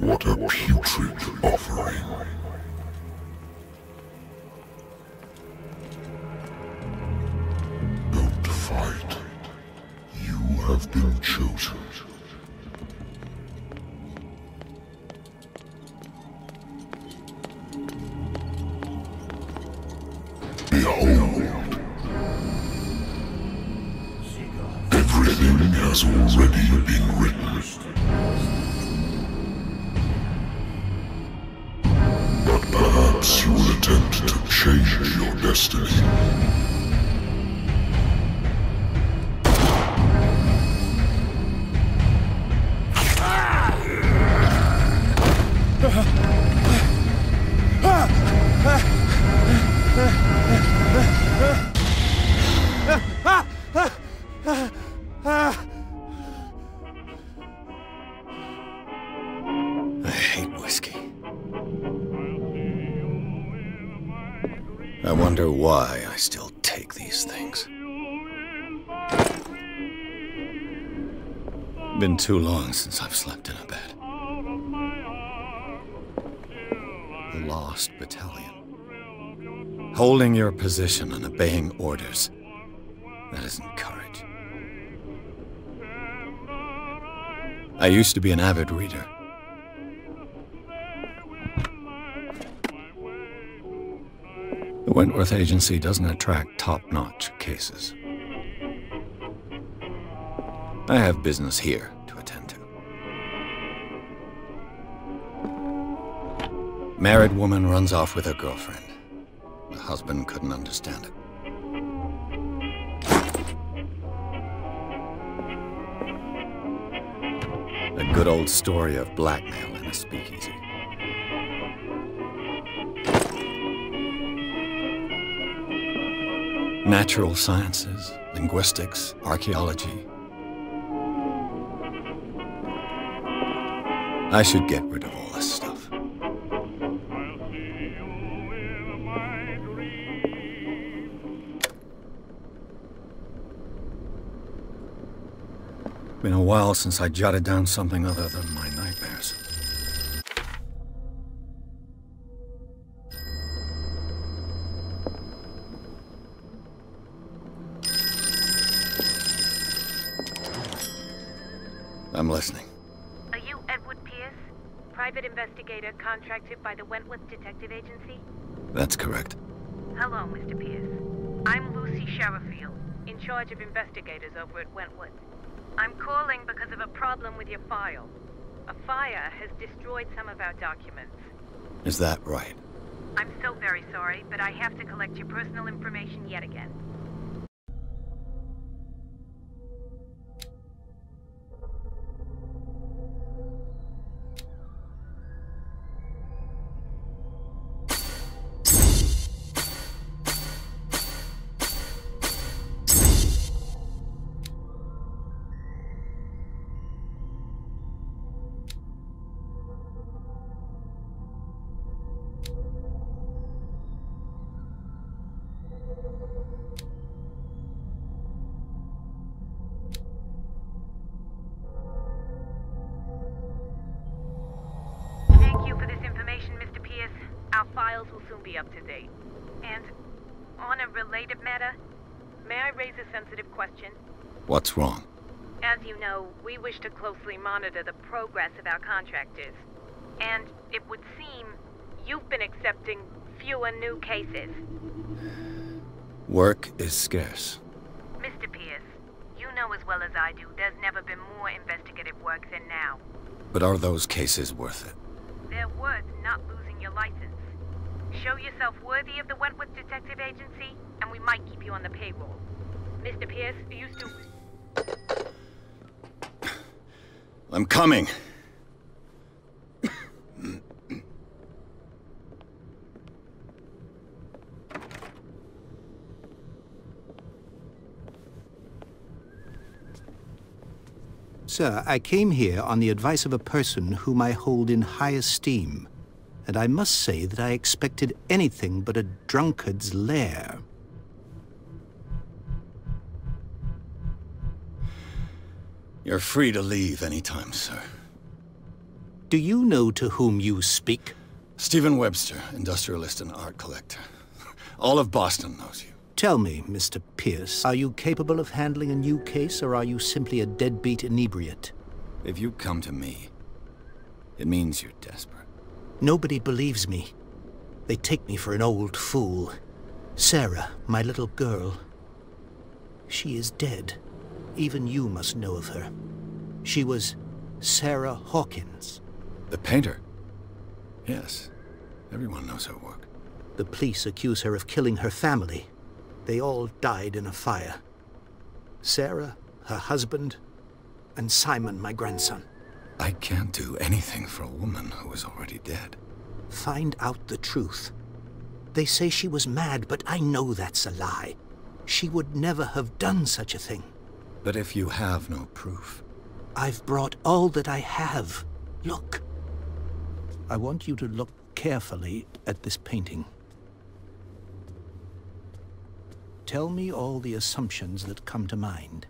What a putrid offering. Don't fight. You have been chosen. Behold. Everything has already been written. But perhaps you will attempt to change your destiny. I hate whiskey. I wonder why I still take these things. Been too long since I've slept in a bed. The Lost Battalion. Holding your position and obeying orders. That isn't courage. I used to be an avid reader. The Wentworth Agency doesn't attract top-notch cases. I have business here to attend to. Married woman runs off with her girlfriend. The husband couldn't understand it. A good old story of blackmail in a speakeasy. Natural sciences, linguistics, archaeology. I should get rid of all this stuff. Been a while since I jotted down something other than my nightmares. I'm listening. Are you Edward Pierce, private investigator contracted by the Wentworth Detective Agency? That's correct. Hello, Mr. Pierce. I'm Lucy Sherifield, in charge of investigators over at Wentworth. I'm calling because of a problem with your file. A fire has destroyed some of our documents. Is that right? I'm so very sorry, but I have to collect your personal information yet again. our files will soon be up to date. And on a related matter, may I raise a sensitive question? What's wrong? As you know, we wish to closely monitor the progress of our contractors. And it would seem you've been accepting fewer new cases. Work is scarce. Mr. Pierce, you know as well as I do, there's never been more investigative work than now. But are those cases worth it? They're worth not losing your license. Show yourself worthy of the Wentworth Detective Agency, and we might keep you on the payroll. Mr. Pierce, are you still... I'm coming. Sir, I came here on the advice of a person whom I hold in high esteem, and I must say that I expected anything but a drunkard's lair. You're free to leave anytime, sir. Do you know to whom you speak? Stephen Webster, industrialist and art collector. All of Boston knows you. Tell me, Mr. Pierce, are you capable of handling a new case, or are you simply a deadbeat inebriate? If you come to me, it means you're desperate. Nobody believes me. They take me for an old fool. Sarah, my little girl, she is dead. Even you must know of her. She was Sarah Hawkins. The painter? Yes. Everyone knows her work. The police accuse her of killing her family. They all died in a fire. Sarah, her husband, and Simon, my grandson. I can't do anything for a woman who is already dead. Find out the truth. They say she was mad, but I know that's a lie. She would never have done such a thing. But if you have no proof... I've brought all that I have. Look. I want you to look carefully at this painting. Tell me all the assumptions that come to mind.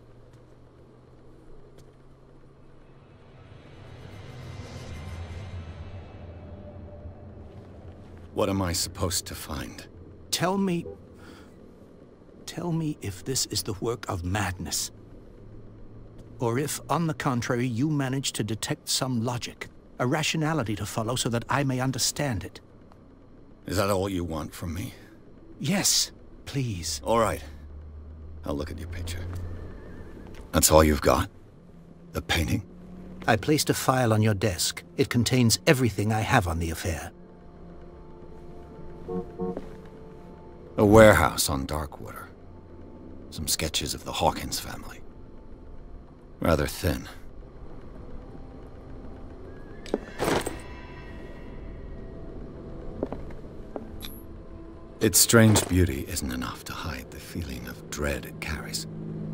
What am I supposed to find? Tell me if this is the work of madness. Or if, on the contrary, you manage to detect some logic, a rationality to follow so that I may understand it. Is that all you want from me? Yes, please. All right. I'll look at your picture. That's all you've got? The painting? I placed a file on your desk. It contains everything I have on the affair. A warehouse on Darkwater. Some sketches of the Hawkins family. Rather thin. Its strange beauty isn't enough to hide the feeling of dread it carries.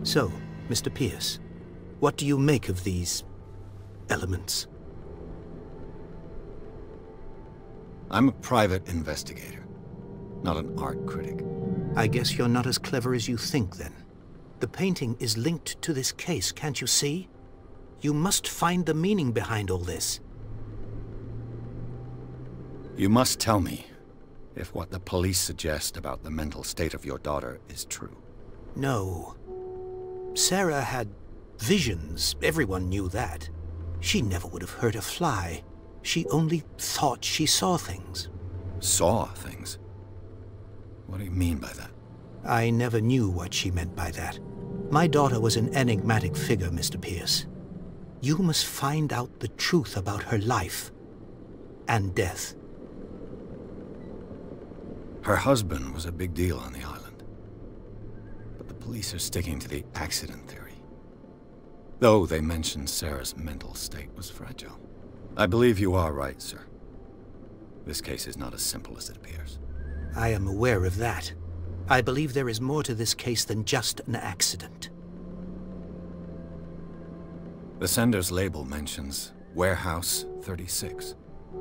So, Mr. Pierce, what do you make of these elements? I'm a private investigator, not an art critic. I guess you're not as clever as you think, then. The painting is linked to this case, can't you see? You must find the meaning behind all this. You must tell me if what the police suggest about the mental state of your daughter is true. No. Sarah had visions. Everyone knew that. She never would have hurt a fly. She only thought she saw things. Saw things? What do you mean by that? I never knew what she meant by that. My daughter was an enigmatic figure, Mr. Pierce. You must find out the truth about her life and death. Her husband was a big deal on the island. But the police are sticking to the accident theory. Though they mentioned Sarah's mental state was fragile. I believe you are right, sir. This case is not as simple as it appears. I am aware of that. I believe there is more to this case than just an accident. The sender's label mentions Warehouse 36.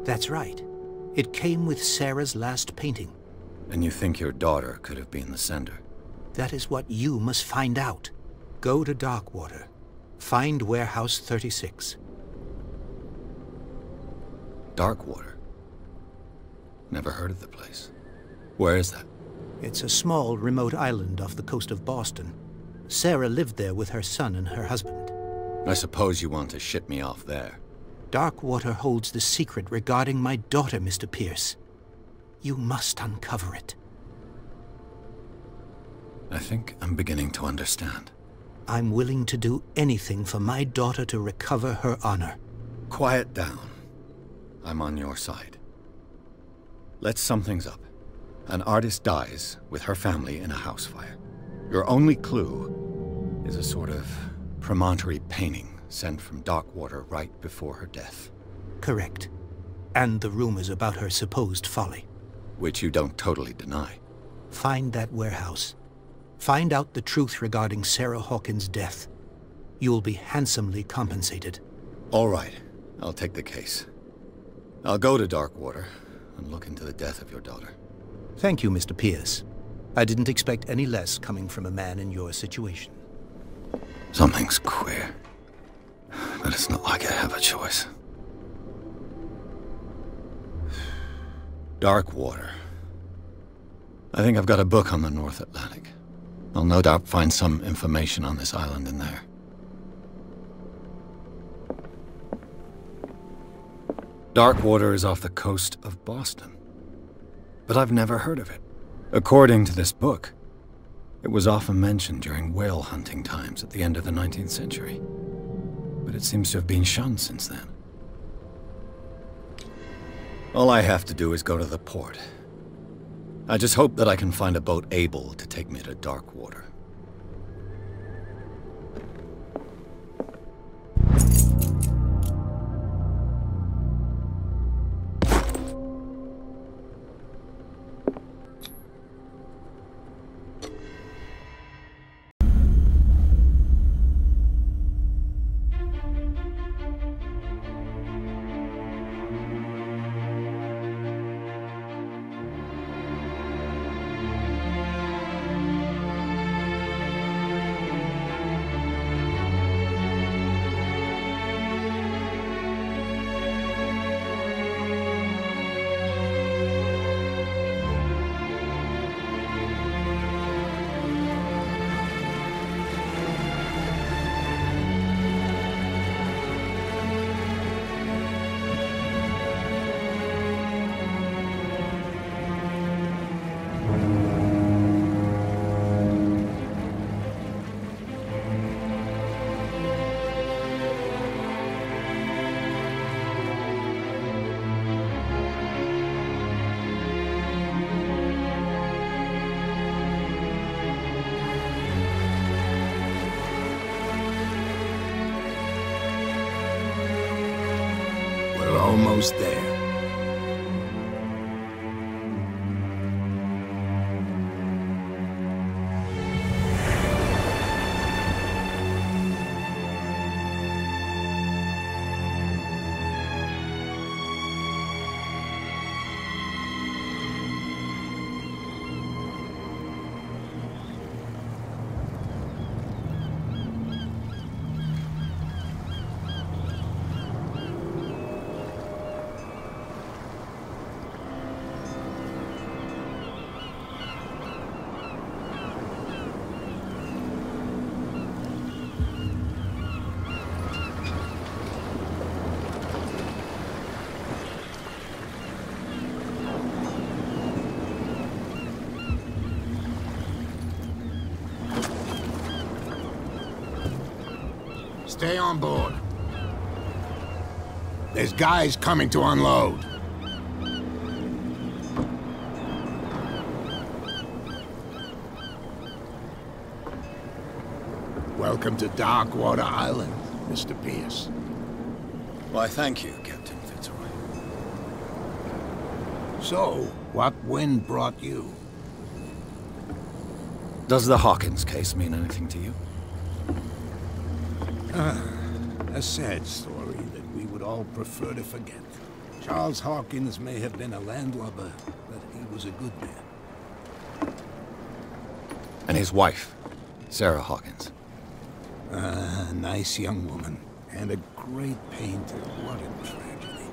That's right. It came with Sarah's last painting. And you think your daughter could have been the sender? That is what you must find out. Go to Darkwater. Find Warehouse 36. Darkwater? Never heard of the place. Where is that? It's a small, remote island off the coast of Boston. Sarah lived there with her son and her husband. I suppose you want to ship me off there. Darkwater holds the secret regarding my daughter, Mr. Pierce. You must uncover it. I think I'm beginning to understand. I'm willing to do anything for my daughter to recover her honor. Quiet down. I'm on your side. Let's sum things up. An artist dies with her family in a house fire. Your only clue is a sort of promontory painting sent from Darkwater right before her death. Correct. And the rumors about her supposed folly. Which you don't totally deny. Find that warehouse. Find out the truth regarding Sarah Hawkins' death. You'll be handsomely compensated. All right. I'll take the case. I'll go to Darkwater and look into the death of your daughter. Thank you, Mr. Pierce. I didn't expect any less coming from a man in your situation. Something's queer. But it's not like I have a choice. Darkwater. I think I've got a book on the North Atlantic. I'll no doubt find some information on this island in there. Darkwater is off the coast of Boston. But I've never heard of it. According to this book, it was often mentioned during whale hunting times at the end of the 19th century. But it seems to have been shunned since then. All I have to do is go to the port. I just hope that I can find a boat able to take me to Darkwater. Almost there. Stay on board. There's guys coming to unload. Welcome to Darkwater Island, Mr. Pierce. Why, thank you, Captain Fitzroy. So, what wind brought you? Does the Hawkins case mean anything to you? A sad story that we would all prefer to forget. Charles Hawkins may have been a landlubber, but he was a good man. And his wife, Sarah Hawkins. A nice young woman, and a great painter. What a tragedy.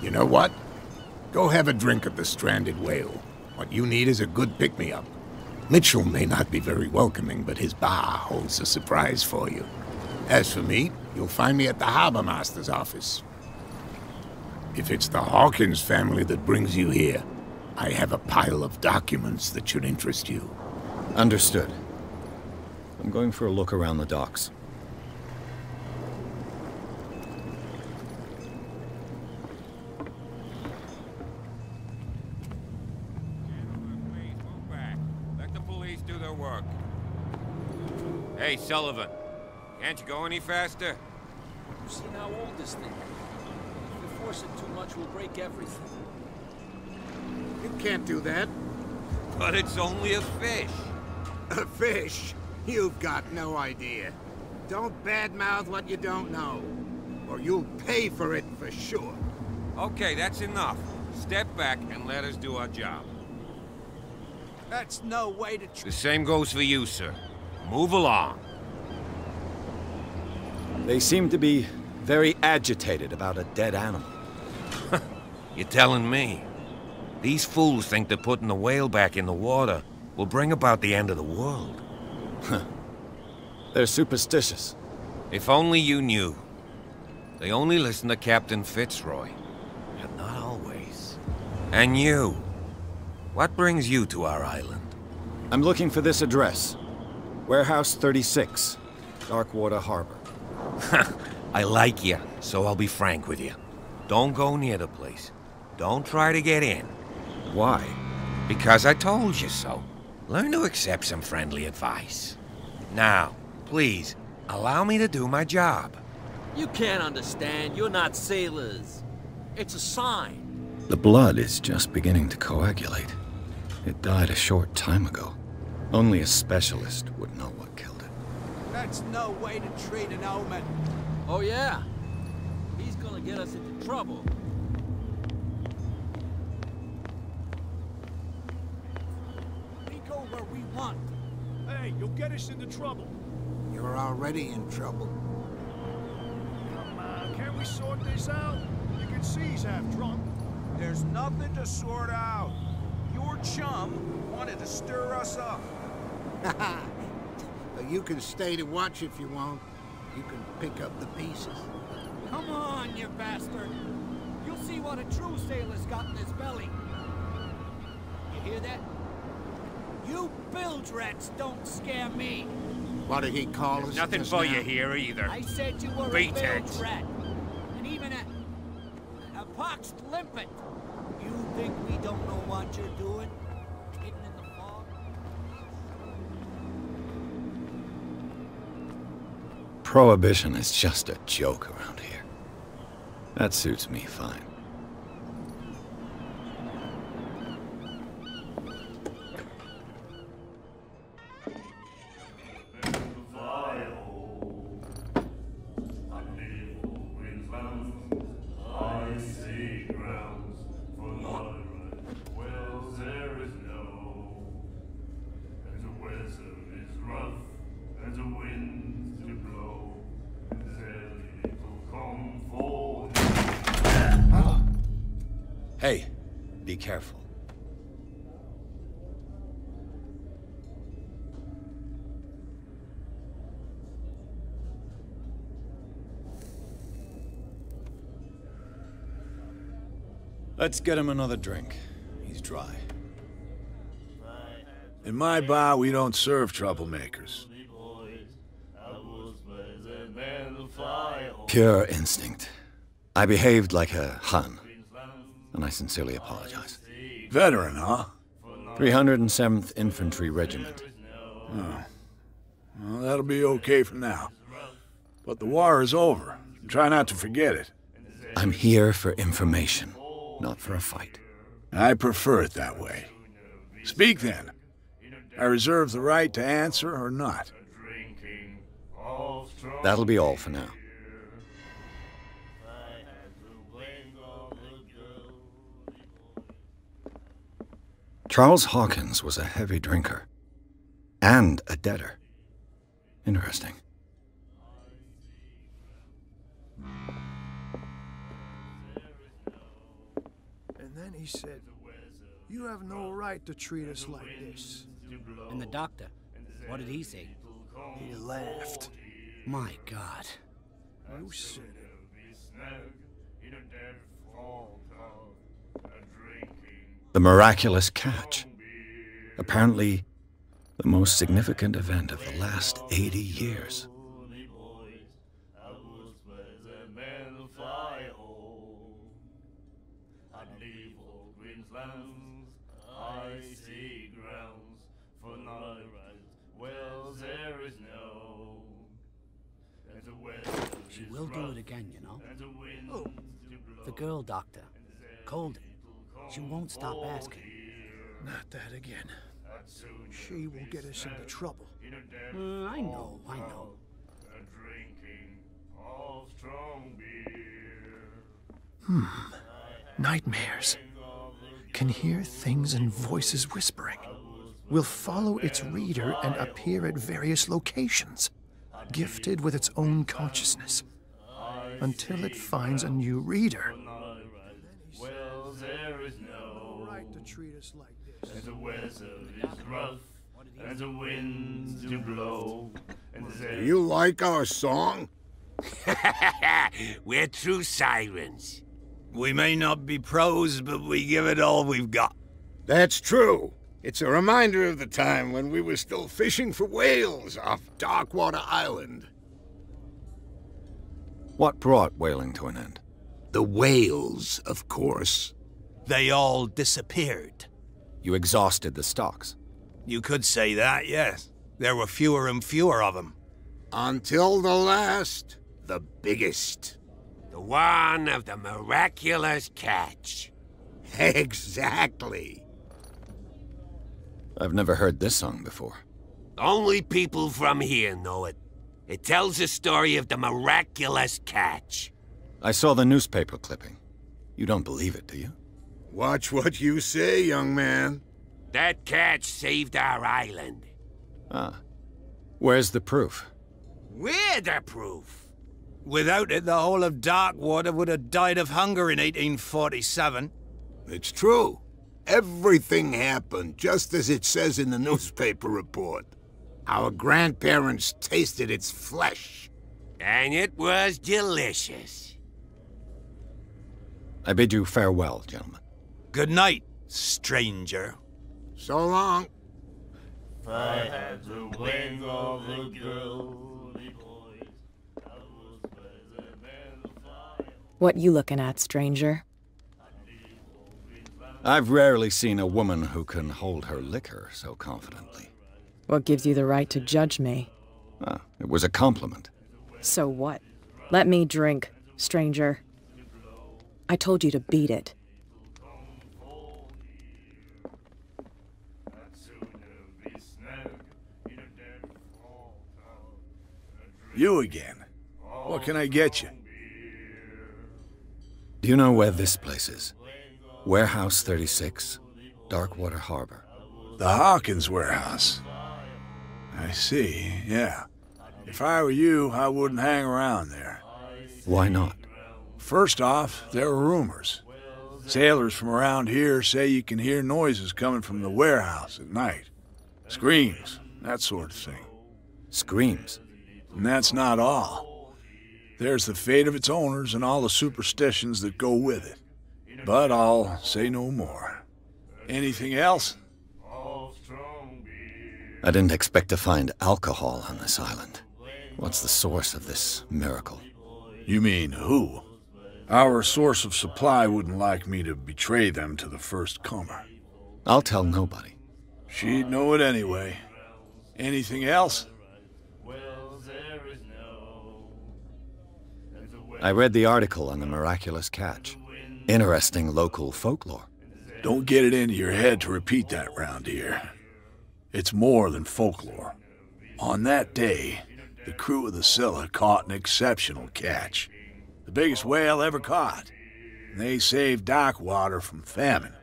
You know what? Go have a drink at the Stranded Whale. What you need is a good pick-me-up. Mitchell may not be very welcoming, but his bar holds a surprise for you. As for me, you'll find me at the Harbor Master's office. If it's the Hawkins family that brings you here, I have a pile of documents that should interest you. Understood. I'm going for a look around the docks. Please move back. Let the police do their work. Hey, Sullivan. Can't you go any faster? You've seen how old this thing is. If we force it too much, we'll break everything. You can't do that. But it's only a fish. A fish? You've got no idea. Don't badmouth what you don't know, or you'll pay for it for sure. Okay, that's enough. Step back and let us do our job. That's no way to The same goes for you, sir. Move along. They seem to be very agitated about a dead animal. You're telling me? These fools think that putting the whale back in the water will bring about the end of the world. They're superstitious. If only you knew. They only listen to Captain Fitzroy. And not always. And you. What brings you to our island? I'm looking for this address. Warehouse 36, Darkwater Harbor. I like you, so I'll be frank with you. Don't go near the place. Don't try to get in. Why? Because I told you so. Learn to accept some friendly advice. Now, please, allow me to do my job. You can't understand. You're not sailors. It's a sign. The blood is just beginning to coagulate. It died a short time ago. Only a specialist would know what killed it. That's no way to treat an omen. Oh, yeah? He's gonna get us into trouble. We go where we want. Hey, you'll get us into trouble. You're already in trouble. Come on, can't we sort this out? You can see he's half drunk. There's nothing to sort out. Your chum wanted to stir us up. But you can stay to watch if you want. You can pick up the pieces. Come on, you bastard! You'll see what a true sailor's got in his belly. You hear that? You bilge rats don't scare me. What did he call us? Nothing just for now? you here either. I said you were a Beat bilge it. rat. And even a poxed limpet. You think we don't know what you're doing? Hidden in the fog? Prohibition is just a joke around here. That suits me fine. Hey, be careful. Let's get him another drink. He's dry. In my bar, we don't serve troublemakers. Pure instinct. I behaved like a Hun, and I sincerely apologize. Veteran, huh? 307th Infantry Regiment. Oh. Well, that'll be okay for now. But the war is over. Try not to forget it. I'm here for information, not for a fight. I prefer it that way. Speak then. I reserve the right to answer or not. That'll be all for now. Charles Hawkins was a heavy drinker. And a debtor. Interesting. And Then he said, "You have no right to treat us like this." And the doctor, what did he say? He laughed. My God. You said it. The miraculous catch. Apparently, the most significant event of the last 80 years. She will do it again, you know. Oh, the girl doctor. Colden. She won't stop asking. Not that again. She will get us into trouble. I know. Nightmares. Can hear things and voices whispering. Will follow its reader and appear at various locations, gifted with its own consciousness, until it finds a new reader. Right to treat us like this. And the weather is rough, and the winds do blow. You like our song? We're true sirens. We may not be pros, but we give it all we've got. That's true. It's a reminder of the time when we were still fishing for whales off Darkwater Island. What brought whaling to an end? The whales, of course. They all disappeared. You exhausted the stocks. You could say that, yes. There were fewer and fewer of them. Until the last, the biggest. The one of the miraculous catch. Exactly. I've never heard this song before. Only people from here know it. It tells the story of the miraculous catch. I saw the newspaper clipping. You don't believe it, do you? Watch what you say, young man. That catch saved our island. Ah. Where's the proof? We're the proof. Without it, the whole of Darkwater would have died of hunger in 1847. It's true. Everything happened just as it says in the newspaper report. Our grandparents tasted its flesh. And it was delicious. I bid you farewell, gentlemen. Good night, stranger. So long. If I had the wings of the girly boys, I was better than fire. What you looking at, stranger? I've rarely seen a woman who can hold her liquor so confidently. What gives you the right to judge me? Ah, it was a compliment. So what? Let me drink, stranger. I told you to beat it. You again. What can I get you? Do you know where this place is? Warehouse 36, Darkwater Harbor. The Hawkins warehouse. I see, yeah. If I were you, I wouldn't hang around there. Why not? First off, there are rumors. Sailors from around here say you can hear noises coming from the warehouse at night. Screams, that sort of thing. Screams? And that's not all. There's the fate of its owners and all the superstitions that go with it. But I'll say no more. Anything else? I didn't expect to find alcohol on this island. What's the source of this miracle? You mean who? Our source of supply wouldn't like me to betray them to the first comer. I'll tell nobody. She'd know it anyway. Anything else? I read the article on the miraculous catch. Interesting local folklore. Don't get it into your head to repeat that round here. It's more than folklore. On that day, the crew of the Scylla caught an exceptional catch. The biggest whale ever caught. And they saved Darkwater from famine.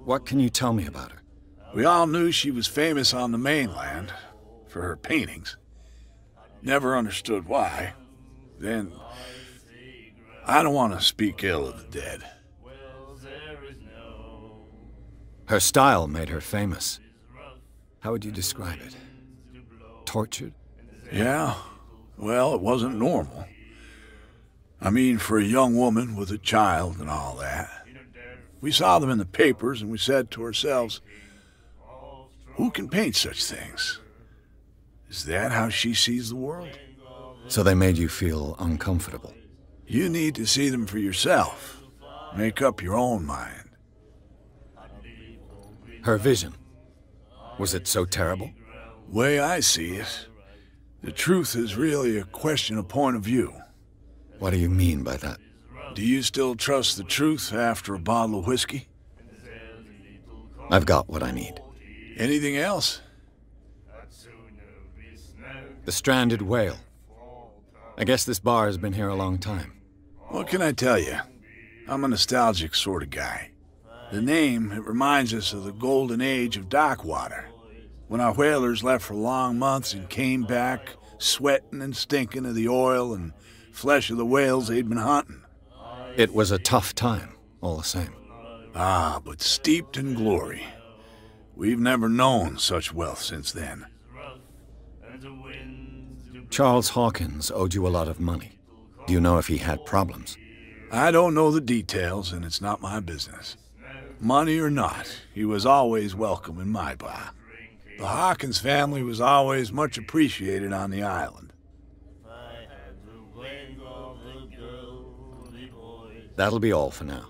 What can you tell me about her? We all knew she was famous on the mainland for her paintings. Never understood why. Then I don't want to speak ill of the dead. Her style made her famous. How would you describe it? Tortured? Yeah. Well, it wasn't normal. I mean, for a young woman with a child and all that. We saw them in the papers and we said to ourselves, who can paint such things? Is that how she sees the world? So they made you feel uncomfortable? You need to see them for yourself. Make up your own mind. Her vision. Was it so terrible? Way I see it, the truth is really a question of point of view. What do you mean by that? Do you still trust the truth after a bottle of whiskey? I've got what I need. Anything else? The stranded whale. I guess this bar has been here a long time. What can I tell you? I'm a nostalgic sort of guy. The name, it reminds us of the golden age of Darkwater, when our whalers left for long months and came back sweating and stinking of the oil and flesh of the whales they'd been hunting. It was a tough time, all the same. Ah, but steeped in glory. We've never known such wealth since then. Charles Hawkins owed you a lot of money. Do you know if he had problems? I don't know the details, and it's not my business. Money or not, he was always welcome in my bar. The Hawkins family was always much appreciated on the island. That'll be all for now.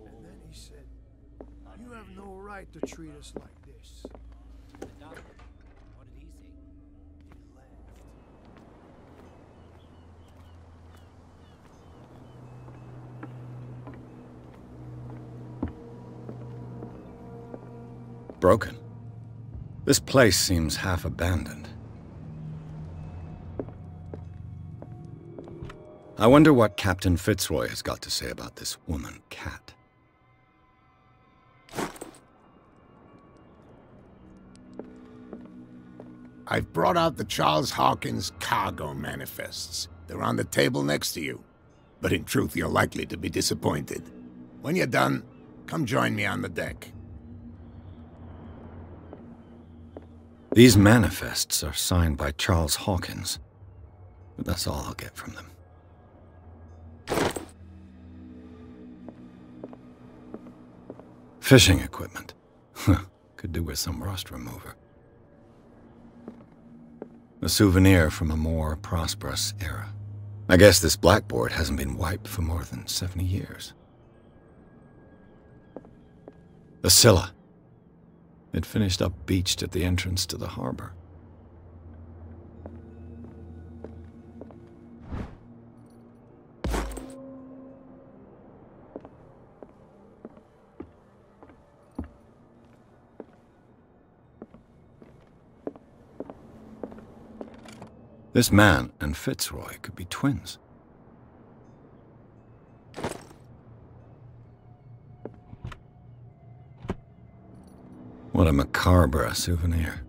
And then he said, you have no right to treat us like this. The doctor, what did he say? He laughed. Broken. This place seems half abandoned. I wonder what Captain Fitzroy has got to say about this woman, Cat. I've brought out the Charles Hawkins cargo manifests. They're on the table next to you. But in truth, you're likely to be disappointed. When you're done, come join me on the deck. These manifests are signed by Charles Hawkins, but that's all I'll get from them. Fishing equipment. Could do with some rust remover. A souvenir from a more prosperous era. I guess this blackboard hasn't been wiped for more than 70 years. The Scylla. It finished up beached at the entrance to the harbor. This man and Fitzroy could be twins. What a macabre souvenir.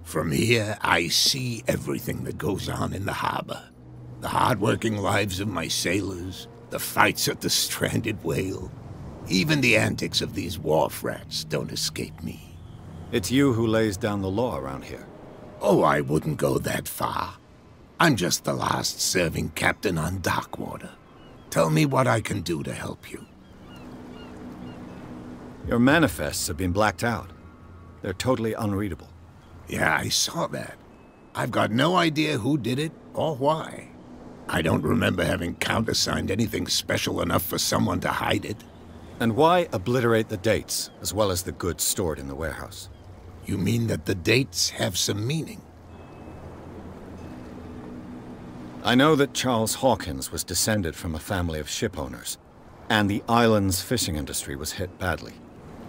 From here, I see everything that goes on in the harbor. The hard-working lives of my sailors, the fights at the stranded whale. Even the antics of these wharf rats don't escape me. It's you who lays down the law around here. Oh, I wouldn't go that far. I'm just the last serving captain on Darkwater. Tell me what I can do to help you. Your manifests have been blacked out. They're totally unreadable. Yeah, I saw that. I've got no idea who did it or why. I don't remember having countersigned anything special enough for someone to hide it. And why obliterate the dates, as well as the goods stored in the warehouse? You mean that the dates have some meaning? I know that Charles Hawkins was descended from a family of ship owners, and the island's fishing industry was hit badly.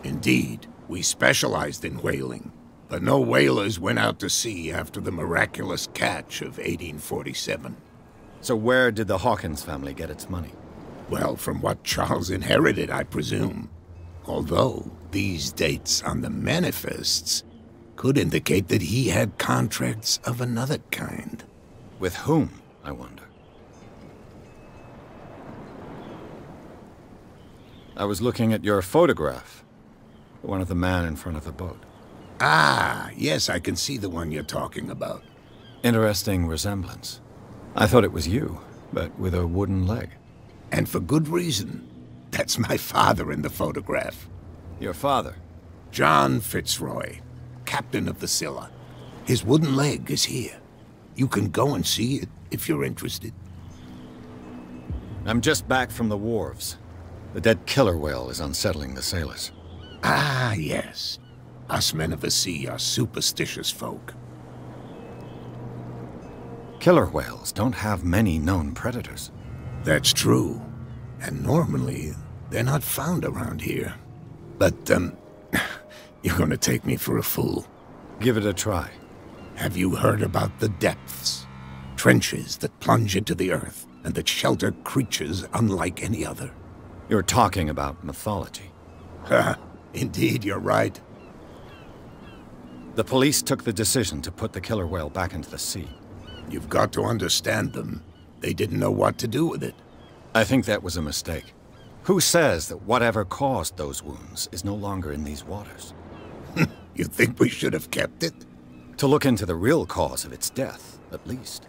Indeed, we specialized in whaling. But no whalers went out to sea after the miraculous catch of 1847. So where did the Hawkins family get its money? Well, from what Charles inherited, I presume. Although, these dates on the manifests could indicate that he had contracts of another kind. With whom, I wonder? I was looking at your photograph. The one of the man in front of the boat. Ah, yes, I can see the one you're talking about. Interesting resemblance. I thought it was you, but with a wooden leg. And for good reason. That's my father in the photograph. Your father? John Fitzroy, captain of the Scylla. His wooden leg is here. You can go and see it if you're interested. I'm just back from the wharves. The dead killer whale is unsettling the sailors. Ah, yes. Us men of the sea are superstitious folk. Killer whales don't have many known predators. That's true. And normally, they're not found around here. But, you're gonna take me for a fool. Give it a try. Have you heard about the depths? Trenches that plunge into the earth, and that shelter creatures unlike any other. You're talking about mythology. Ha! Indeed, you're right. The police took the decision to put the killer whale back into the sea. You've got to understand them. They didn't know what to do with it. I think that was a mistake. Who says that whatever caused those wounds is no longer in these waters? You think we should have kept it? To look into the real cause of its death, at least.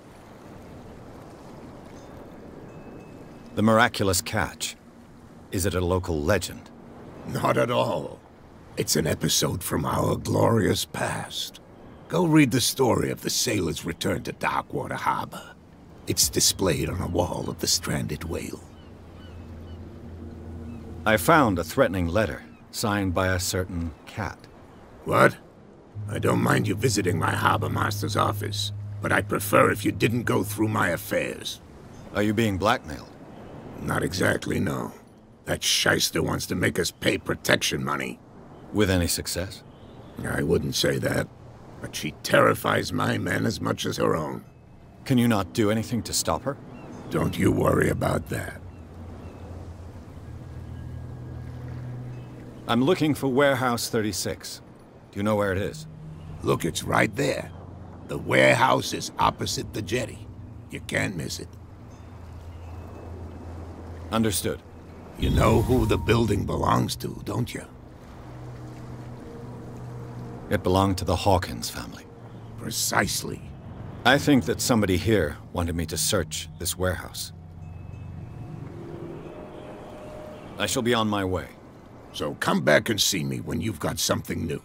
The miraculous catch. Is it a local legend? Not at all. It's an episode from our glorious past. Go read the story of the sailor's return to Darkwater Harbor. It's displayed on a wall of the stranded whale. I found a threatening letter, signed by a certain cat. What? I don't mind you visiting my harbor master's office, but I'd prefer if you didn't go through my affairs. Are you being blackmailed? Not exactly, no. That shyster wants to make us pay protection money. With any success? I wouldn't say that, but she terrifies my men as much as her own. Can you not do anything to stop her? Don't you worry about that. I'm looking for Warehouse 36. Do you know where it is? Look, it's right there. The warehouse is opposite the jetty. You can't miss it. Understood. You know who the building belongs to, don't you? It belonged to the Hawkins family. Precisely. I think that somebody here wanted me to search this warehouse. I shall be on my way. So come back and see me when you've got something new.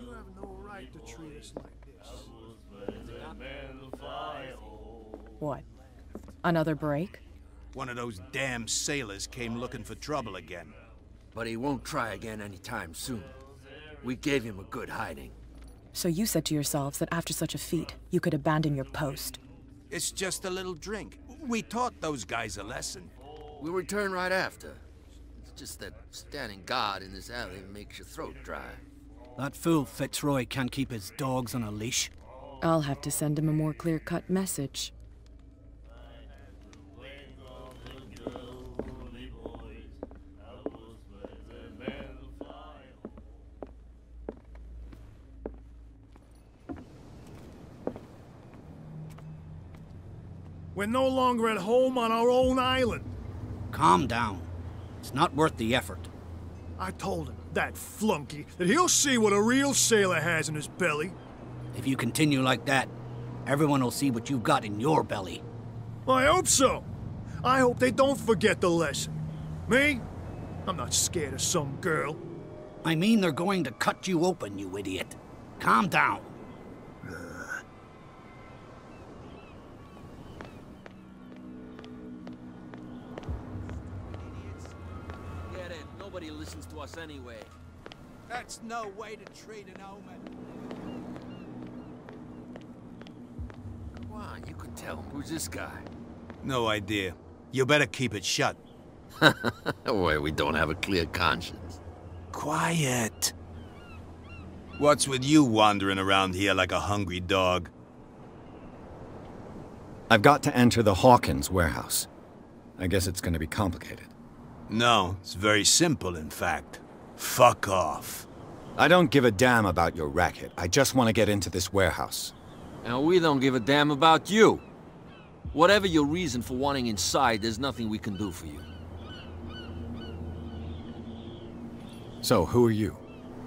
You have no right to treat us like this. What? Another break? One of those damn sailors came looking for trouble again. But he won't try again anytime soon. We gave him a good hiding. So you said to yourselves that after such a feat, you could abandon your post. It's just a little drink. We taught those guys a lesson. We'll return right after. It's just that standing guard in this alley makes your throat dry. That fool Fitzroy can't keep his dogs on a leash. I'll have to send him a more clear-cut message. We're no longer at home on our own island. Calm down. It's not worth the effort. I told him, that flunky, that he'll see what a real sailor has in his belly. If you continue like that, everyone will see what you've got in your belly. I hope so. I hope they don't forget the lesson. Me? I'm not scared of some girl. I mean they're going to cut you open, you idiot. Calm down. Get it. Nobody listens to us anyway. That's no way to treat an omen. Come on, you can tell. Who's this guy? No idea. You better keep it shut. Why, we don't have a clear conscience. Quiet. What's with you wandering around here like a hungry dog? I've got to enter the Hawkins warehouse. I guess it's going to be complicated. No, it's very simple, in fact. Fuck off. I don't give a damn about your racket. I just want to get into this warehouse. And we don't give a damn about you. Whatever your reason for wanting inside, there's nothing we can do for you. So, who are you?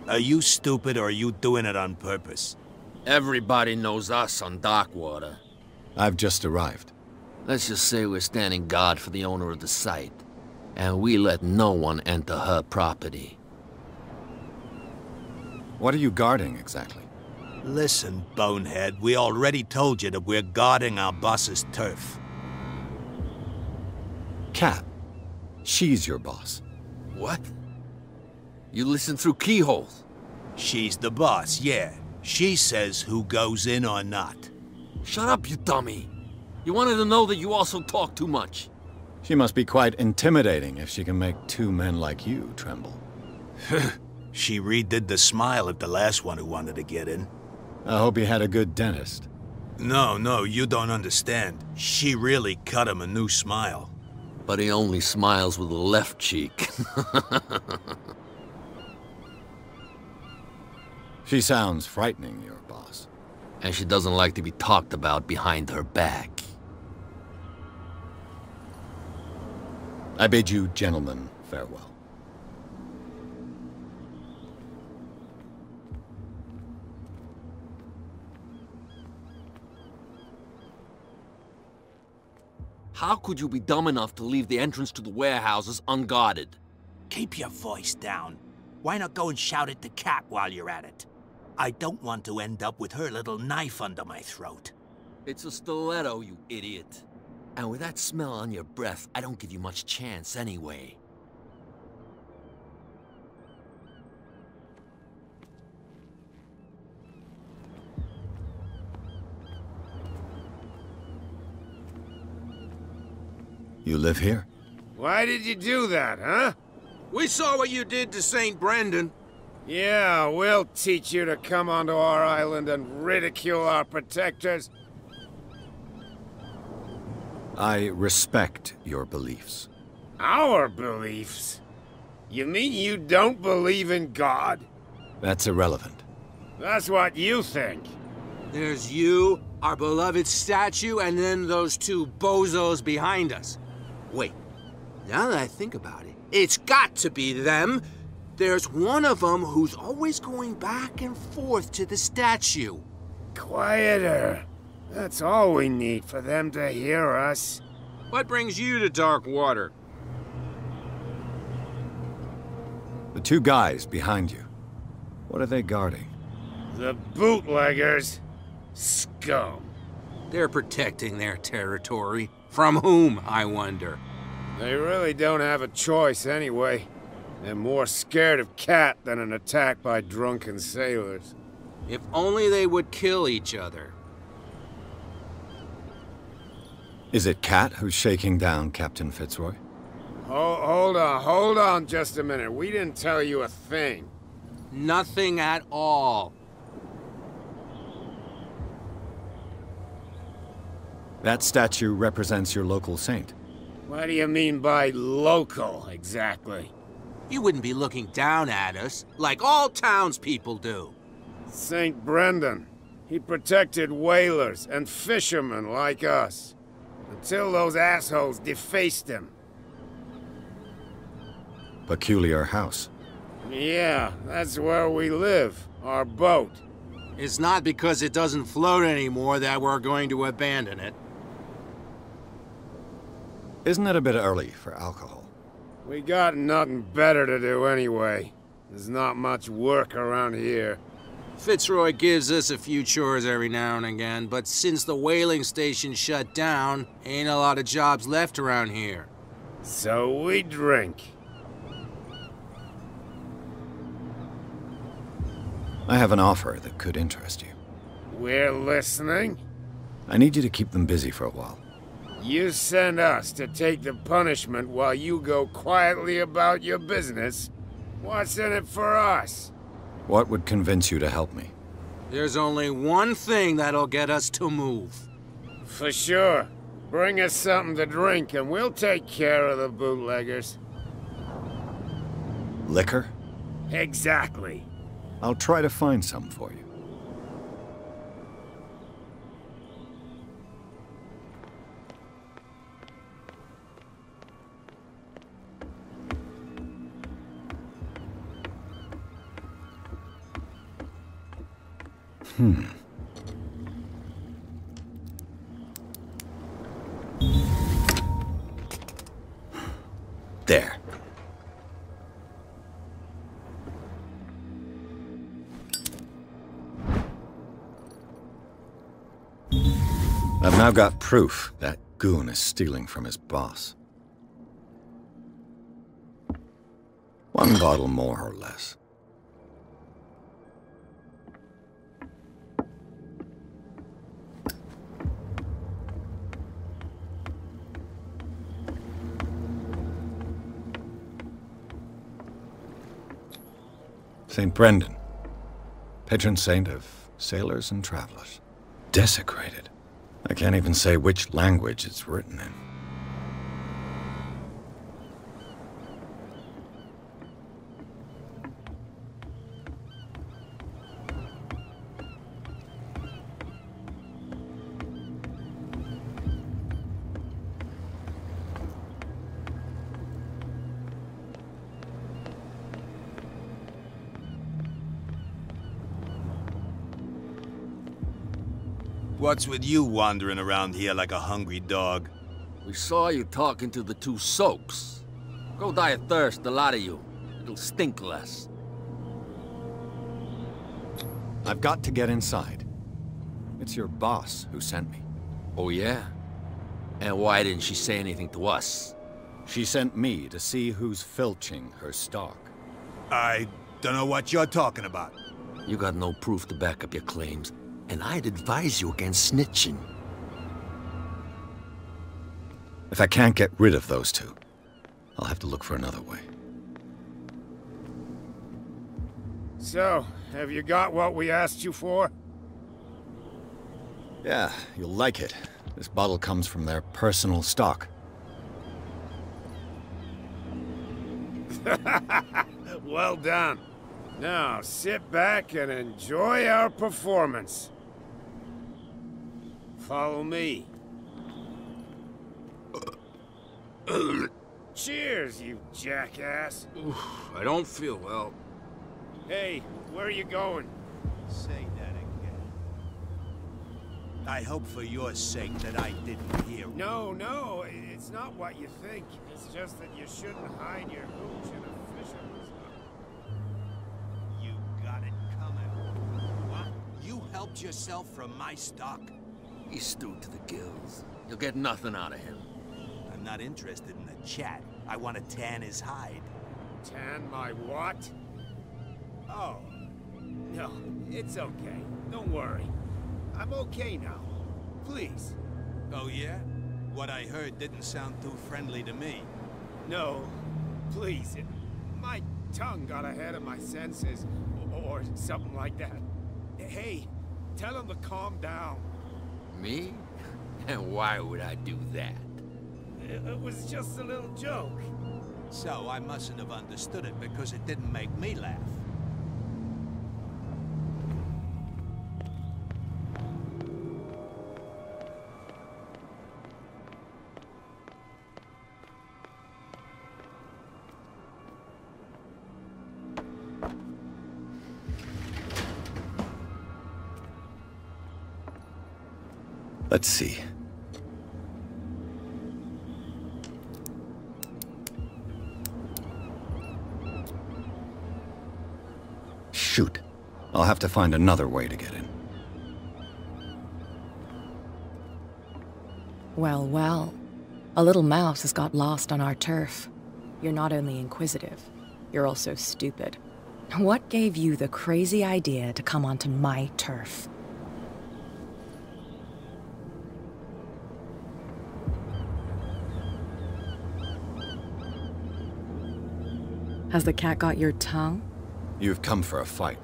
Are you stupid or are you doing it on purpose? Everybody knows us on Darkwater. I've just arrived. Let's just say we're standing guard for the owner of the site. And we let no one enter her property. What are you guarding, exactly? Listen, bonehead, we already told you that we're guarding our boss's turf. Cat. She's your boss. What? You listen through keyholes? She's the boss, yeah. She says who goes in or not. Shut up, you dummy. You wanted to know that you also talk too much. She must be quite intimidating if she can make two men like you tremble. She redid the smile at the last one who wanted to get in. I hope he had a good dentist. No, you don't understand. She really cut him a new smile. But he only smiles with the left cheek. She sounds frightening, your boss. And she doesn't like to be talked about behind her back. I bid you gentlemen farewell. How could you be dumb enough to leave the entrance to the warehouses unguarded? Keep your voice down. Why not go and shout at the cat while you're at it? I don't want to end up with her little knife under my throat. It's a stiletto, you idiot. And with that smell on your breath, I don't give you much chance anyway. You live here? Why did you do that, huh? We saw what you did to St. Brendan. Yeah, we'll teach you to come onto our island and ridicule our protectors. I respect your beliefs. Our beliefs? You mean you don't believe in God? That's irrelevant. That's what you think. There's you, our beloved statue, and then those two bozos behind us. Wait, now that I think about it, it's got to be them. There's one of them who's always going back and forth to the statue. Quieter. That's all we need for them to hear us. What brings you to Darkwater? The two guys behind you. What are they guarding? The bootleggers. Scum. They're protecting their territory. From whom, I wonder? They really don't have a choice anyway. They're more scared of Cat than an attack by drunken sailors. If only they would kill each other. Is it Cat who's shaking down Captain Fitzroy? Hold on just a minute. We didn't tell you a thing. Nothing at all. That statue represents your local saint. What do you mean by local, exactly? You wouldn't be looking down at us, like all townspeople do. St. Brendan. He protected whalers and fishermen like us. Until those assholes defaced him. Peculiar house. Yeah, that's where we live. Our boat. It's not because it doesn't float anymore that we're going to abandon it. Isn't it a bit early for alcohol? We got nothing better to do anyway. There's not much work around here. Fitzroy gives us a few chores every now and again, but since the whaling station shut down, ain't a lot of jobs left around here. So we drink. I have an offer that could interest you. We're listening. I need you to keep them busy for a while. You send us to take the punishment while you go quietly about your business. What's in it for us? What would convince you to help me? There's only one thing that'll get us to move. For sure. Bring us something to drink and we'll take care of the bootleggers. Liquor? Exactly. I'll try to find some for you. There. I've now got proof that goon is stealing from his boss. One bottle more or less. St. Brendan, patron saint of sailors and travelers. Desecrated. I can't even say which language it's written in. What's with you wandering around here like a hungry dog? We saw you talking to the two soaks. Go die of thirst, the lot of you. It'll stink less. I've got to get inside. It's your boss who sent me. Oh, yeah? And why didn't she say anything to us? She sent me to see who's filching her stock. I don't know what you're talking about. You got no proof to back up your claims. And I'd advise you against snitching. If I can't get rid of those two, I'll have to look for another way. So, have you got what we asked you for? Yeah, you'll like it. This bottle comes from their personal stock. Well done. Now, sit back and enjoy our performance. Follow me. Cheers, you jackass. I don't feel well. Hey, where are you going? Say that again. I hope for your sake that I didn't hear. No, it's not what you think. It's just that you shouldn't hide your hooch in a fisherman's hut. You got it coming. What? You helped yourself from my stock? He's stewed to the gills. You'll get nothing out of him. I'm not interested in a chat. I want to tan his hide. Tan my what? Oh. No, it's okay. Don't worry. I'm okay now. Please. Oh, yeah? What I heard didn't sound too friendly to me. No. Please. My tongue got ahead of my senses. Or something like that. Hey, tell him to calm down. Me? And why would I do that? It was just a little joke. So I mustn't have understood it because it didn't make me laugh. Let's see. Shoot. I'll have to find another way to get in. Well, well. A little mouse has got lost on our turf. You're not only inquisitive, you're also stupid. What gave you the crazy idea to come onto my turf? Has the cat got your tongue? You've come for a fight.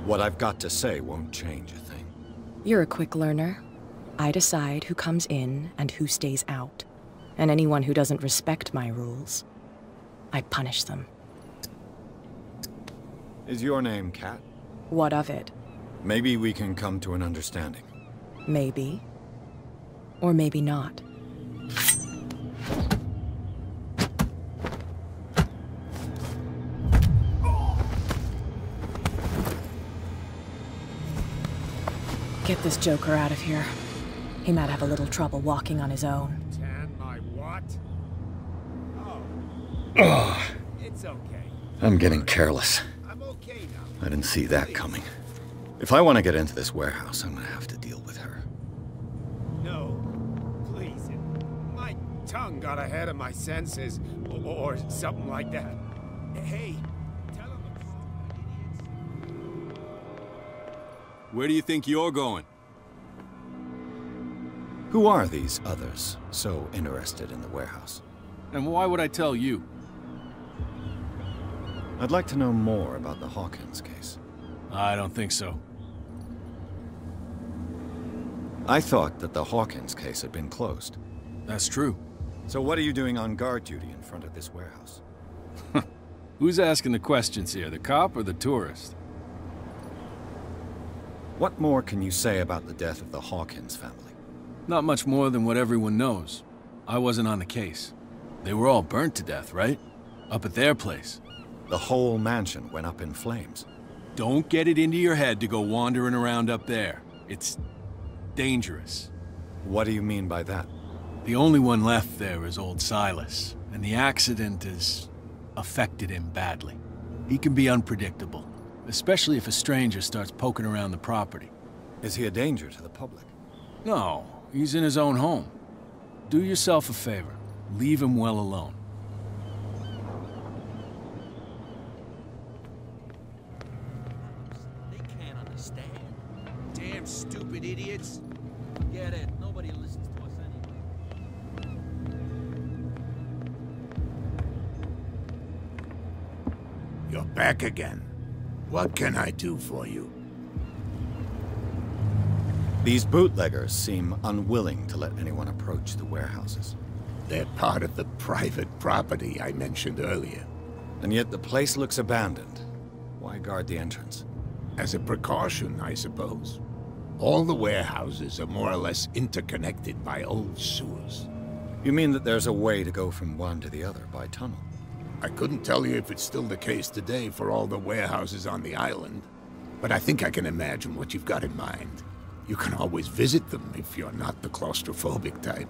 What I've got to say won't change a thing. You're a quick learner. I decide who comes in and who stays out. And anyone who doesn't respect my rules, I punish them. Is your name Cat? What of it? Maybe we can come to an understanding. Maybe. Or maybe not. Get this joker out of here. He might have a little trouble walking on his own. Tan my what? Ugh. It's okay. I'm getting careless. I'm okay now. I didn't see that coming. If I want to get into this warehouse, I'm gonna have to deal with her. No, please. My tongue got ahead of my senses, or something like that. Hey, tell him. Where do you think you're going? Who are these others so interested in the warehouse? And why would I tell you? I'd like to know more about the Hawkins case. I don't think so. I thought that the Hawkins case had been closed. That's true. So what are you doing on guard duty in front of this warehouse? Who's asking the questions here, the cop or the tourist? What more can you say about the death of the Hawkins family? Not much more than what everyone knows. I wasn't on the case. They were all burnt to death, right? Up at their place. The whole mansion went up in flames. Don't get it into your head to go wandering around up there. It's dangerous. What do you mean by that? The only one left there is old Silas, and the accident has affected him badly. He can be unpredictable, especially if a stranger starts poking around the property. Is he a danger to the public? No, he's in his own home. Do yourself a favor. Leave him well alone. They can't understand. Damn stupid idiots. Get it. Nobody listens to us anyway. You're back again. What can I do for you? These bootleggers seem unwilling to let anyone approach the warehouses. They're part of the private property I mentioned earlier. And yet the place looks abandoned. Why guard the entrance? As a precaution, I suppose. All the warehouses are more or less interconnected by old sewers. You mean that there's a way to go from one to the other by tunnel? I couldn't tell you if it's still the case today for all the warehouses on the island, but I think I can imagine what you've got in mind. You can always visit them if you're not the claustrophobic type.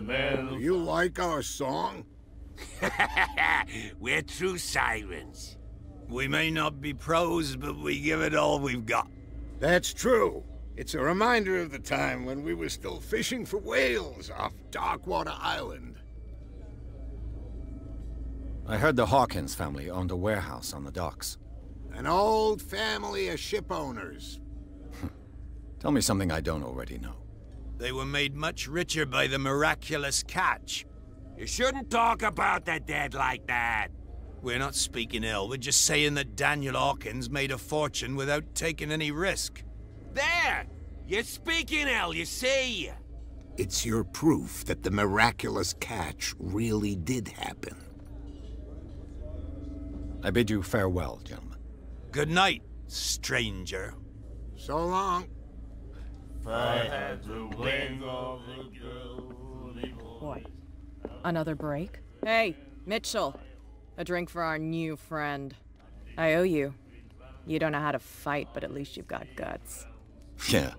Do you like our song? We're true sirens. We may not be pros, but we give it all we've got. That's true. It's a reminder of the time when we were still fishing for whales off Darkwater Island. I heard the Hawkins family owned a warehouse on the docks. An old family of ship owners. Tell me something I don't already know. They were made much richer by the miraculous catch. You shouldn't talk about the dead like that. We're not speaking ill, we're just saying that Daniel Hawkins made a fortune without taking any risk. There! You're speaking ill, you see? It's your proof that the miraculous catch really did happen. I bid you farewell, gentlemen. Good night, stranger. So long. If I had the wings of the girl. What? Another break? Hey, Mitchell. A drink for our new friend. I owe you. You don't know how to fight, but at least you've got guts. Yeah.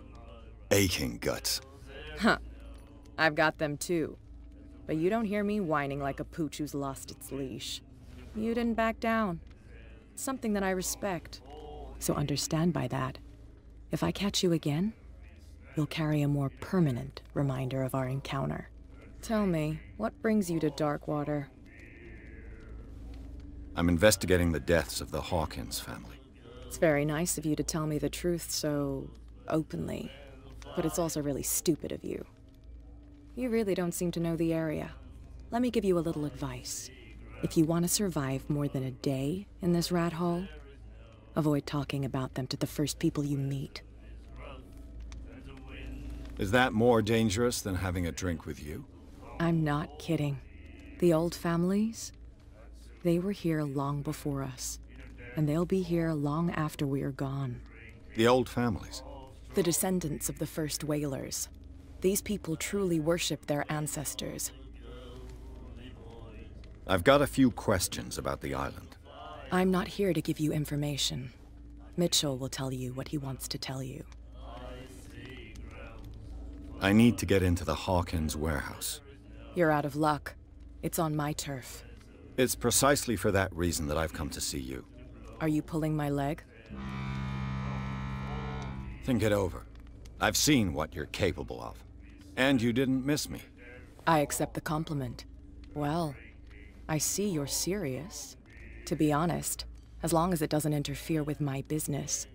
aching guts. Huh. I've got them too. But you don't hear me whining like a pooch who's lost its leash. You didn't back down. It's something that I respect. So understand by that, if I catch you again, you'll carry a more permanent reminder of our encounter. Tell me, what brings you to Darkwater? I'm investigating the deaths of the Hawkins family. It's very nice of you to tell me the truth so openly, but it's also really stupid of you. You really don't seem to know the area. Let me give you a little advice. If you want to survive more than a day in this rat hole, avoid talking about them to the first people you meet. Is that more dangerous than having a drink with you? I'm not kidding. The old families, they were here long before us, and they'll be here long after we are gone. The old families? The descendants of the first whalers. These people truly worship their ancestors. I've got a few questions about the island. I'm not here to give you information. Mitchell will tell you what he wants to tell you. I need to get into the Hawkins warehouse. You're out of luck. It's on my turf. It's precisely for that reason that I've come to see you. Are you pulling my leg? Think it over. I've seen what you're capable of. And you didn't miss me. I accept the compliment. Well, I see you're serious. To be honest, as long as it doesn't interfere with my business,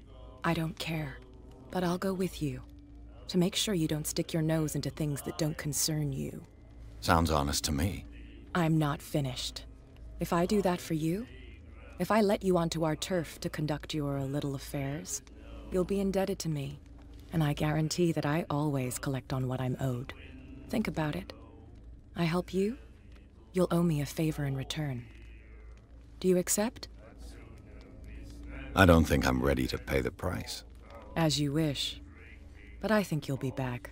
I don't care. But I'll go with you, to make sure you don't stick your nose into things that don't concern you. Sounds honest to me. I'm not finished. If I do that for you, if I let you onto our turf to conduct your little affairs, you'll be indebted to me, and I guarantee that I always collect on what I'm owed. Think about it. I help you, you'll owe me a favor in return. Do you accept? I don't think I'm ready to pay the price. As you wish. But I think you'll be back.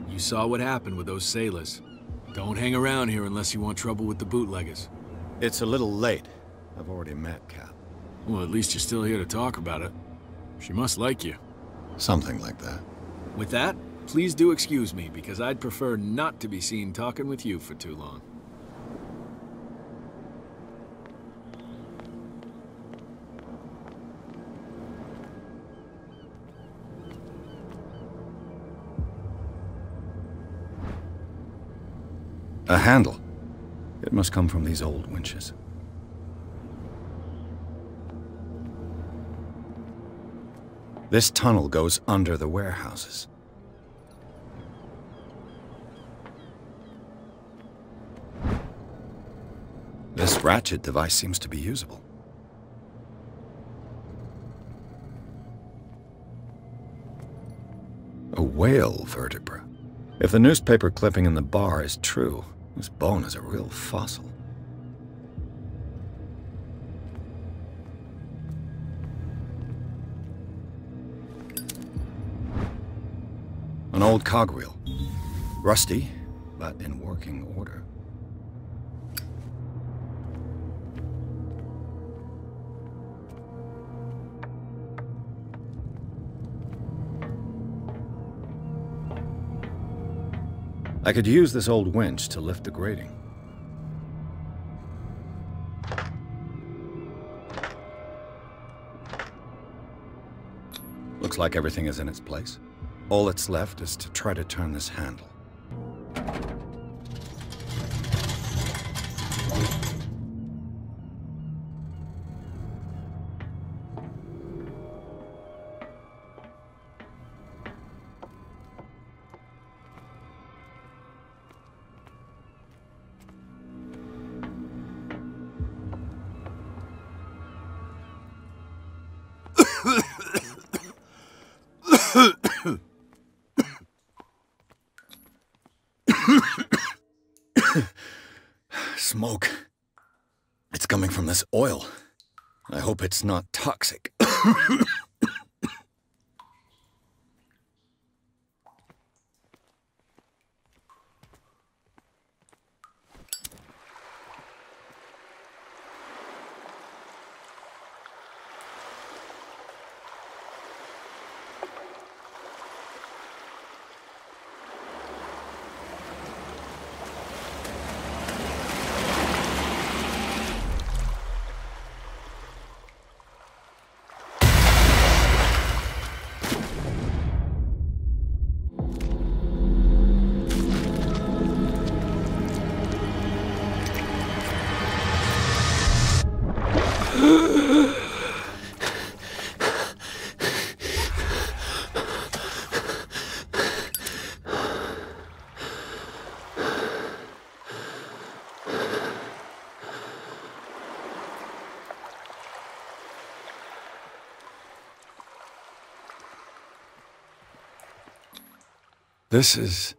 You saw what happened with those sailors. Don't hang around here unless you want trouble with the bootleggers. It's a little late. I've already met Cap. Well, at least you're still here to talk about it. She must like you. Something like that. With that, please do excuse me, because I'd prefer not to be seen talking with you for too long. A handle. It must come from these old winches. This tunnel goes under the warehouses. This ratchet device seems to be usable. A whale vertebra. If the newspaper clipping in the bar is true, this bone is a real fossil. An old cogwheel. Rusty, but in working order. I could use this old winch to lift the grating. Looks like everything is in its place. All that's left is to try to turn this handle. Smoke. It's coming from this oil. I hope it's not toxic. This is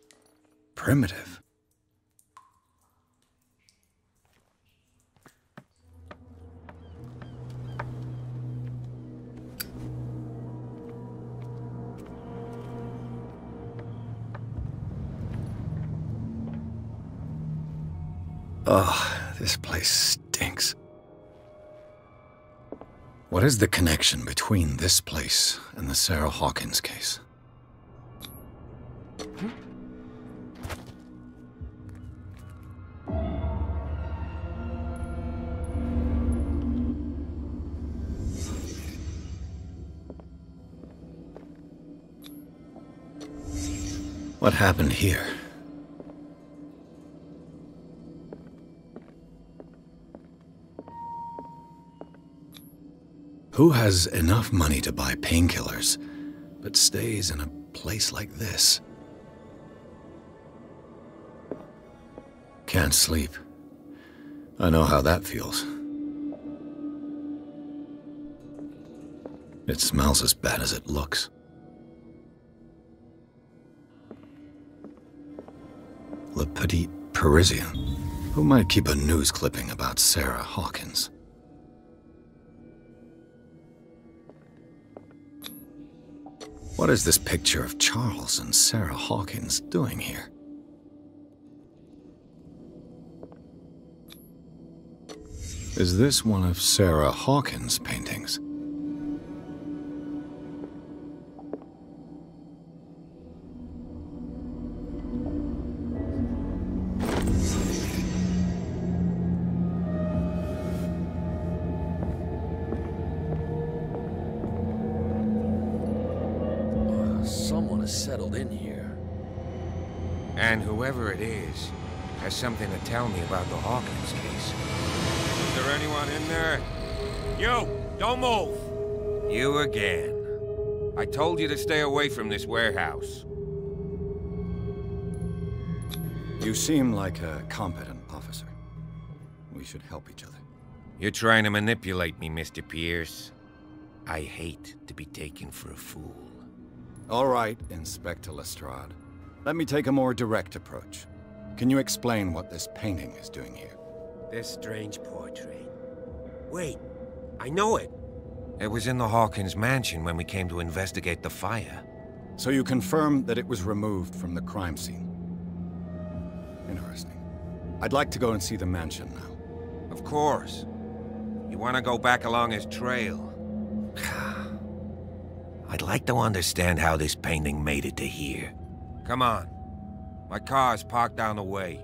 primitive. Oh, this place stinks. What is the connection between this place and the Sarah Hawkins case? What happened here? Who has enough money to buy painkillers, but stays in a place like this? Can't sleep. I know how that feels. It smells as bad as it looks. Le Petit Parisien. Who might keep a news clipping about Sarah Hawkins? What is this picture of Charles and Sarah Hawkins doing here? Is this one of Sarah Hawkins' paintings? Someone has settled in here. And whoever it is has something to tell me about the Hawkins case. Is there anyone in there? You! Don't move! You again. I told you to stay away from this warehouse. You seem like a competent officer. We should help each other. You're trying to manipulate me, Mr. Pierce. I hate to be taken for a fool. All right, Inspector Lestrade. Let me take a more direct approach. Can you explain what this painting is doing here? This strange portrait. Wait, I know it. It was in the Hawkins mansion when we came to investigate the fire. So you confirm that it was removed from the crime scene? Interesting. I'd like to go and see the mansion now. Of course. You want to go back along his trail? I'd like to understand how this painting made it to here. Come on. My car's parked down the way.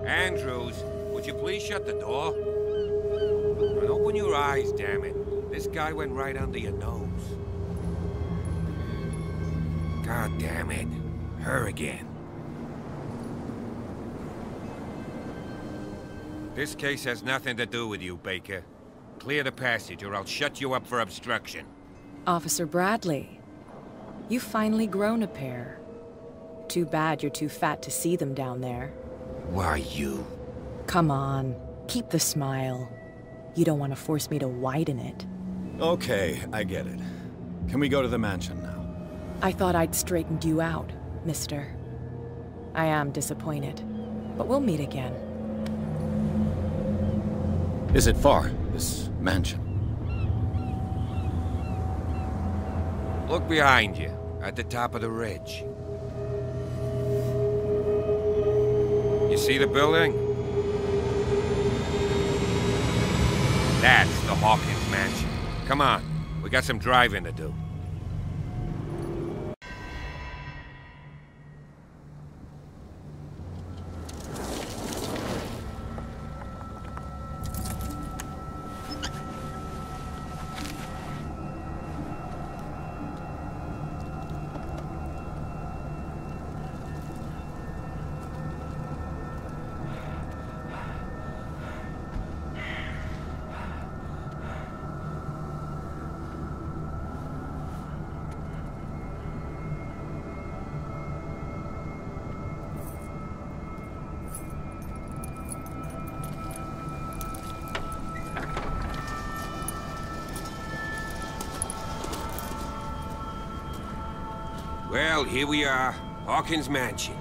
Andrews, would you please shut the door? And open your eyes, damn it. This guy went right under your nose. God damn it. Her again. This case has nothing to do with you, Baker. Clear the passage or I'll shut you up for obstruction. Officer Bradley, you've finally grown a pair. Too bad you're too fat to see them down there. Why you? Come on, keep the smile. You don't want to force me to widen it. Okay, I get it. Can we go to the mansion now? I thought I'd straightened you out, mister. I am disappointed, but we'll meet again. Is it far, this mansion. Look behind you, at the top of the ridge. You see the building? That's the Hawkins mansion. Come on, we got some driving to do. Well, here we are, Hawkins Mansion.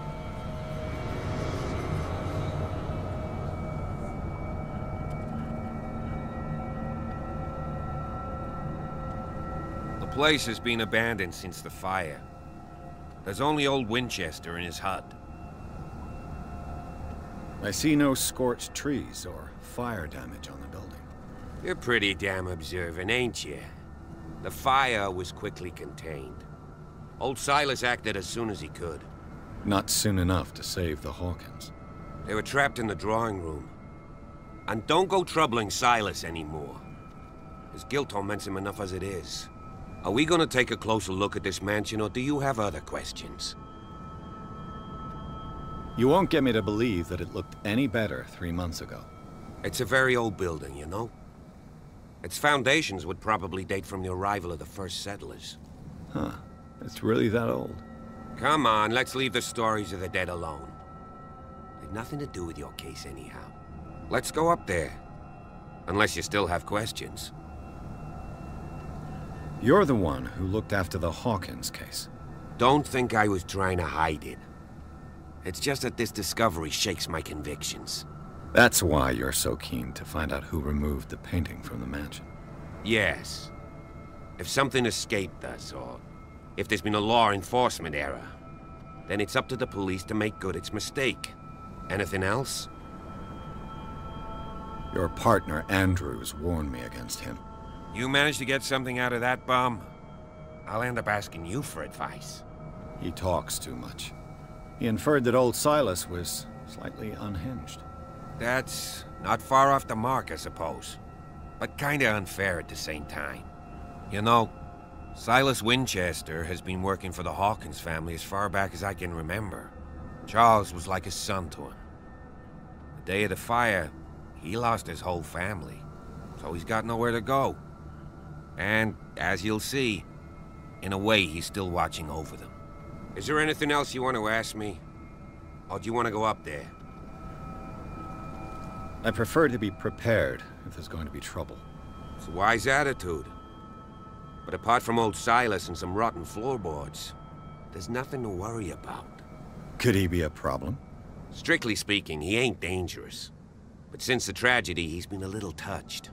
The place has been abandoned since the fire. There's only old Winchester in his hut. I see no scorched trees or fire damage on the building. You're pretty damn observant, ain't you? The fire was quickly contained. Old Silas acted as soon as he could. Not soon enough to save the Hawkins. They were trapped in the drawing room. And don't go troubling Silas anymore. His guilt torments him enough as it is. Are we gonna take a closer look at this mansion, or do you have other questions? You won't get me to believe that it looked any better 3 months ago. It's a very old building, you know? Its foundations would probably date from the arrival of the first settlers. Huh. It's really that old. Come on, let's leave the stories of the dead alone. They've nothing to do with your case anyhow. Let's go up there. Unless you still have questions. You're the one who looked after the Hawkins case. Don't think I was trying to hide it. It's just that this discovery shakes my convictions. That's why you're so keen to find out who removed the painting from the mansion. Yes. If something escaped us, or if there's been a law enforcement error, then it's up to the police to make good its mistake. Anything else? Your partner, Andrews, warned me against him. You managed to get something out of that bum? I'll end up asking you for advice. He talks too much. He inferred that old Silas was slightly unhinged. That's not far off the mark, I suppose. But kinda unfair at the same time. You know, Silas Winchester has been working for the Hawkins family as far back as I can remember. Charles was like a son to him. The day of the fire, he lost his whole family, so he's got nowhere to go. And, as you'll see, in a way, he's still watching over them. Is there anything else you want to ask me? Or do you want to go up there? I prefer to be prepared if there's going to be trouble. It's a wise attitude. But apart from old Silas and some rotten floorboards, there's nothing to worry about. Could he be a problem? Strictly speaking, he ain't dangerous. But since the tragedy, he's been a little touched.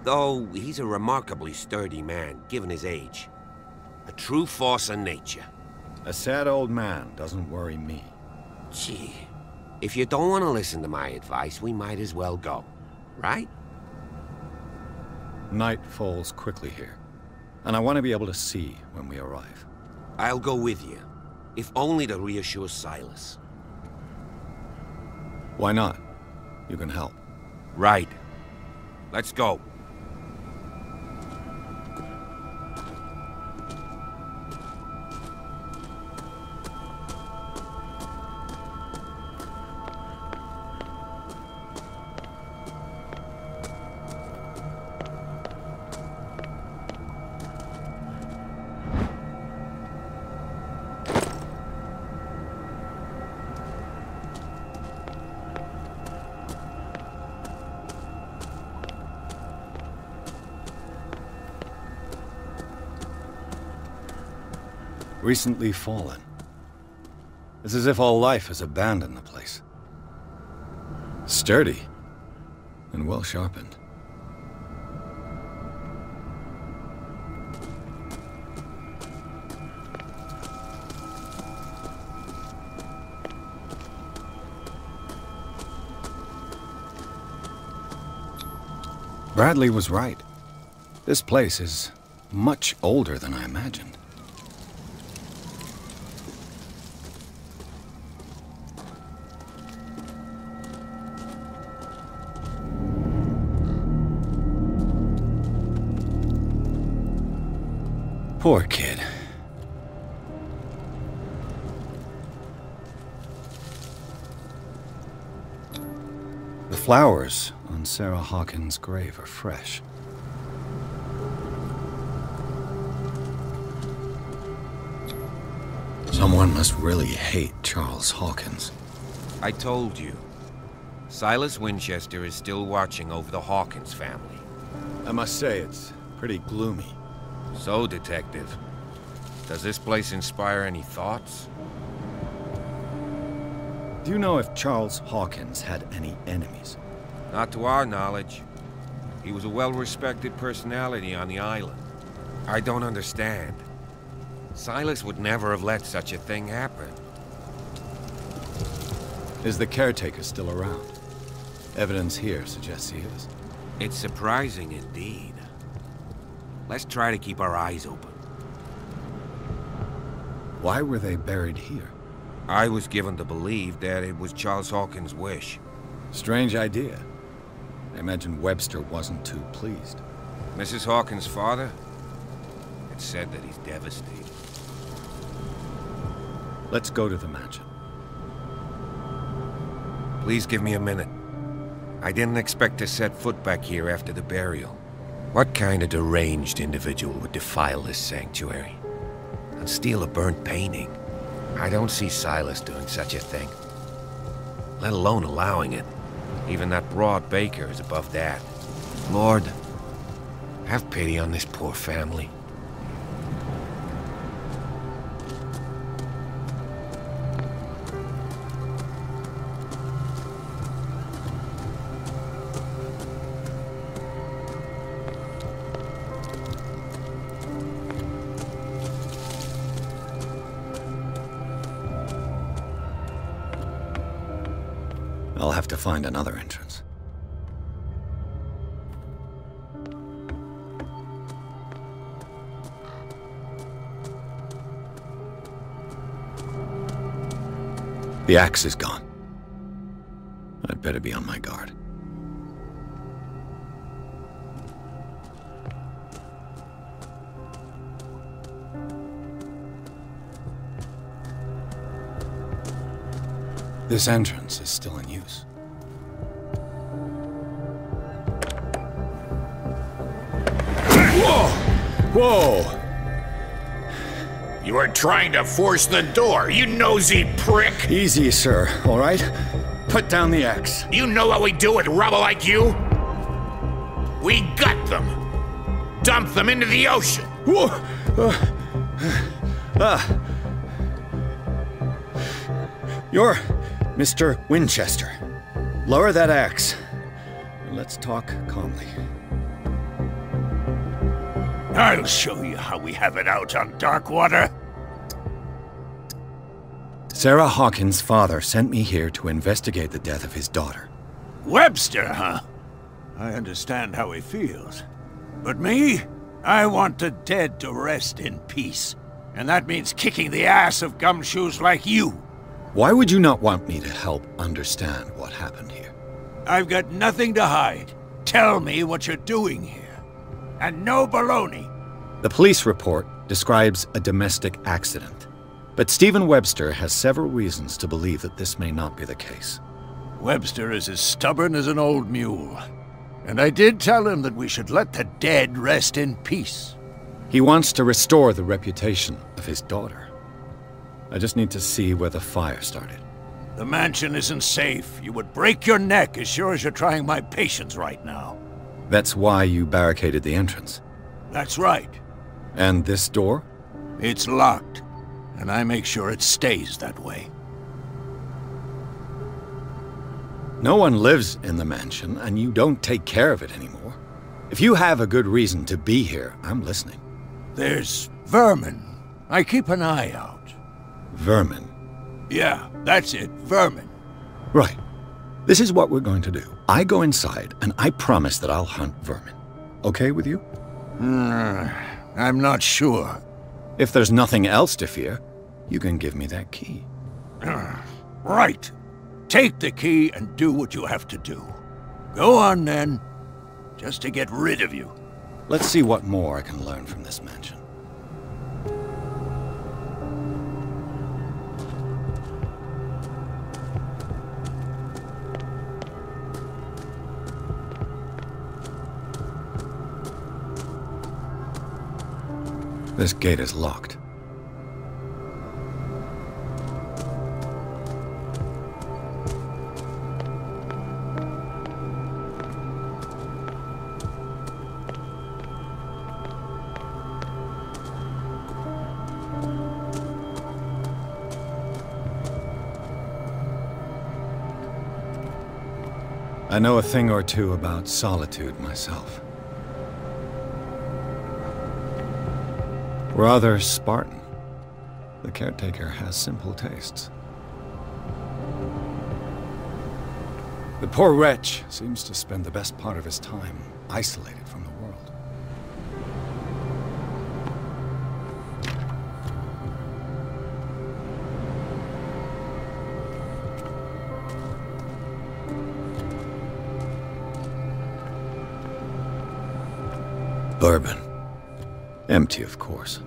Though, he's a remarkably sturdy man, given his age. A true force of nature. A sad old man doesn't worry me. Gee, if you don't want to listen to my advice, we might as well go. Right? Night falls quickly here, and I want to be able to see when we arrive. I'll go with you, if only to reassure Silas. Why not? You can help. Right. Let's go. Recently fallen. It's as if all life has abandoned the place. Sturdy and well sharpened. Bradley was right. This place is much older than I imagined. Poor kid. The flowers on Sarah Hawkins' grave are fresh. Someone must really hate Charles Hawkins. I told you. Silas Winchester is still watching over the Hawkins family. I must say, it's pretty gloomy. So, Detective, does this place inspire any thoughts? Do you know if Charles Hawkins had any enemies? Not to our knowledge. He was a well-respected personality on the island. I don't understand. Silas would never have let such a thing happen. Is the caretaker still around? Evidence here suggests he is. It's surprising indeed. Let's try to keep our eyes open. Why were they buried here? I was given to believe that it was Charles Hawkins' wish. Strange idea. I imagine Webster wasn't too pleased. Mrs. Hawkins' father? It's said that he's devastated. Let's go to the mansion. Please give me a minute. I didn't expect to set foot back here after the burial. What kind of deranged individual would defile this sanctuary? And steal a burnt painting? I don't see Silas doing such a thing. Let alone allowing it. Even that broad baker is above that. Lord, have pity on this poor family. I'll have to find another entrance. The axe is gone. I'd better be on my guard. This entrance is still in use. Whoa! Whoa! You are trying to force the door, you nosy prick! Easy, sir, all right? Put down the axe. You know what we do with rubble like you? We gut them. Dump them into the ocean. Whoa! You're Mr. Winchester. Lower that axe. Let's talk calmly. I'll show you how we have it out on Darkwater. Sarah Hawkins' father sent me here to investigate the death of his daughter. Webster, huh? I understand how he feels. But me? I want the dead to rest in peace. And that means kicking the ass of gumshoes like you. Why would you not want me to help understand what happened here? I've got nothing to hide. Tell me what you're doing here. And no baloney. The police report describes a domestic accident. But Stephen Webster has several reasons to believe that this may not be the case. Webster is as stubborn as an old mule. And I did tell him that we should let the dead rest in peace. He wants to restore the reputation of his daughter. I just need to see where the fire started. The mansion isn't safe. You would break your neck as sure as you're trying my patience right now. That's why you barricaded the entrance. That's right. And this door? It's locked. And I make sure it stays that way. No one lives in the mansion, and you don't take care of it anymore. If you have a good reason to be here, I'm listening. There's vermin. I keep an eye out. Vermin? Yeah, that's it, vermin. Right. This is what we're going to do. I go inside, and I promise that I'll hunt vermin. Okay with you? I'm not sure. If there's nothing else to fear, you can give me that key. Right. Take the key and do what you have to do. Go on, then. Just to get rid of you. Let's see what more I can learn from this mansion. This gate is locked. I know a thing or two about solitude myself. Rather Spartan. The caretaker has simple tastes. The poor wretch seems to spend the best part of his time isolated from the world. Bourbon. Empty, of course.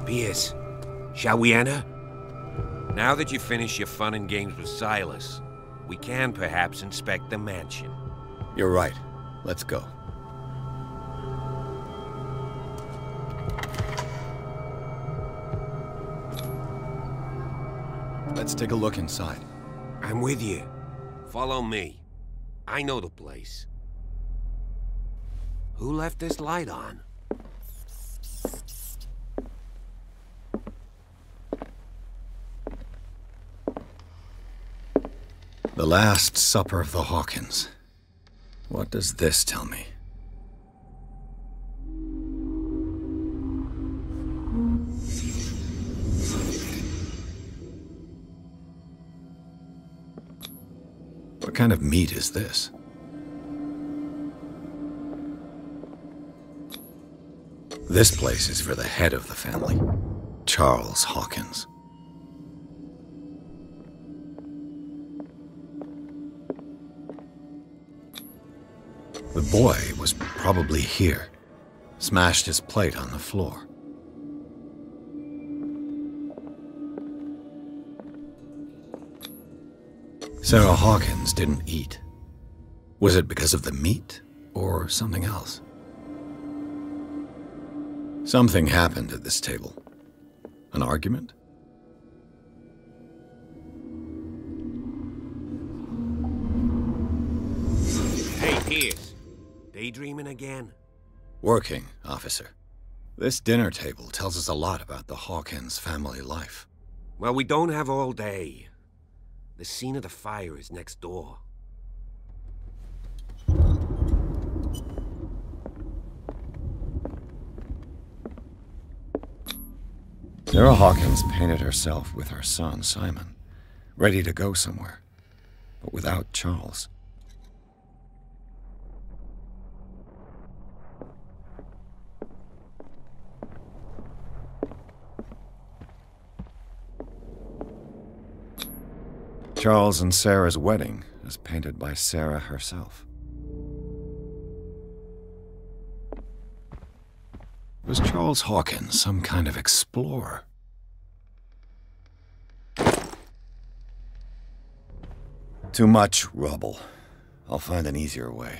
Piers, shall we enter? Now that you've finished your fun and games with Silas, we can perhaps inspect the mansion. You're right. Let's go. Let's take a look inside. I'm with you. Follow me. I know the place. Who left this light on? The Last Supper of the Hawkins. What does this tell me? What kind of meat is this? This place is for the head of the family, Charles Hawkins. The boy was probably here, smashed his plate on the floor. Sarah Hawkins didn't eat. Was it because of the meat or something else? Something happened at this table. An argument? Hey, Piers. Daydreaming again? Working, officer. This dinner table tells us a lot about the Hawkins family life. Well, we don't have all day. The scene of the fire is next door. Sarah Hawkins painted herself with her son, Simon, ready to go somewhere, but without Charles. Charles and Sarah's wedding is painted by Sarah herself. Was Charles Hawkins some kind of explorer? Too much rubble. I'll find an easier way.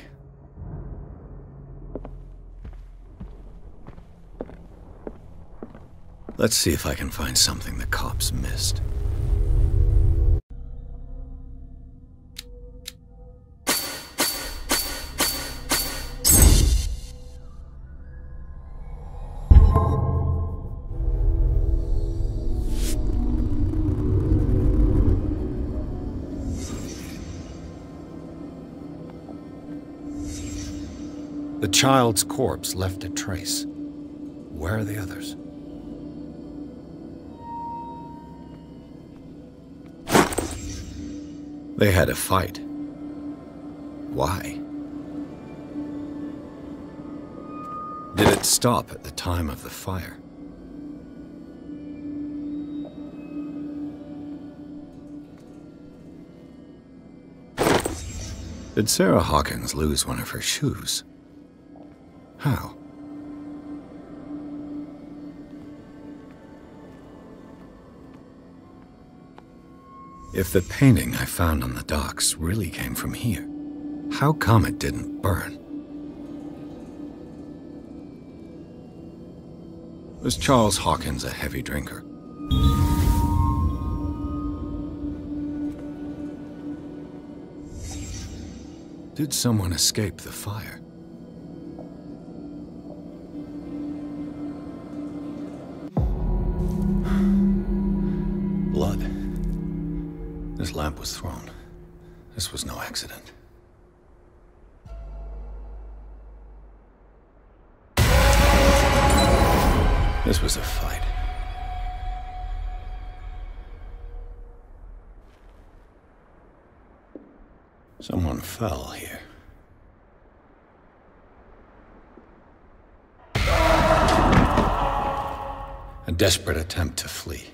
Let's see if I can find something the cops missed. The child's corpse left a trace. Where are the others? They had a fight. Why? Did it stop at the time of the fire? Did Sarah Hawkins lose one of her shoes? How? If the painting I found on the docks really came from here, how come it didn't burn? Was Charles Hawkins a heavy drinker? Did someone escape the fire? Blood. This lamp was thrown. This was no accident. This was a fight. Someone fell here. A desperate attempt to flee.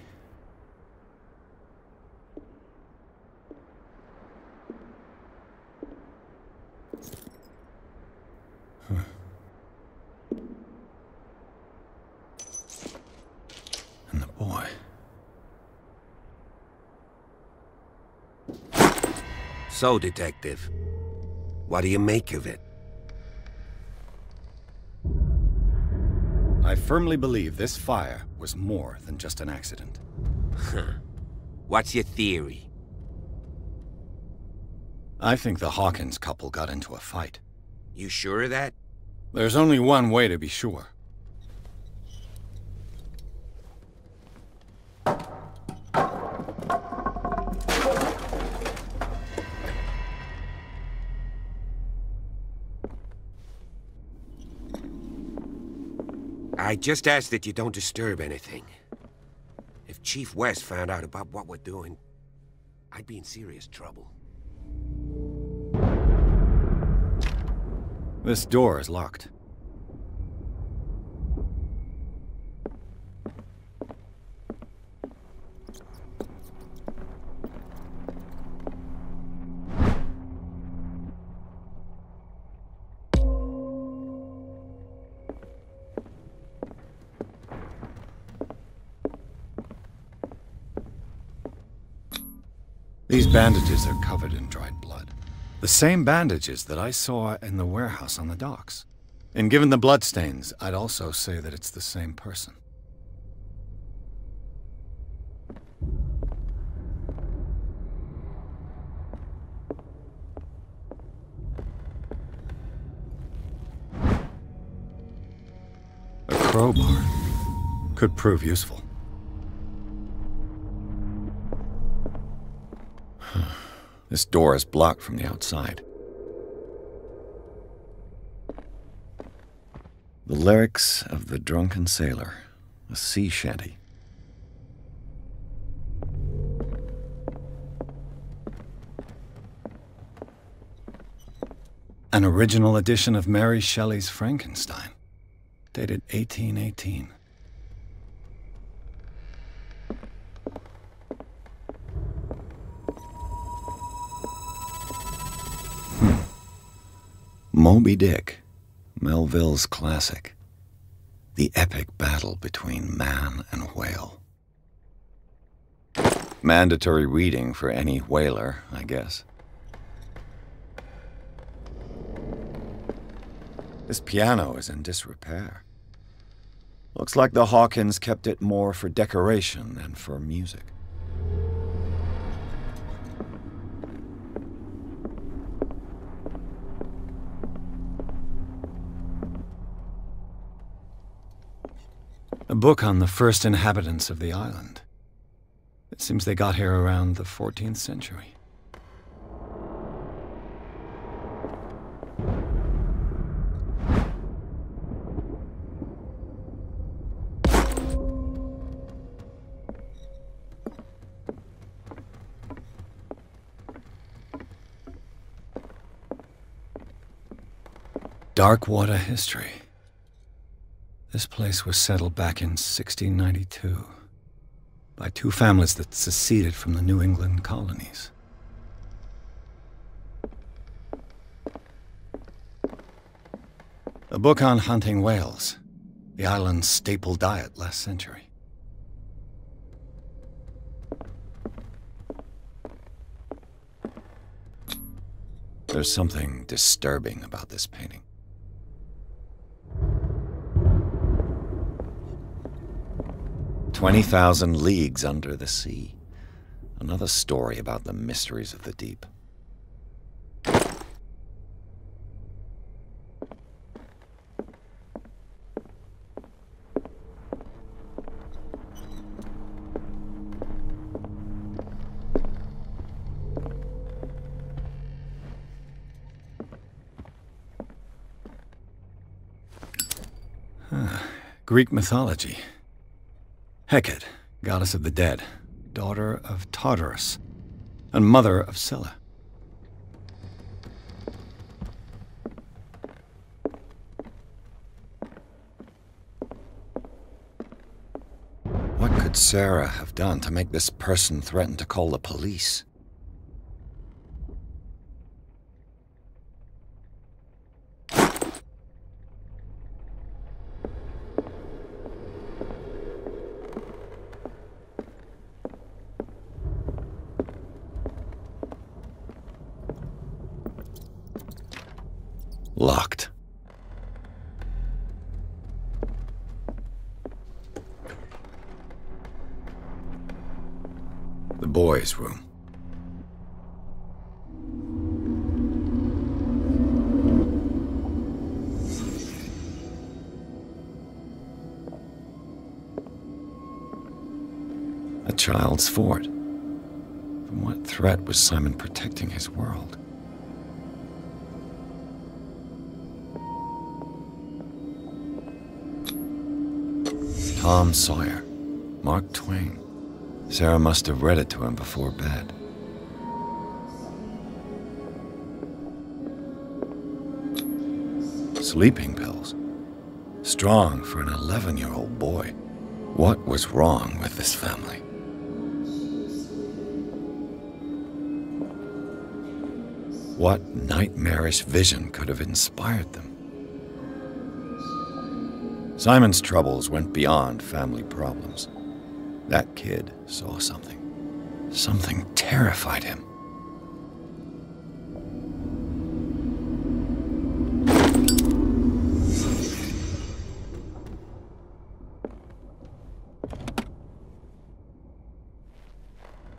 And the boy. So, Detective, what do you make of it? I firmly believe this fire was more than just an accident. What's your theory? I think the Hawkins couple got into a fight. You sure of that? There's only one way to be sure. I just ask that you don't disturb anything. If Chief West found out about what we're doing, I'd be in serious trouble. This door is locked. These bandages are covered in dried blood. The same bandages that I saw in the warehouse on the docks. And given the bloodstains, I'd also say that it's the same person. A crowbar could prove useful. This door is blocked from the outside. The lyrics of the drunken sailor, a sea shanty. An original edition of Mary Shelley's Frankenstein, dated 1818. Moby Dick, Melville's classic. The epic battle between man and whale. Mandatory reading for any whaler, I guess. This piano is in disrepair. Looks like the Hawkins kept it more for decoration than for music. A book on the first inhabitants of the island. It seems they got here around the 14th century. Darkwater history. This place was settled back in 1692 by two families that seceded from the New England colonies. A book on hunting whales, the island's staple diet last century. There's something disturbing about this painting. 20,000 leagues under the sea. Another story about the mysteries of the deep. Greek mythology. Hecate, goddess of the dead, daughter of Tartarus, and mother of Scylla. What could Sarah have done to make this person threaten to call the police? Locked. The boys' room. A child's fort. From what threat was Simon protecting his world? Tom Sawyer, Mark Twain. Sarah must have read it to him before bed. Sleeping pills. Strong for an 11-year-old boy. What was wrong with this family? What nightmarish vision could have inspired them? Simon's troubles went beyond family problems. That kid saw something. Something terrified him.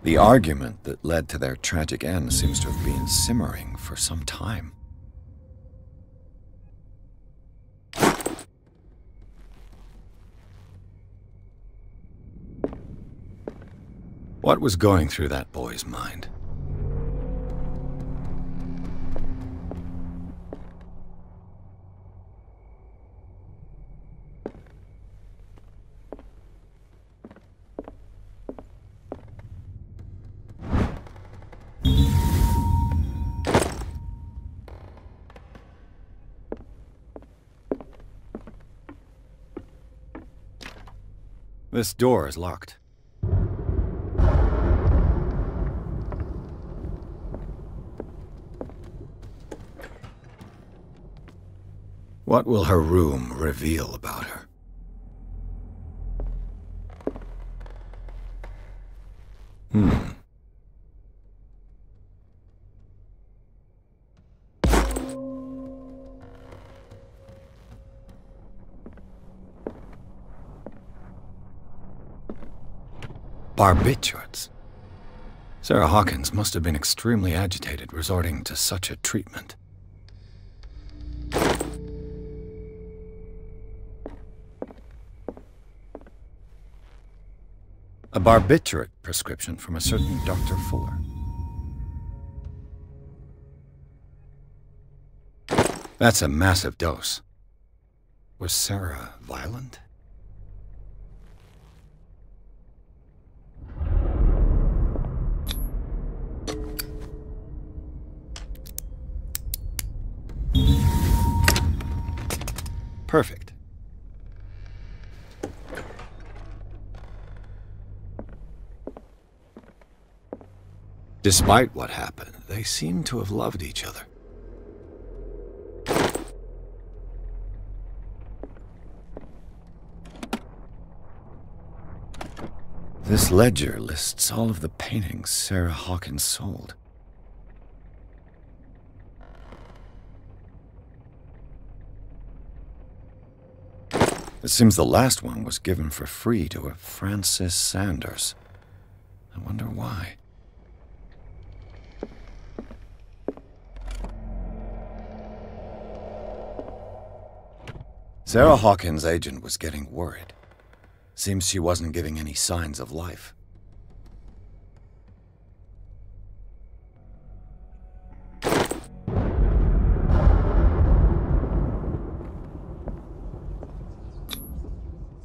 The argument that led to their tragic end seems to have been simmering for some time. What was going through that boy's mind? This door is locked. What will her room reveal about her? Barbiturates. Sarah Hawkins must have been extremely agitated resorting to such a treatment. A barbiturate prescription from a certain Dr. Fuller. That's a massive dose. Was Sarah violent? Perfect. Despite what happened, they seem to have loved each other. This ledger lists all of the paintings Sarah Hawkins sold. It seems the last one was given for free to a Francis Sanders. I wonder why. Sarah Hawkins' agent was getting worried. Seems she wasn't giving any signs of life.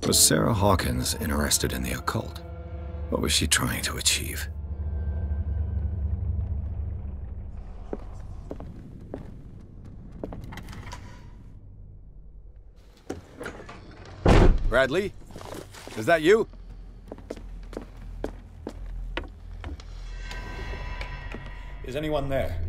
Was Sarah Hawkins interested in the occult? What was she trying to achieve? Bradley? Is that you? Is anyone there?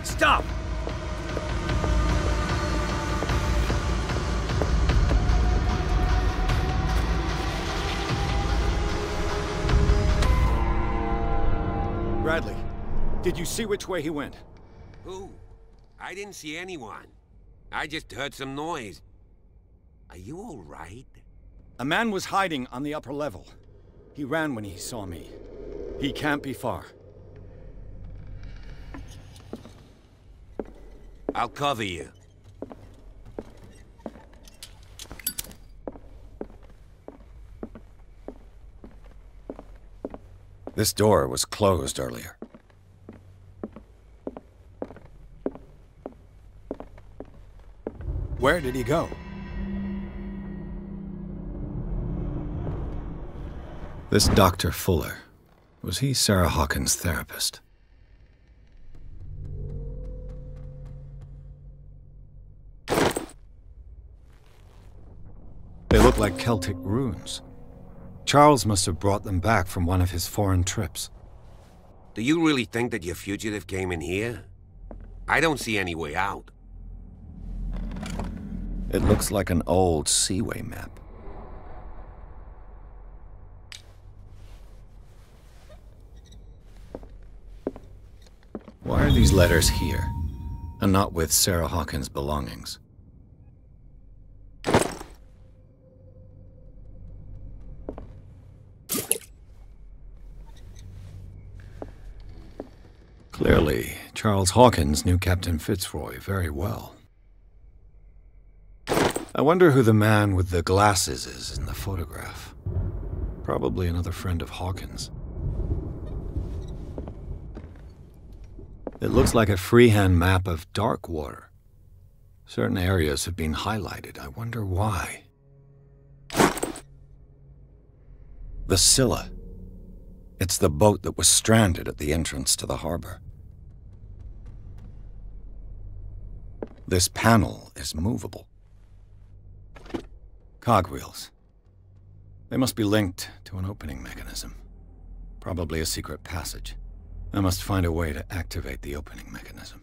Stop! Bradley, did you see which way he went? Who? I didn't see anyone. I just heard some noise. Are you all right? A man was hiding on the upper level. He ran when he saw me. He can't be far. I'll cover you. This door was closed earlier. Where did he go? This Dr. Fuller, was he Sarah Hawkins' therapist? They look like Celtic runes. Charles must have brought them back from one of his foreign trips. Do you really think that your fugitive came in here? I don't see any way out. It looks like an old seaway map. Why are these letters here, and not with Sarah Hawkins' belongings? Clearly, Charles Hawkins knew Captain Fitzroy very well. I wonder who the man with the glasses is in the photograph. Probably another friend of Hawkins. It looks like a freehand map of Darkwater. Certain areas have been highlighted. I wonder why. The Scylla. It's the boat that was stranded at the entrance to the harbor. This panel is movable. Cogwheels. They must be linked to an opening mechanism. Probably a secret passage. I must find a way to activate the opening mechanism.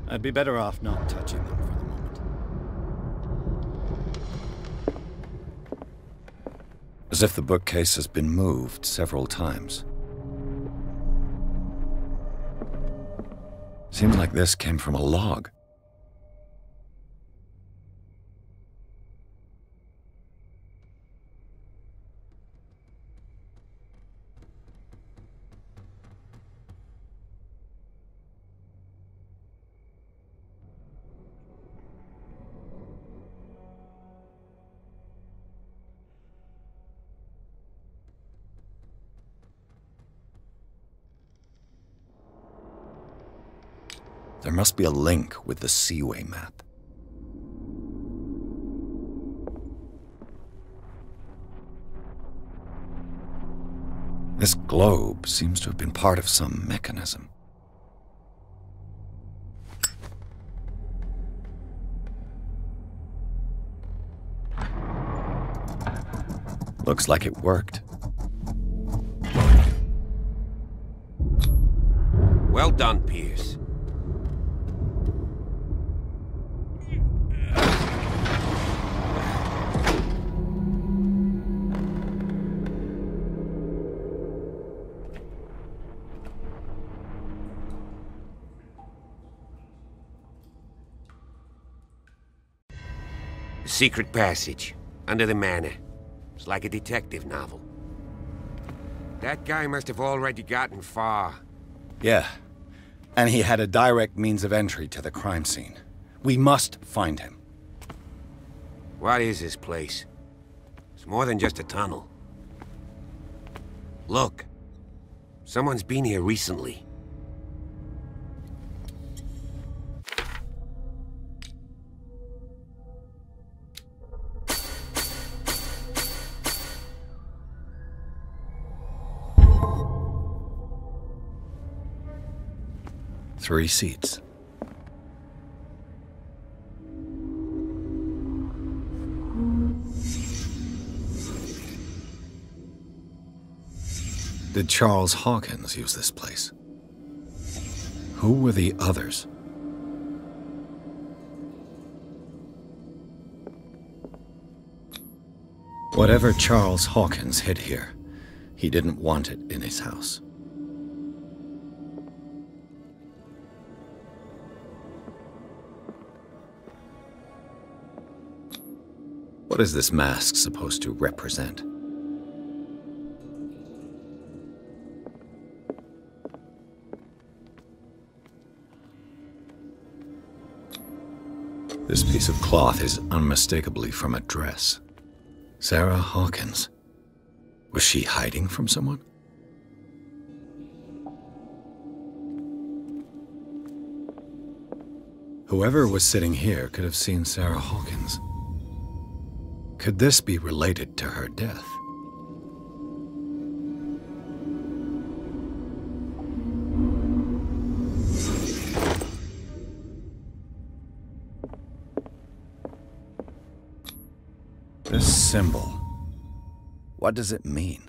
I'd be better off not touching them for the moment. As if the bookcase has been moved several times. Seems like this came from a log. There must be a link with the Seaway map. This globe seems to have been part of some mechanism. Looks like it worked. Well done, Pierce. Secret passage, under the manor. It's like a detective novel. That guy must have already gotten far. Yeah, and he had a direct means of entry to the crime scene. We must find him. What is this place? It's more than just a tunnel. Look, someone's been here recently. Three seats. Did Charles Hawkins use this place? Who were the others? Whatever Charles Hawkins hid here, he didn't want it in his house. What is this mask supposed to represent? This piece of cloth is unmistakably from a dress. Sarah Hawkins. Was she hiding from someone? Whoever was sitting here could have seen Sarah Hawkins. Could this be related to her death? This symbol, what does it mean?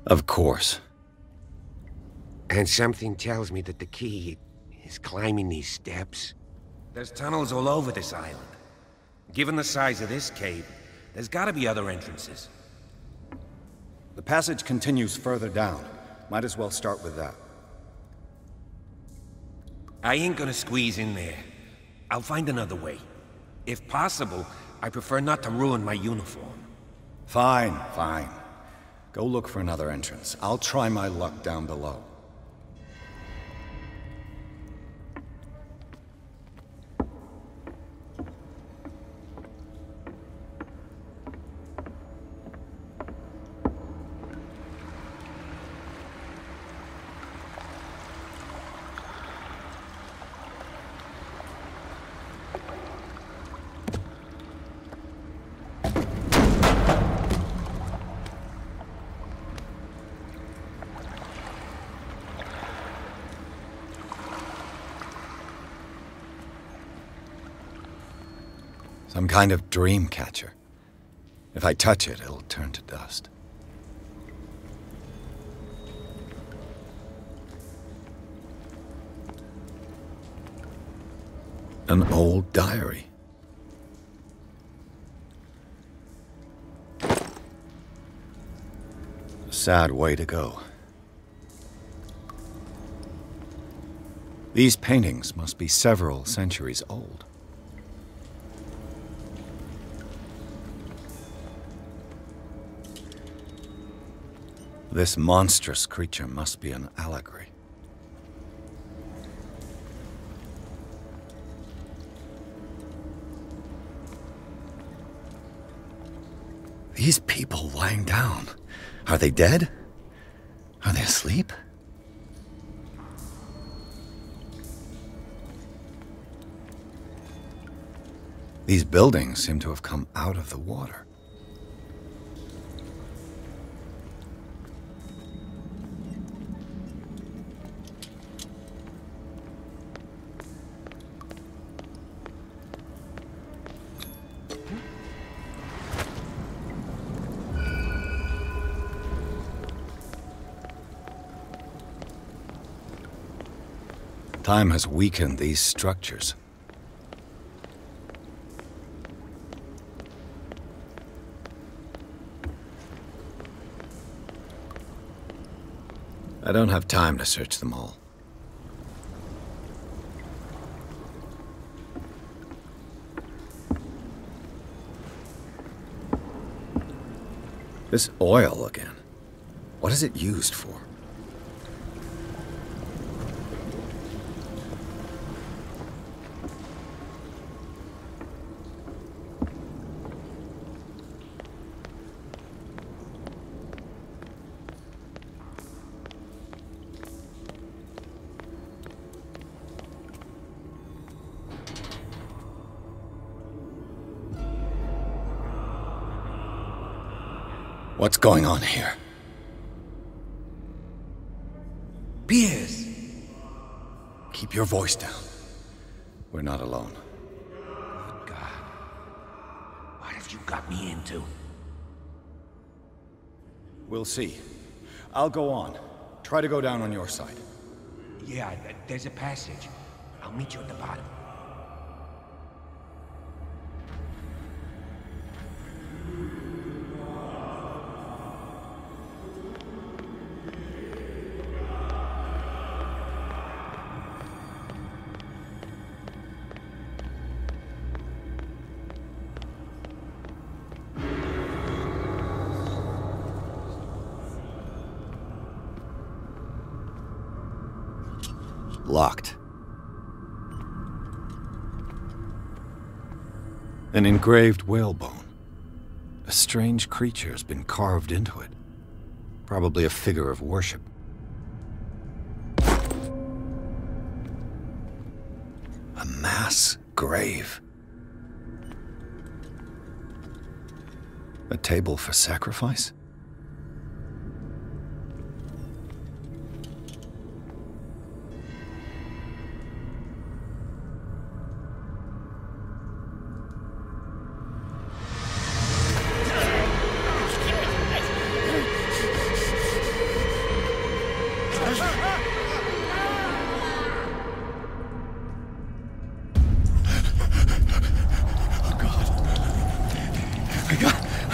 Of course. And something tells me that the key is climbing these steps. There's tunnels all over this island. Given the size of this cave, there's gotta be other entrances. The passage continues further down. Might as well start with that. I ain't gonna squeeze in there. I'll find another way. If possible, I prefer not to ruin my uniform. Fine, fine. Go look for another entrance. I'll try my luck down below. Some kind of dream catcher. If I touch it, it'll turn to dust. An old diary. A sad way to go. These paintings must be several centuries old. This monstrous creature must be an allegory. These people lying down, are they dead? Are they asleep? These buildings seem to have come out of the water. Time has weakened these structures. I don't have time to search them all. This oil again. What is it used for? What's going on here? Piers! Keep your voice down. We're not alone. Good God. What have you got me into? We'll see. I'll go on. Try to go down on your side. Yeah, there's a passage. I'll meet you at the bottom. Locked. An engraved whalebone. A strange creature has been carved into it. Probably a figure of worship. A mass grave. A table for sacrifice?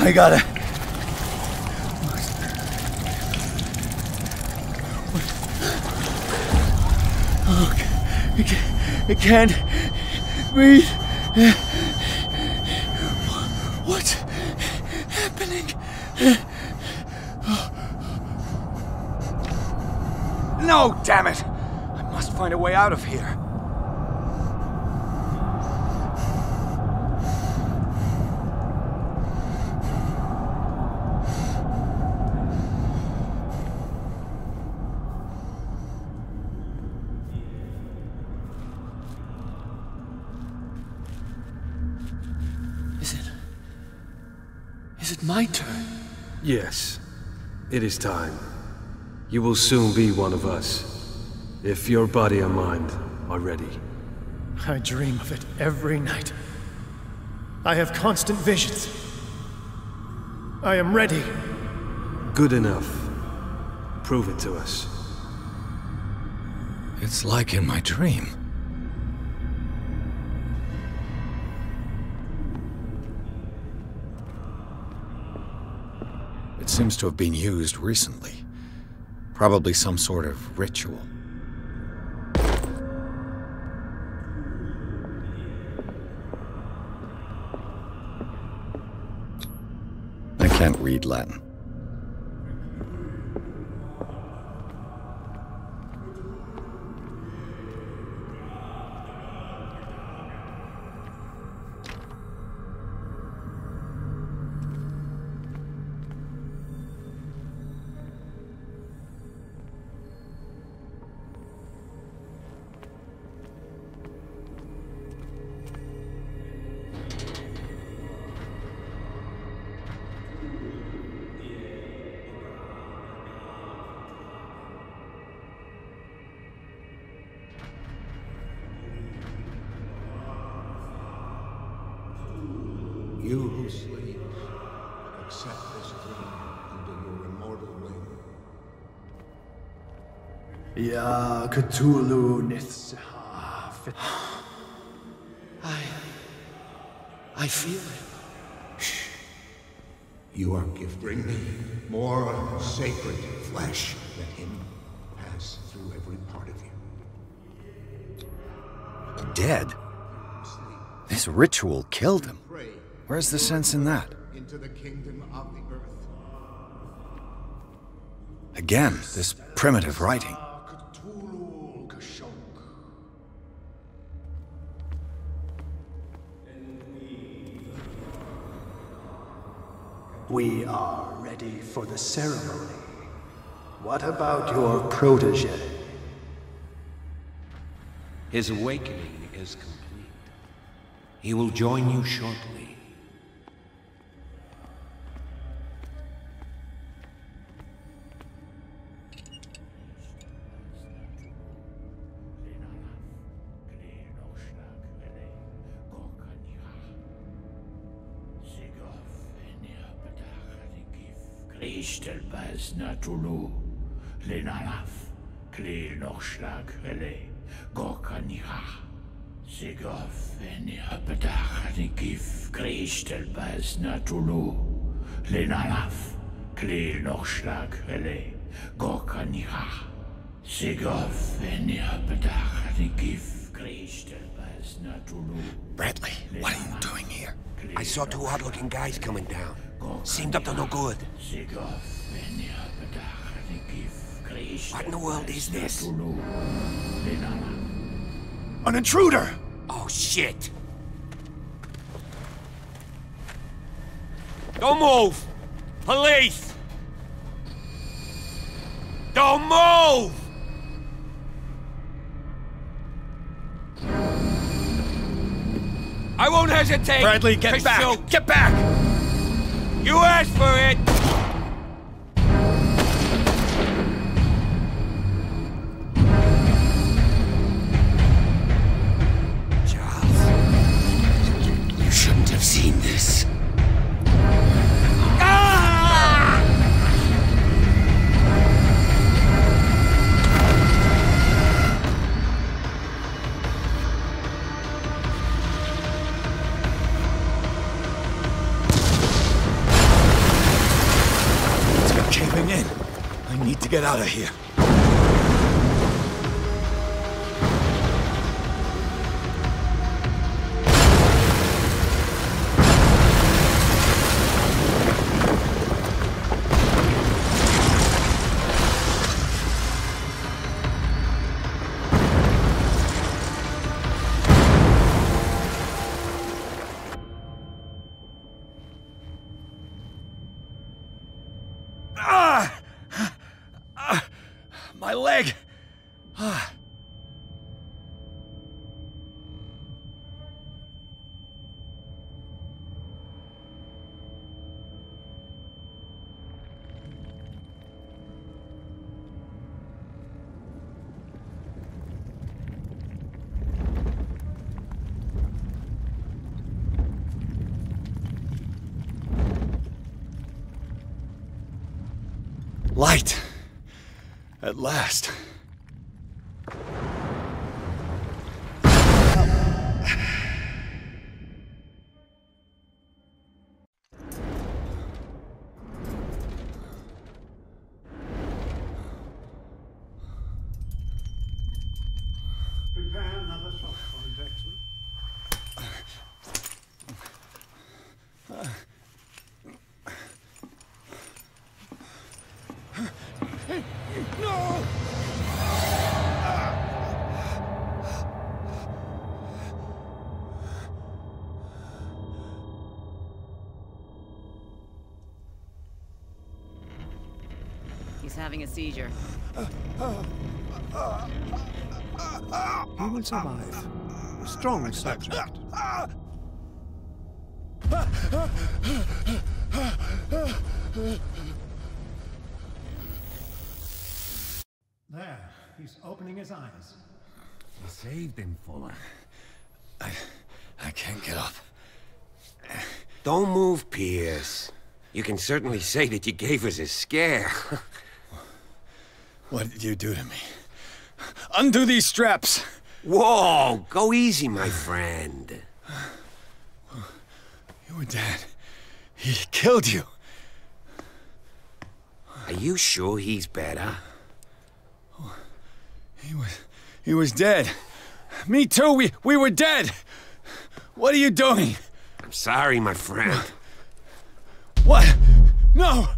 I got it. I can't breathe. What's happening? No, damn it! I must find a way out of here. Is it my turn? Yes. It is time. You will soon be one of us, if your body and mind are ready. I dream of it every night. I have constant visions. I am ready. Good enough. Prove it to us. It's like in my dream. It seems to have been used recently. Probably some sort of ritual. I can't read Latin. You who sleep, accept this dream under your immortal wing. Ya Cthulhu nithsa. I feel it. Shh. You are gifted. Bring me more sacred flesh. Let him pass through every part of you. Dead? This ritual killed him. Where's the sense in that? Into the kingdom of the earth. Again, this primitive writing. We are ready for the ceremony. What about your protege? His awakening is complete. He will join you shortly. Kristelbas natulu, lenalaf, klil nochschlag hele, gorkaniha, sigof enia bedachadikif, Kristelbas natulu, lenalaf, klil nochschlag hele, gorkaniha, sigof enia bedachadikif, Kristelbas natulu. Bradley, what are you doing here? I saw two odd-looking guys coming down. Seemed up to no good. What in the world is this? An intruder! Oh, shit! Don't move! Police! Don't move! I won't hesitate! Bradley, get back! Shoot. Get back! You asked for it! Charles, you shouldn't have seen this. I need to get out of here. My leg! Light! At last. Prepare another shot for injection. No! He's having a seizure. He will survive. A strong subject. There, he's opening his eyes. You saved him, Fuller. I can't get up. Don't move, Pierce. You can certainly say that you gave us a scare. What did you do to me? Undo these straps! Whoa! Go easy, my friend. You were dead. He killed you. Are you sure he's better? He was dead. Me too, we were dead! What are you doing? I'm sorry, my friend. What? No!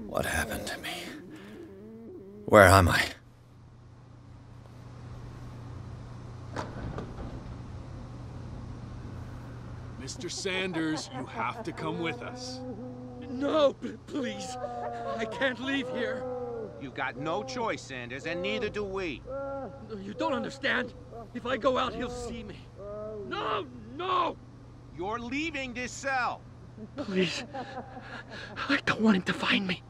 What happened to me? Where am I? Mr. Sanders, you have to come with us. No, please. I can't leave here. You've got no choice, Sanders, and neither do we. You don't understand. If I go out, he'll see me. No, no! You're leaving this cell. Please. I don't want him to find me.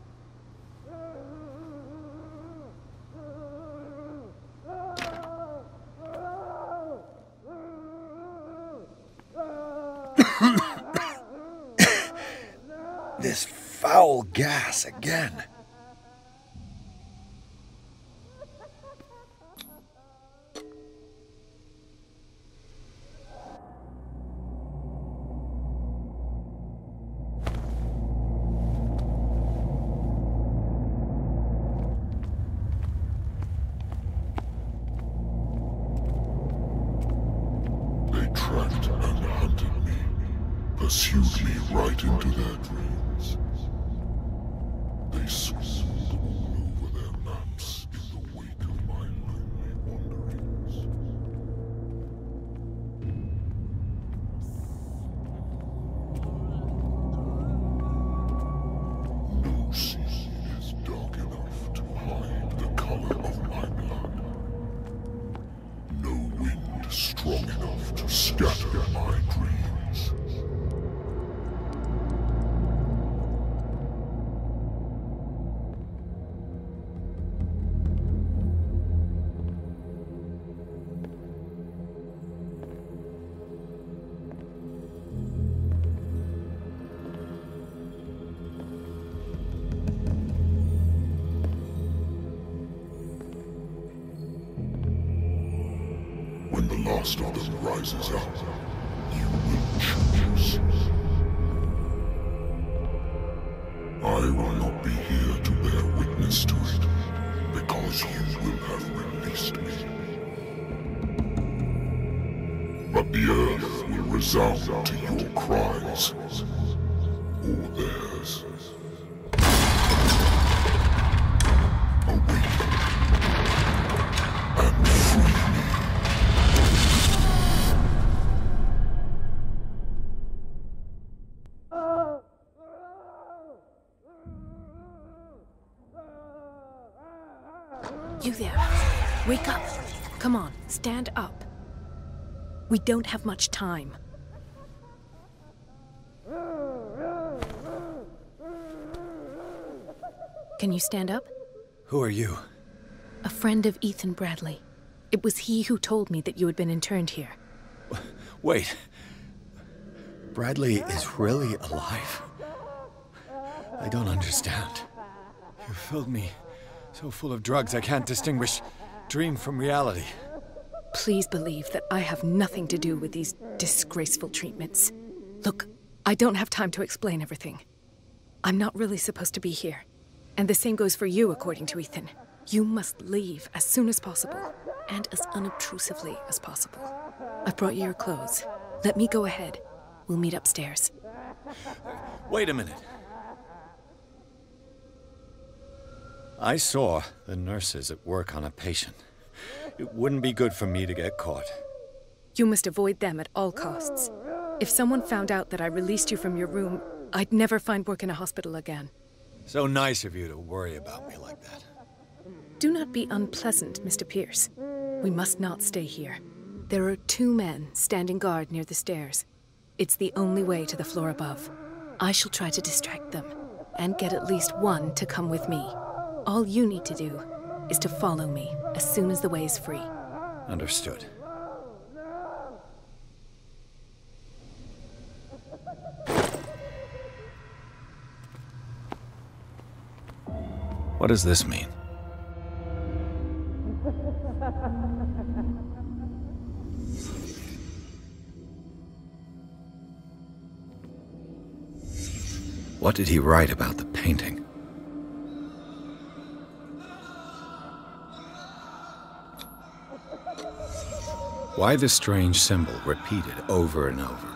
This foul gas again. They tracked and hunted me, pursued me right into their dreams. They swooned all over their maps in the wake of my lonely wanderings. No sea is dark enough to hide the color of my blood. No wind strong enough to scatter my dreams. When the last of them rises up, you will choose. I will not be here to bear witness to it, because you will have released me. But the earth will resound to your cries, or theirs. Awake and Wake up! Come on, stand up. We don't have much time. Can you stand up? Who are you? A friend of Ethan Bradley. It was he who told me that you had been interned here. Wait. Bradley is really alive? I don't understand. You filled me so full of drugs I can't distinguish dream from reality. Please believe that I have nothing to do with these disgraceful treatments. Look, I don't have time to explain everything. I'm not really supposed to be here. And the same goes for you, according to Ethan. You must leave as soon as possible, and as unobtrusively as possible. I've brought you your clothes. Let me go ahead. We'll meet upstairs. Wait a minute. I saw the nurses at work on a patient. It wouldn't be good for me to get caught. You must avoid them at all costs. If someone found out that I released you from your room, I'd never find work in a hospital again. So nice of you to worry about me like that. Do not be unpleasant, Mr. Pierce. We must not stay here. There are 2 men standing guard near the stairs. It's the only way to the floor above. I shall try to distract them, and get at least one to come with me. All you need to do is to follow me as soon as the way is free. Understood. What does this mean? What did he write about the painting? Why the strange symbol repeated over and over?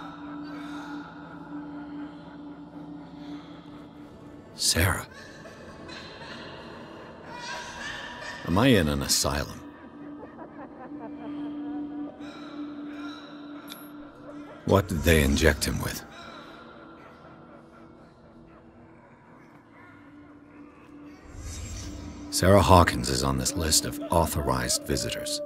Sarah. Am I in an asylum? What did they inject him with? Sarah Hawkins is on this list of authorized visitors.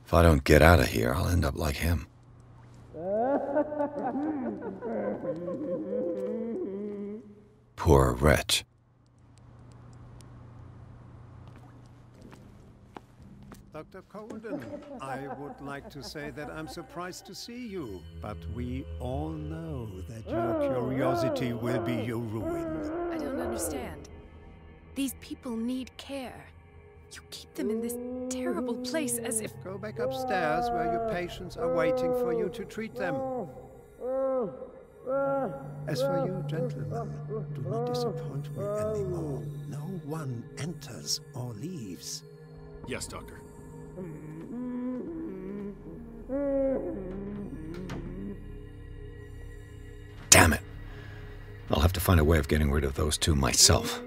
If I don't get out of here, I'll end up like him. Poor wretch. Dr. Colden, I would like to say that I'm surprised to see you, but we all know that your curiosity will be your ruin. I don't understand. These people need care. You keep them in this terrible place as if... Go back upstairs where your patients are waiting for you to treat them. As for you, gentlemen, do not disappoint me anymore. No one enters or leaves. Yes, Doctor. Damn it. I'll have to find a way of getting rid of those 2 myself.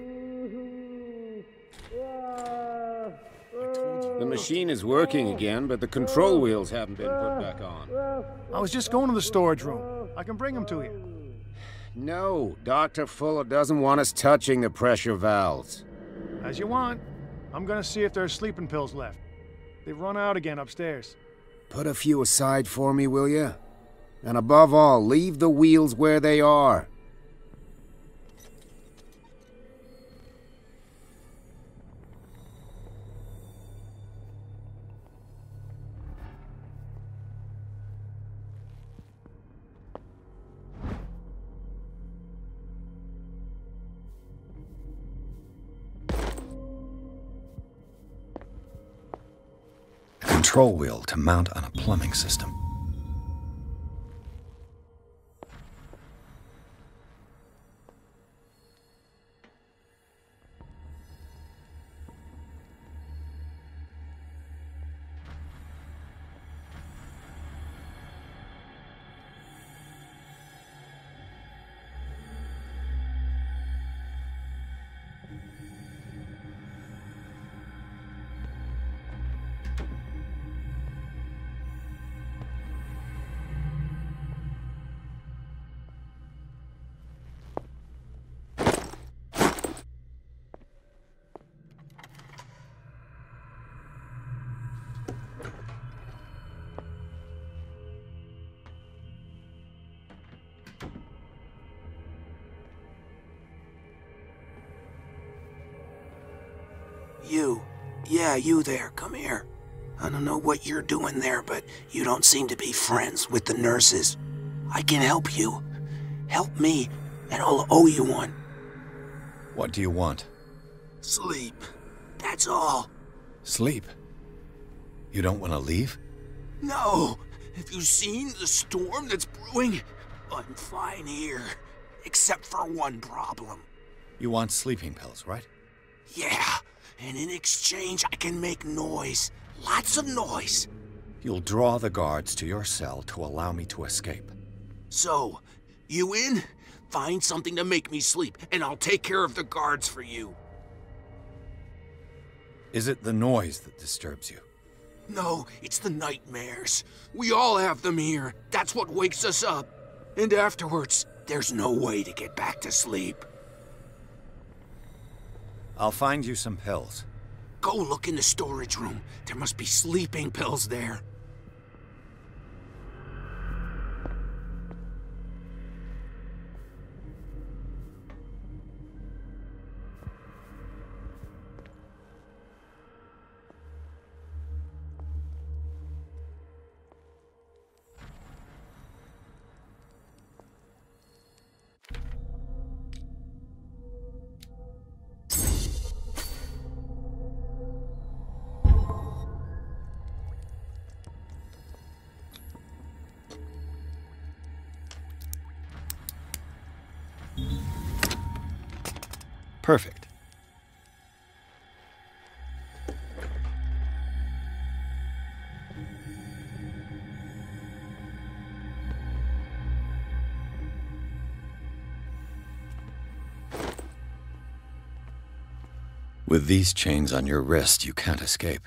The machine is working again, but the control wheels haven't been put back on. I was just going to the storage room. I can bring them to you. No, Dr. Fuller doesn't want us touching the pressure valves. As you want. I'm gonna see if there's sleeping pills left. They've run out again upstairs. Put a few aside for me, will you? And above all, leave the wheels where they are. Control wheel to mount on a plumbing system. You. Yeah, you there. Come here. I don't know what you're doing there, but you don't seem to be friends with the nurses. I can help you. Help me, and I'll owe you one. What do you want? Sleep. That's all. Sleep? You don't want to leave? No. Have you seen the storm that's brewing? I'm fine here. Except for one problem. You want sleeping pills, right? Yeah. And in exchange, I can make noise. Lots of noise. You'll draw the guards to your cell to allow me to escape. So, you in? Find something to make me sleep, and I'll take care of the guards for you. Is it the noise that disturbs you? No, it's the nightmares. We all have them here. That's what wakes us up. And afterwards, there's no way to get back to sleep. I'll find you some pills. Go look in the storage room. There must be sleeping pills there. Perfect. With these chains on your wrist, you can't escape.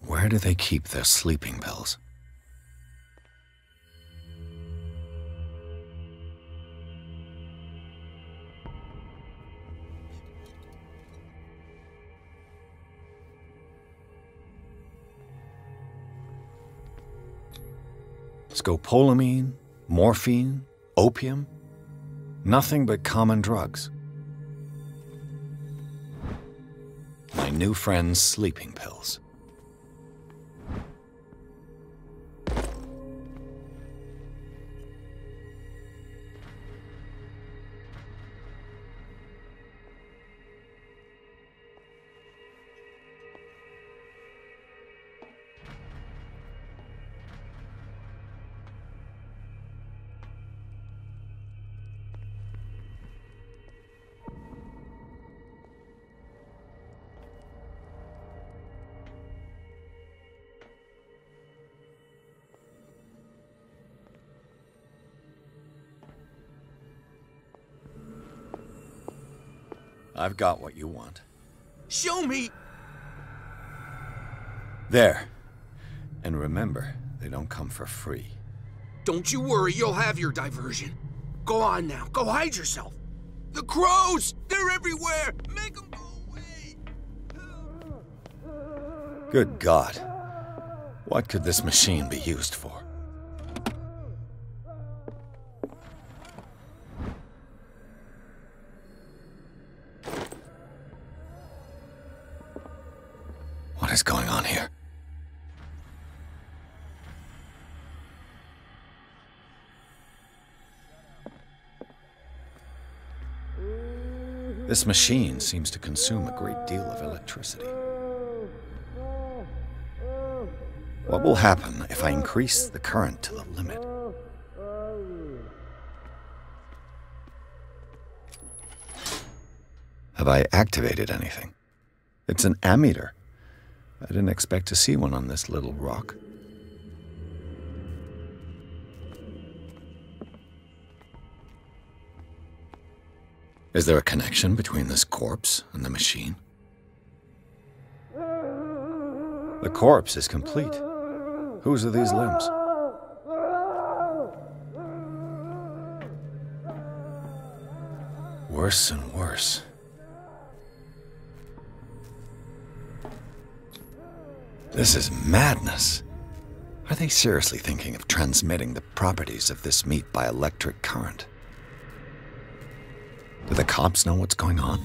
Where do they keep their sleeping pills? Scopolamine, morphine, opium, nothing but common drugs. My new friend's sleeping pills. I've got what you want. Show me! There. And remember, they don't come for free. Don't you worry, you'll have your diversion. Go on now, go hide yourself. The crows! They're everywhere! Make them go away! Good God. What could this machine be used for? What is going on here? This machine seems to consume a great deal of electricity. What will happen if I increase the current to the limit? Have I activated anything? It's an ammeter. I didn't expect to see one on this little rock. Is there a connection between this corpse and the machine? The corpse is complete. Whose are these limbs? Worse and worse. This is madness. Are they seriously thinking of transmitting the properties of this meat by electric current? Do the cops know what's going on?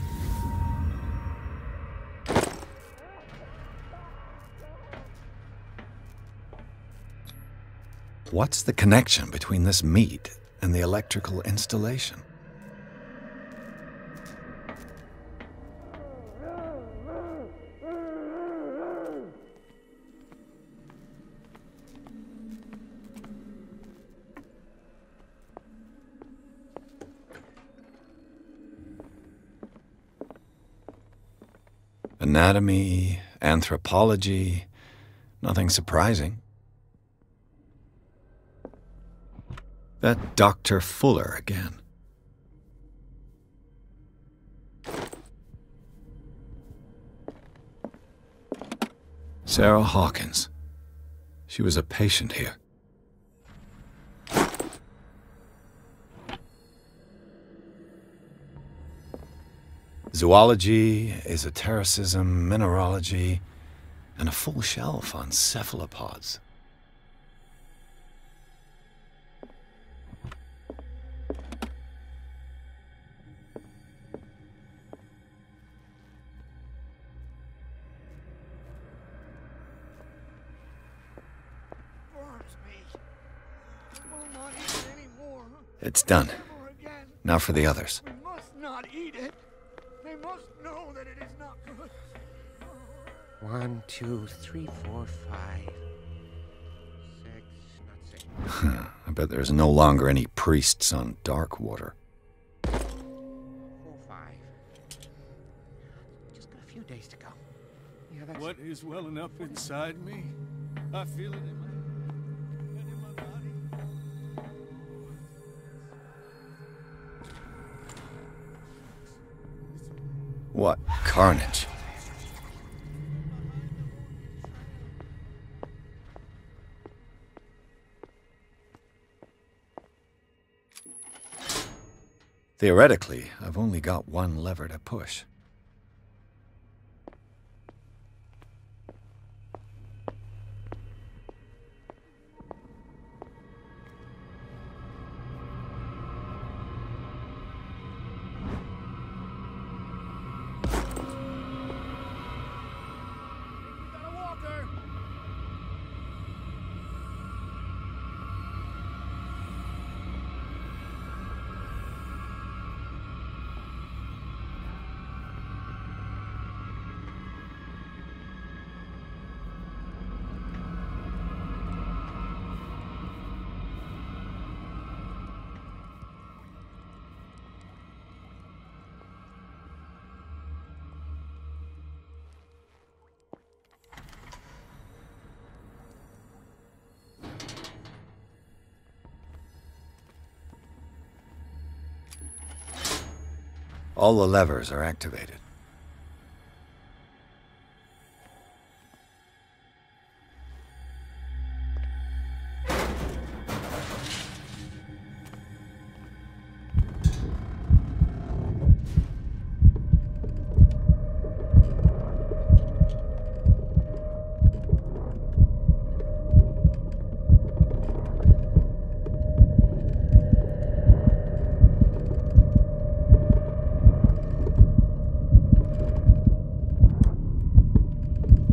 What's the connection between this meat and the electrical installation? Anatomy, anthropology, nothing surprising. That Dr. Fuller again. Sarah Hawkins. She was a patient here. Zoology, esotericism, mineralogy, and a full shelf on cephalopods. It's done. Now for the others. We must not eat it. They must know that it is not good. 1, 2, 3, 4, 5, 6, not 6. I bet there's no longer any priests on Darkwater. 4, 5. Just got a few days to go. Yeah, that's... What is welling up inside me? I feel it in my... What carnage. Theoretically, I've only got one lever to push. All the levers are activated.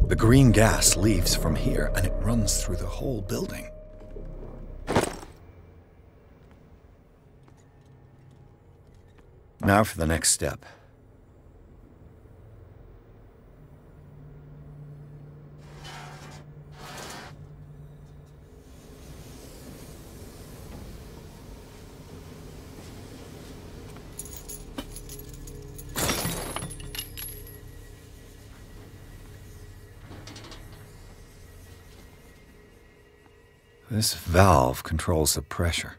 The green gas leaves from here, and it runs through the whole building. Now for the next step. This valve controls the pressure.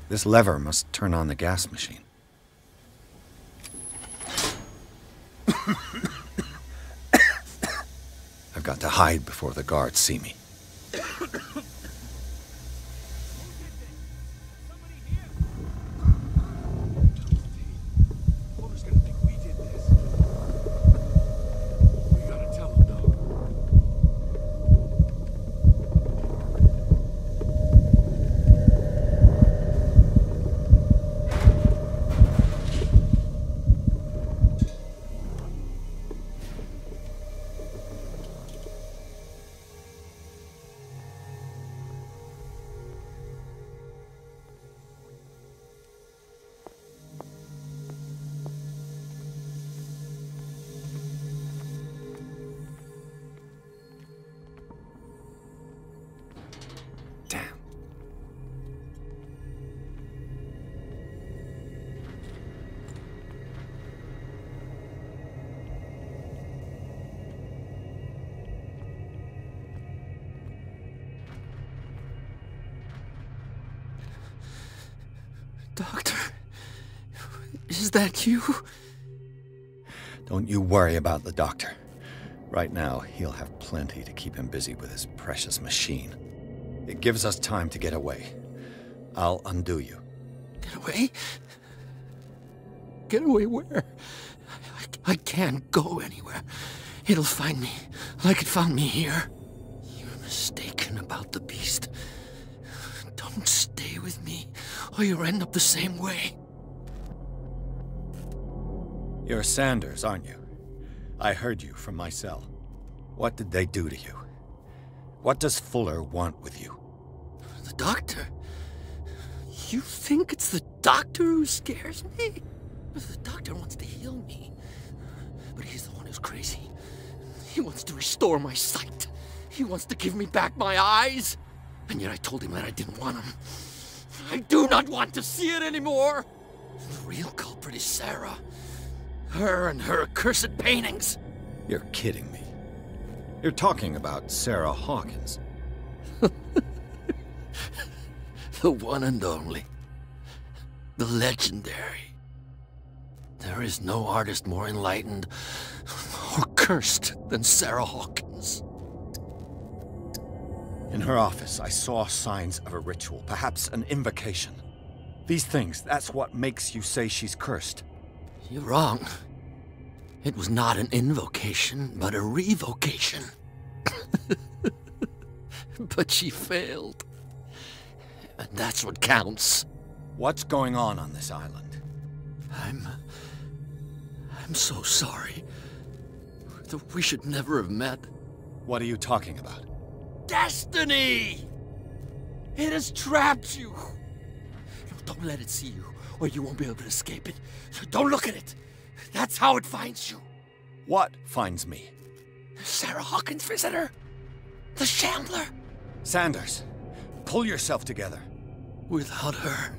This lever must turn on the gas machine. I've got to hide before the guards see me. Doctor, is that you? Don't you worry about the doctor. Right now, he'll have plenty to keep him busy with his precious machine. It gives us time to get away. I'll undo you. Get away? Get away where? I can't go anywhere. It'll find me, like it found me here. You're mistaken about the beast. Don't stay with me, or you'll end up the same way. You're Sanders, aren't you? I heard you from my cell. What did they do to you? What does Fuller want with you? The doctor? You think it's the doctor who scares me? The doctor wants to heal me. But he's the one who's crazy. He wants to restore my sight. He wants to give me back my eyes. And yet I told him that I didn't want him. I do not want to see it anymore. The real culprit is Sarah. Her and her accursed paintings. You're kidding me. You're talking about Sarah Hawkins. The one and only. The legendary. There is no artist more enlightened or cursed than Sarah Hawkins. In her office, I saw signs of a ritual, perhaps an invocation. These things, that's what makes you say she's cursed. You're wrong. It was not an invocation, but a revocation. But she failed. And that's what counts. What's going on this island? I'm so sorry. We should never have met. What are you talking about? Destiny! It has trapped you. Don't let it see you, or you won't be able to escape it. Don't look at it. That's how it finds you. What finds me? Sarah Hawkins' visitor. The Shambler. Sanders, pull yourself together. Without her,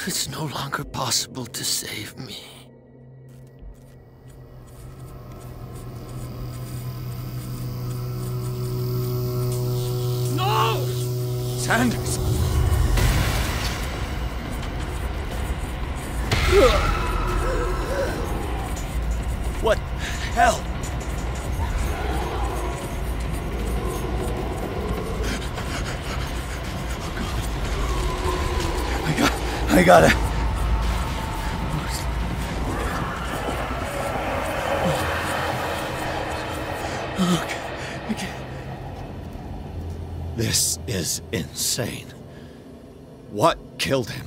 it's no longer possible to save me. No! Sanders! What hell? I gotta... Okay. This is insane. What killed him?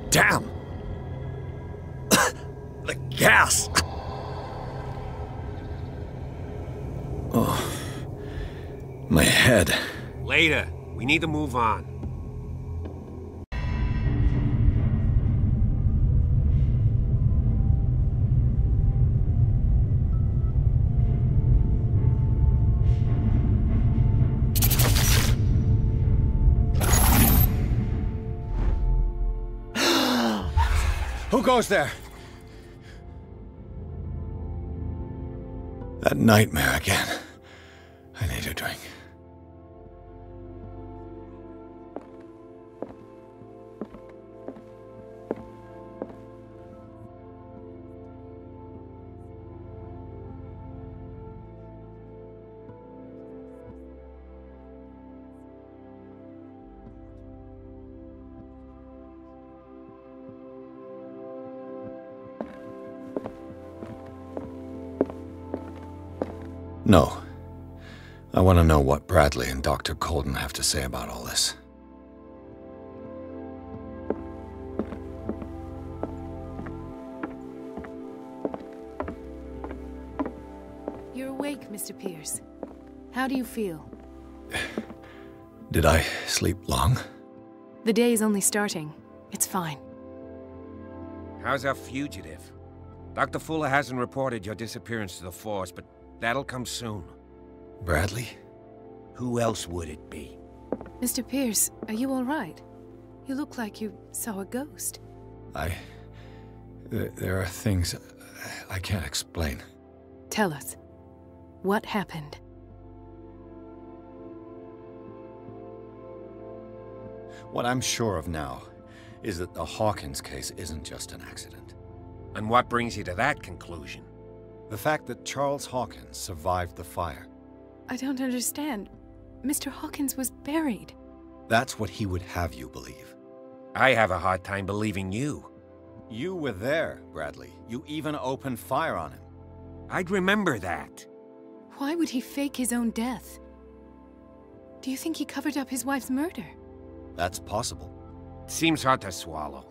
Damn! The gas! Oh, my head. Later. We need to move on. Who goes there? That nightmare again. I need a drink. No. I want to know what Bradley and Dr. Colden have to say about all this. You're awake, Mr. Pierce. How do you feel? Did I sleep long? The day is only starting. It's fine. How's our fugitive? Dr. Fuller hasn't reported your disappearance to the Force, but that'll come soon. Bradley? Who else would it be? Mr. Pierce, are you all right? You look like you saw a ghost. There are things I can't explain. Tell us. What happened? What I'm sure of now is that the Hawkins case isn't just an accident. And what brings you to that conclusion? The fact that Charles Hawkins survived the fire. I don't understand. Mr. Hawkins was buried. That's what he would have you believe. I have a hard time believing you. You were there, Bradley. You even opened fire on him. I'd remember that. Why would he fake his own death? Do you think he covered up his wife's murder? That's possible. Seems hard to swallow.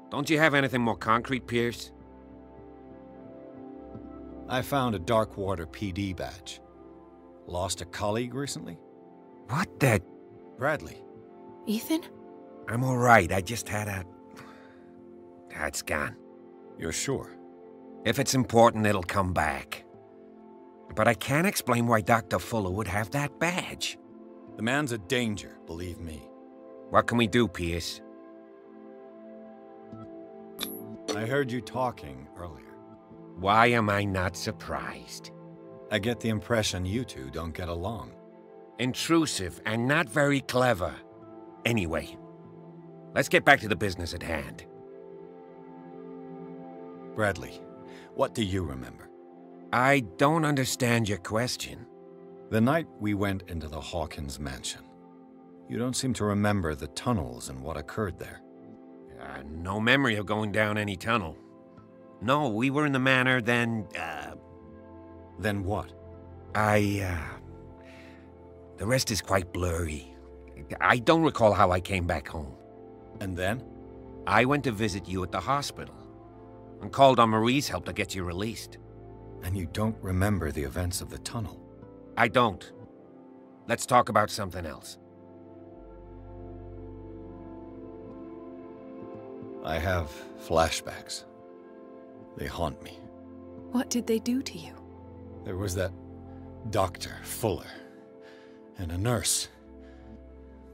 Don't you have anything more concrete, Pierce? I found a Darkwater PD badge. Lost a colleague recently? What the... Bradley. Ethan? I'm all right. I just had a... It's gone. You're sure? If it's important, it'll come back. But I can't explain why Dr. Fuller would have that badge. The man's a danger, believe me. What can we do, Pierce? I heard you talking earlier. Why am I not surprised? I get the impression you two don't get along. Intrusive and not very clever. Anyway, let's get back to the business at hand. Bradley, what do you remember? I don't understand your question. The night we went into the Hawkins mansion. You don't seem to remember the tunnels and what occurred there. No memory of going down any tunnel. No, we were in the manor, then, Then what? The rest is quite blurry. I don't recall how I came back home. And then? I went to visit you at the hospital, and called on Marie's help to get you released. And you don't remember the events of the tunnel? I don't. Let's talk about something else. I have flashbacks. They haunt me. What did they do to you? There was that Dr. Fuller, and a nurse.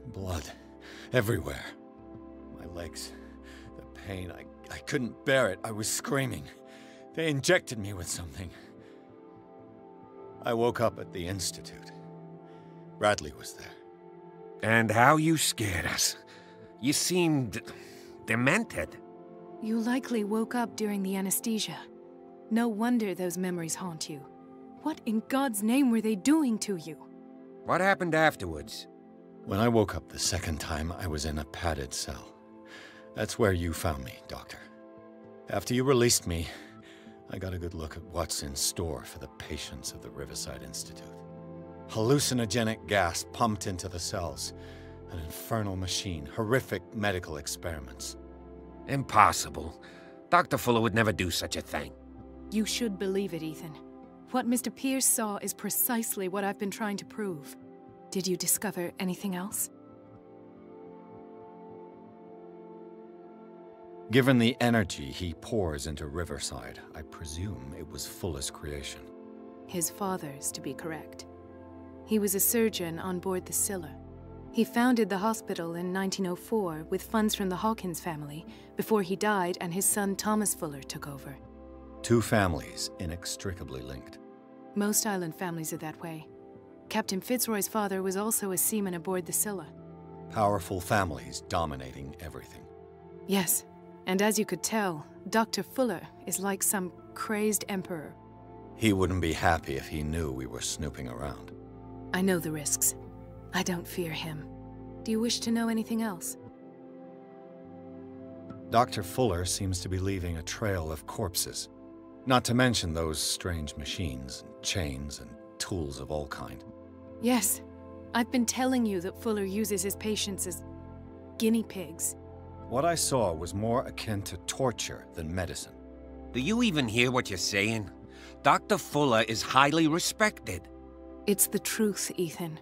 Blood everywhere. My legs, the pain, I couldn't bear it. I was screaming. They injected me with something. I woke up at the Institute. Bradley was there. And how you scared us. You seemed... demented. You likely woke up during the anesthesia. No wonder those memories haunt you. What in God's name were they doing to you? What happened afterwards? When I woke up the second time, I was in a padded cell. That's where you found me, Doctor. After you released me, I got a good look at what's in store for the patients of the Riverside Institute. Hallucinogenic gas pumped into the cells. An infernal machine, horrific medical experiments. Impossible. Dr. Fuller would never do such a thing. You should believe it, Ethan. What Mr. Pierce saw is precisely what I've been trying to prove. Did you discover anything else? Given the energy he pours into Riverside, I presume it was Fuller's creation. His father's, to be correct. He was a surgeon on board the Scylla. He founded the hospital in 1904 with funds from the Hawkins family before he died and his son Thomas Fuller took over. 2 families inextricably linked. Most island families are that way. Captain Fitzroy's father was also a seaman aboard the Scylla. Powerful families dominating everything. Yes, and as you could tell, Dr. Fuller is like some crazed emperor. He wouldn't be happy if he knew we were snooping around. I know the risks. I don't fear him. Do you wish to know anything else? Dr. Fuller seems to be leaving a trail of corpses. Not to mention those strange machines, and chains, and tools of all kind. Yes. I've been telling you that Fuller uses his patients as guinea pigs. What I saw was more akin to torture than medicine. Do you even hear what you're saying? Dr. Fuller is highly respected. It's the truth, Ethan.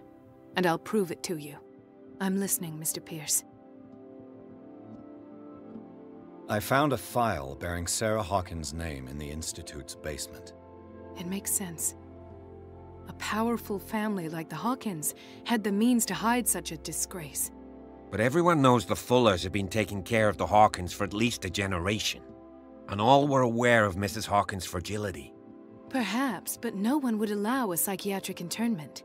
And I'll prove it to you. I'm listening, Mr. Pierce. I found a file bearing Sarah Hawkins' name in the Institute's basement. It makes sense. A powerful family like the Hawkins had the means to hide such a disgrace. But everyone knows the Fullers have been taking care of the Hawkins for at least a generation. And all were aware of Mrs. Hawkins' fragility. Perhaps, but no one would allow a psychiatric internment.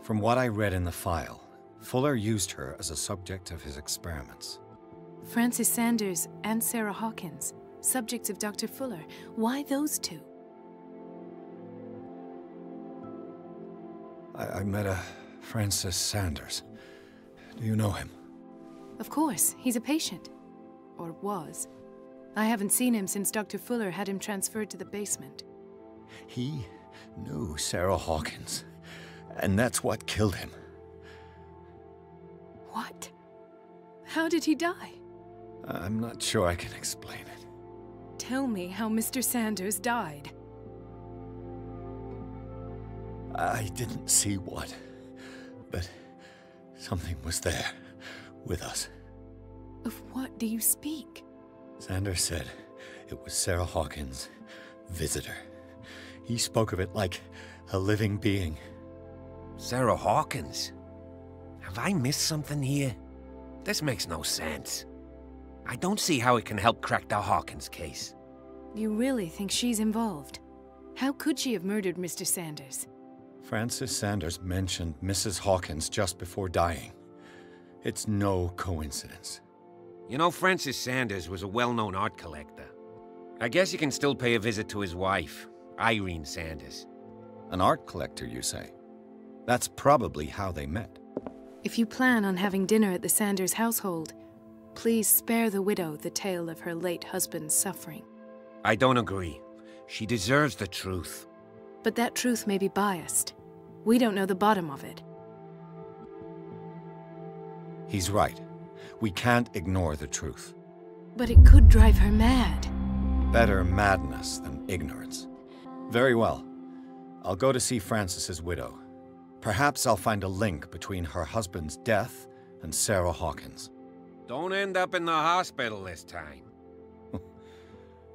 From what I read in the file, Fuller used her as a subject of his experiments. Francis Sanders and Sarah Hawkins, subjects of Dr. Fuller. Why those two? I met a Francis Sanders. Do you know him? Of course, he's a patient. Or was. I haven't seen him since Dr. Fuller had him transferred to the basement. He knew Sarah Hawkins, and that's what killed him. What? How did he die? I'm not sure I can explain it. Tell me how Mr. Sanders died. I didn't see what, but something was there, with us. Of what do you speak? Sanders said it was Sarah Hawkins' visitor. He spoke of it like a living being. Sarah Hawkins? Have I missed something here? This makes no sense. I don't see how it can help crack the Hawkins case. You really think she's involved? How could she have murdered Mr. Sanders? Francis Sanders mentioned Mrs. Hawkins just before dying. It's no coincidence. You know, Francis Sanders was a well-known art collector. I guess you can still pay a visit to his wife, Irene Sanders. An art collector, you say? That's probably how they met. If you plan on having dinner at the Sanders household, please spare the widow the tale of her late husband's suffering. I don't agree. She deserves the truth. But that truth may be biased. We don't know the bottom of it. He's right. We can't ignore the truth. But it could drive her mad. Better madness than ignorance. Very well. I'll go to see Francis's widow. Perhaps I'll find a link between her husband's death and Sarah Hawkins. Don't end up in the hospital this time.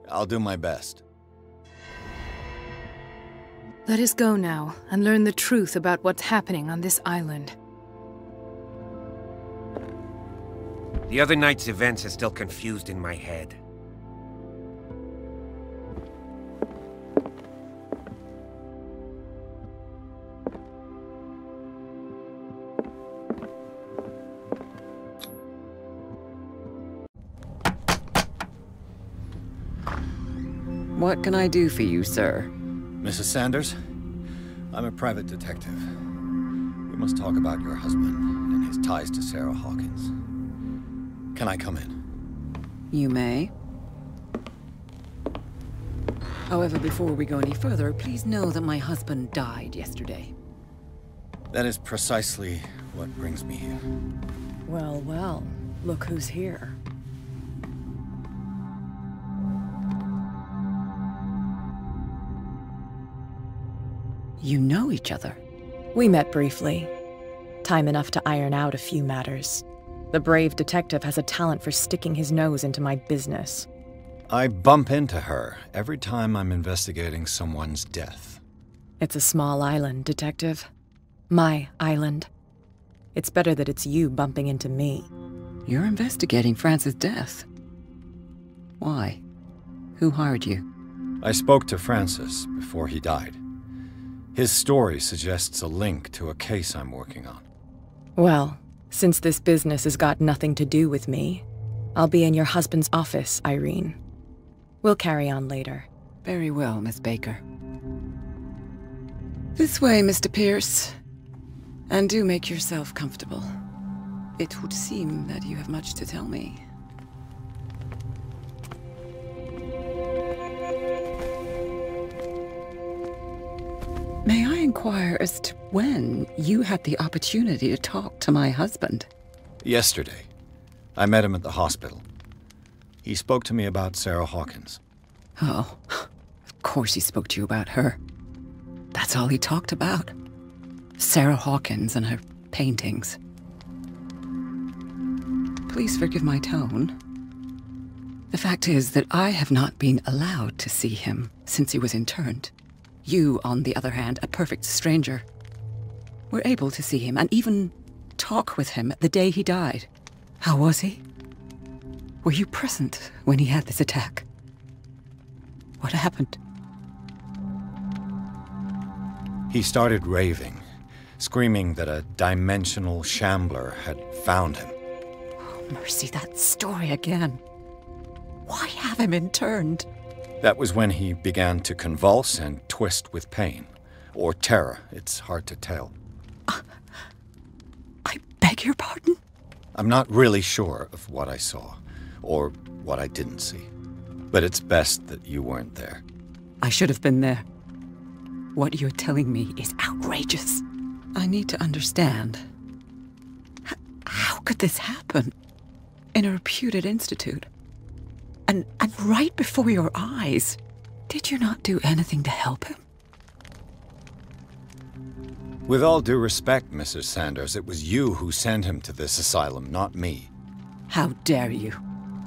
I'll do my best. Let us go now and learn the truth about what's happening on this island. The other night's events are still confused in my head. What can I do for you, sir? Mrs. Sanders? I'm a private detective. We must talk about your husband and his ties to Sarah Hawkins. Can I come in? You may. However, before we go any further, please know that my husband died yesterday. That is precisely what brings me here. Well, well, look who's here. You know each other. We met briefly. Time enough to iron out a few matters. The brave detective has a talent for sticking his nose into my business. I bump into her every time I'm investigating someone's death. It's a small island, Detective. My island. It's better that it's you bumping into me. You're investigating Francis' death. Why? Who hired you? I spoke to Francis before he died. His story suggests a link to a case I'm working on. Well, since this business has got nothing to do with me, I'll be in your husband's office, Irene. We'll carry on later. Very well, Miss Baker. This way, Mr. Pierce. And do make yourself comfortable. It would seem that you have much to tell me. May I inquire as to when you had the opportunity to talk to my husband? Yesterday. I met him at the hospital. He spoke to me about Sarah Hawkins. Oh, of course he spoke to you about her. That's all he talked about. Sarah Hawkins and her paintings. Please forgive my tone. The fact is that I have not been allowed to see him since he was interned. You, on the other hand, a perfect stranger, were able to see him and even talk with him the day he died. How was he? Were you present when he had this attack? What happened? He started raving, screaming that a dimensional shambler had found him. Oh, mercy, that story again. Why have him interned? That was when he began to convulse and twist with pain. Or terror, it's hard to tell. I beg your pardon? I'm not really sure of what I saw, or what I didn't see. But it's best that you weren't there. I should have been there. What you're telling me is outrageous. I need to understand. How could this happen? In a reputed institute? And right before your eyes. Did you not do anything to help him? With all due respect, Mrs. Sanders, it was you who sent him to this asylum, not me. How dare you?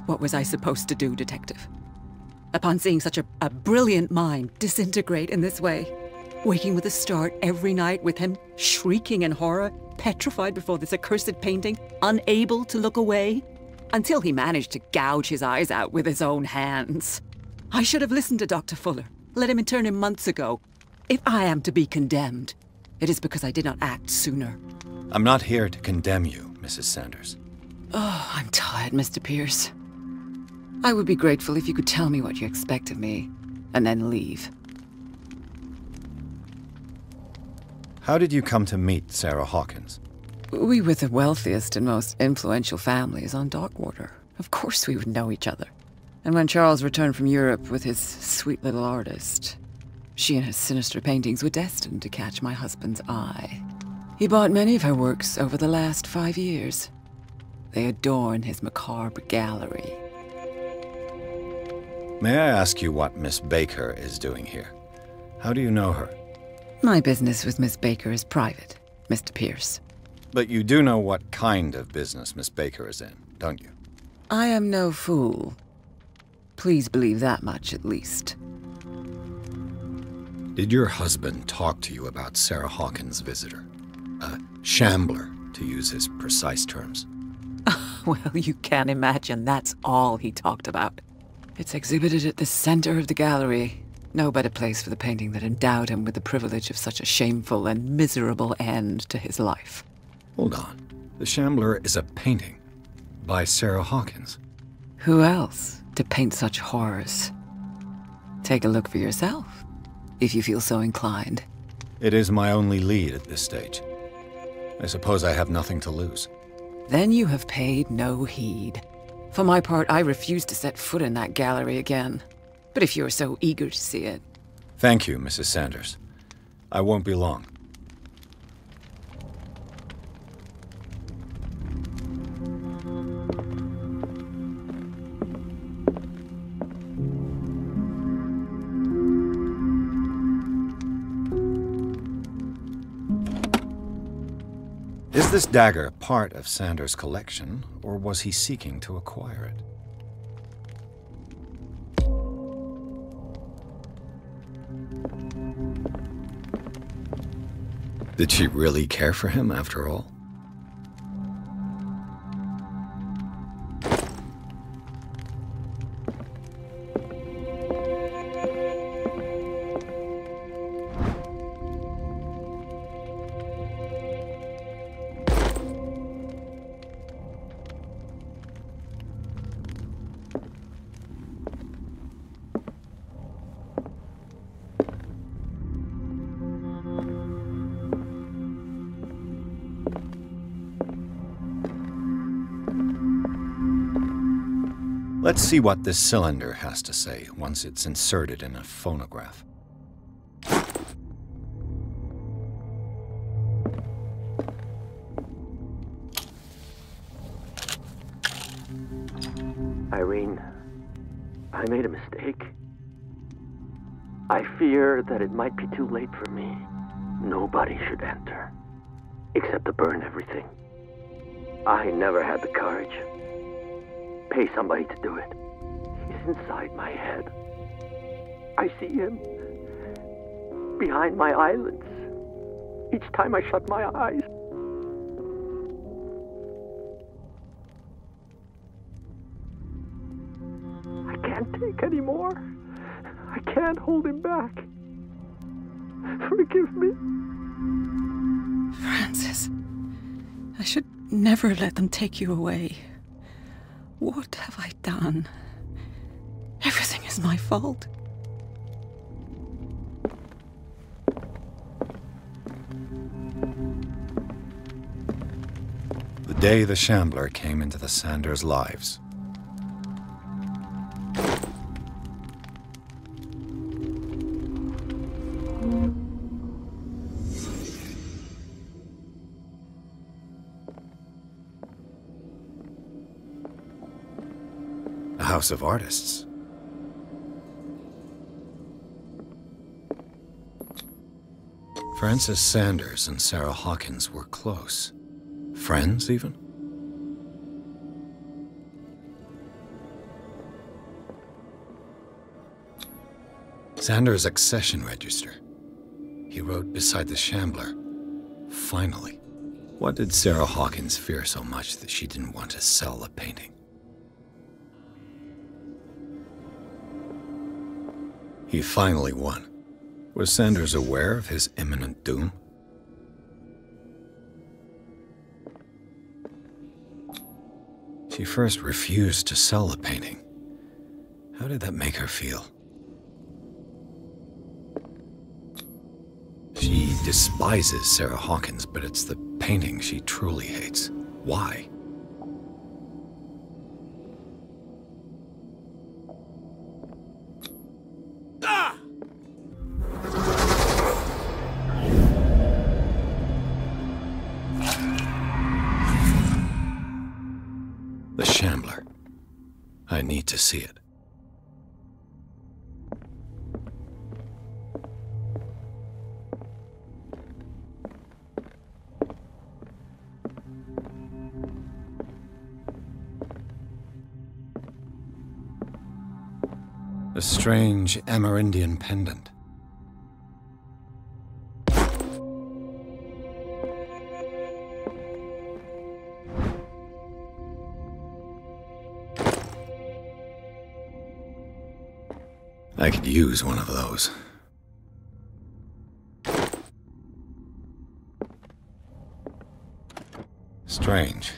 What was I supposed to do, Detective? Upon seeing such a brilliant mind disintegrate in this way, waking with a start every night with him shrieking in horror, petrified before this accursed painting, unable to look away, until he managed to gouge his eyes out with his own hands. I should have listened to Dr. Fuller, let him intern him months ago. If I am to be condemned, it is because I did not act sooner. I'm not here to condemn you, Mrs. Sanders. Oh, I'm tired, Mr. Pierce. I would be grateful if you could tell me what you expect of me, and then leave. How did you come to meet Sarah Hawkins? We were the wealthiest and most influential families on Darkwater. Of course we would know each other. And when Charles returned from Europe with his sweet little artist, she and her sinister paintings were destined to catch my husband's eye. He bought many of her works over the last 5 years. They adorn his macabre gallery. May I ask you what Miss Baker is doing here? How do you know her? My business with Miss Baker is private, Mr. Pierce. But you do know what kind of business Miss Baker is in, don't you? I am no fool. Please believe that much, at least. Did your husband talk to you about Sarah Hawkins' visitor? A shambler, to use his precise terms. Well, you can imagine that's all he talked about. It's exhibited at the center of the gallery. No better place for the painting that endowed him with the privilege of such a shameful and miserable end to his life. Hold on. The Shambler is a painting by Sarah Hawkins. Who else to paint such horrors? Take a look for yourself, if you feel so inclined. It is my only lead at this stage. I suppose I have nothing to lose. Then you have paid no heed. For my part, I refuse to set foot in that gallery again. But if you're so eager to see it... Thank you, Mrs. Sanders. I won't be long. Is this dagger part of Sanders' collection, or was he seeking to acquire it? Did she really care for him after all? Let's see what this cylinder has to say once it's inserted in a phonograph. Irene, I made a mistake. I fear that it might be too late for me. Nobody should enter, except to burn everything. I never had the courage. Pay somebody to do it. He's inside my head. I see him behind my eyelids each time I shut my eyes. I can't take any more. I can't hold him back. Forgive me. Francis, I should never let them take you away. What have I done? Everything is my fault. The day the Shambler came into the Sanders' lives. A house of artists. Francis Sanders and Sarah Hawkins were close. Friends, even? Sanders' accession register. He wrote beside the Shambler, "Finally." What did Sarah Hawkins fear so much that she didn't want to sell the painting? He finally won. Was Sanders aware of his imminent doom? She first refused to sell the painting. How did that make her feel? She despises Sarah Hawkins, but it's the painting she truly hates. Why? The Shambler. I need to see it. A strange Amerindian pendant. I could use one of those. Strange.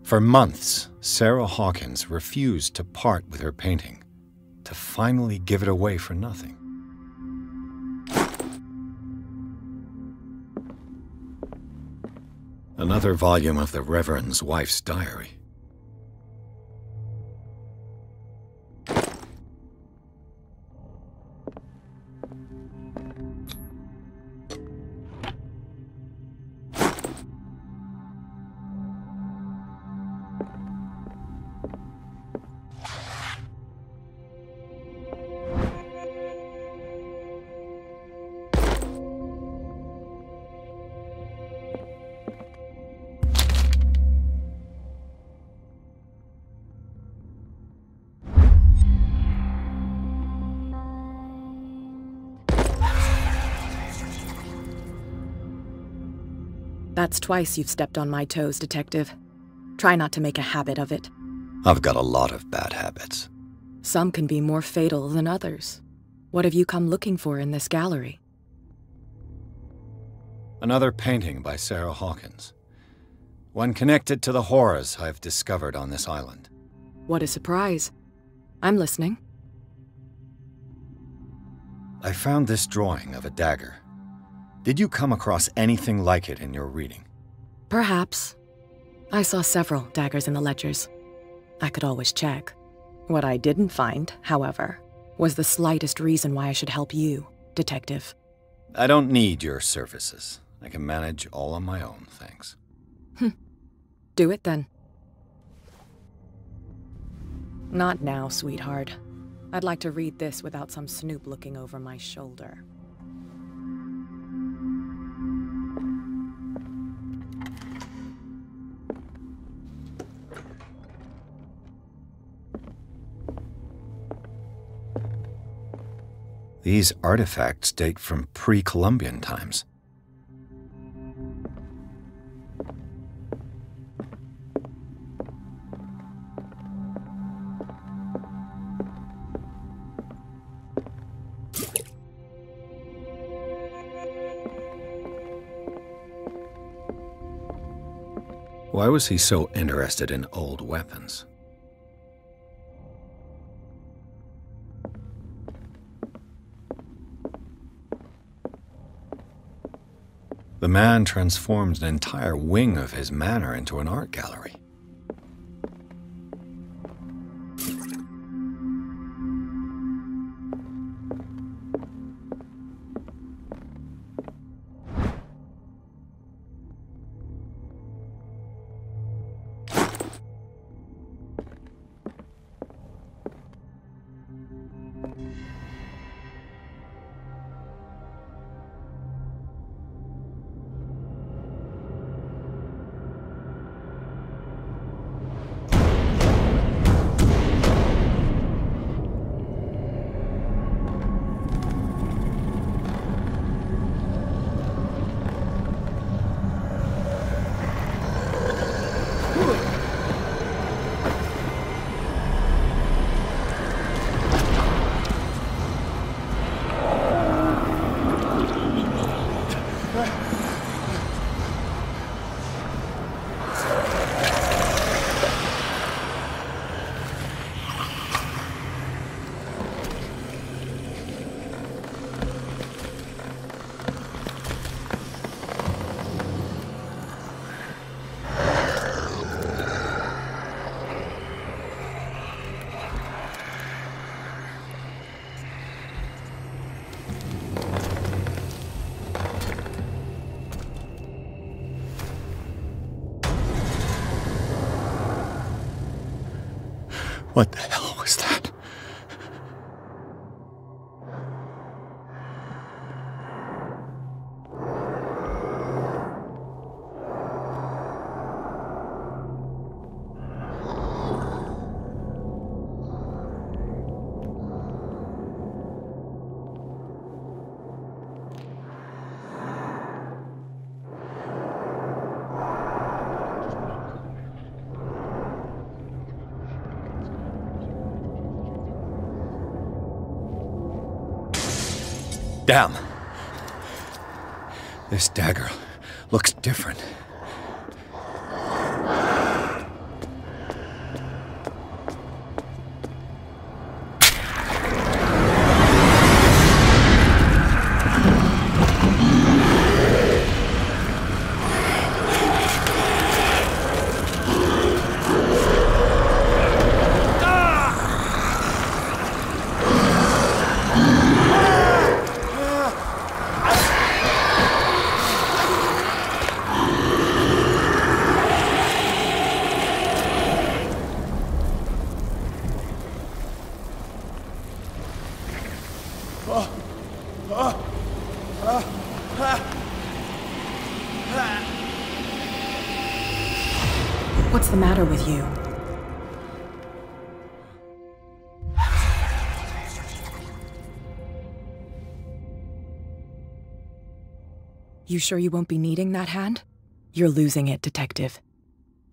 For months, Sarah Hawkins refused to part with her painting, to finally give it away for nothing. Another volume of the Reverend's wife's diary. That's twice you've stepped on my toes, Detective. Try not to make a habit of it. I've got a lot of bad habits. Some can be more fatal than others. What have you come looking for in this gallery? Another painting by Sarah Hawkins. One connected to the horrors I've discovered on this island. What a surprise. I'm listening. I found this drawing of a dagger. Did you come across anything like it in your reading? Perhaps. I saw several daggers in the ledgers. I could always check. What I didn't find, however, was the slightest reason why I should help you, Detective. I don't need your services. I can manage all on my own, thanks. Do it then. Not now, sweetheart. I'd like to read this without some snoop looking over my shoulder. These artifacts date from pre-Columbian times. Why was he so interested in old weapons? The man transformed an entire wing of his manor into an art gallery. What the hell was that? Damn. This dagger looks different. What's the matter with you? You sure you won't be needing that hand? You're losing it, Detective.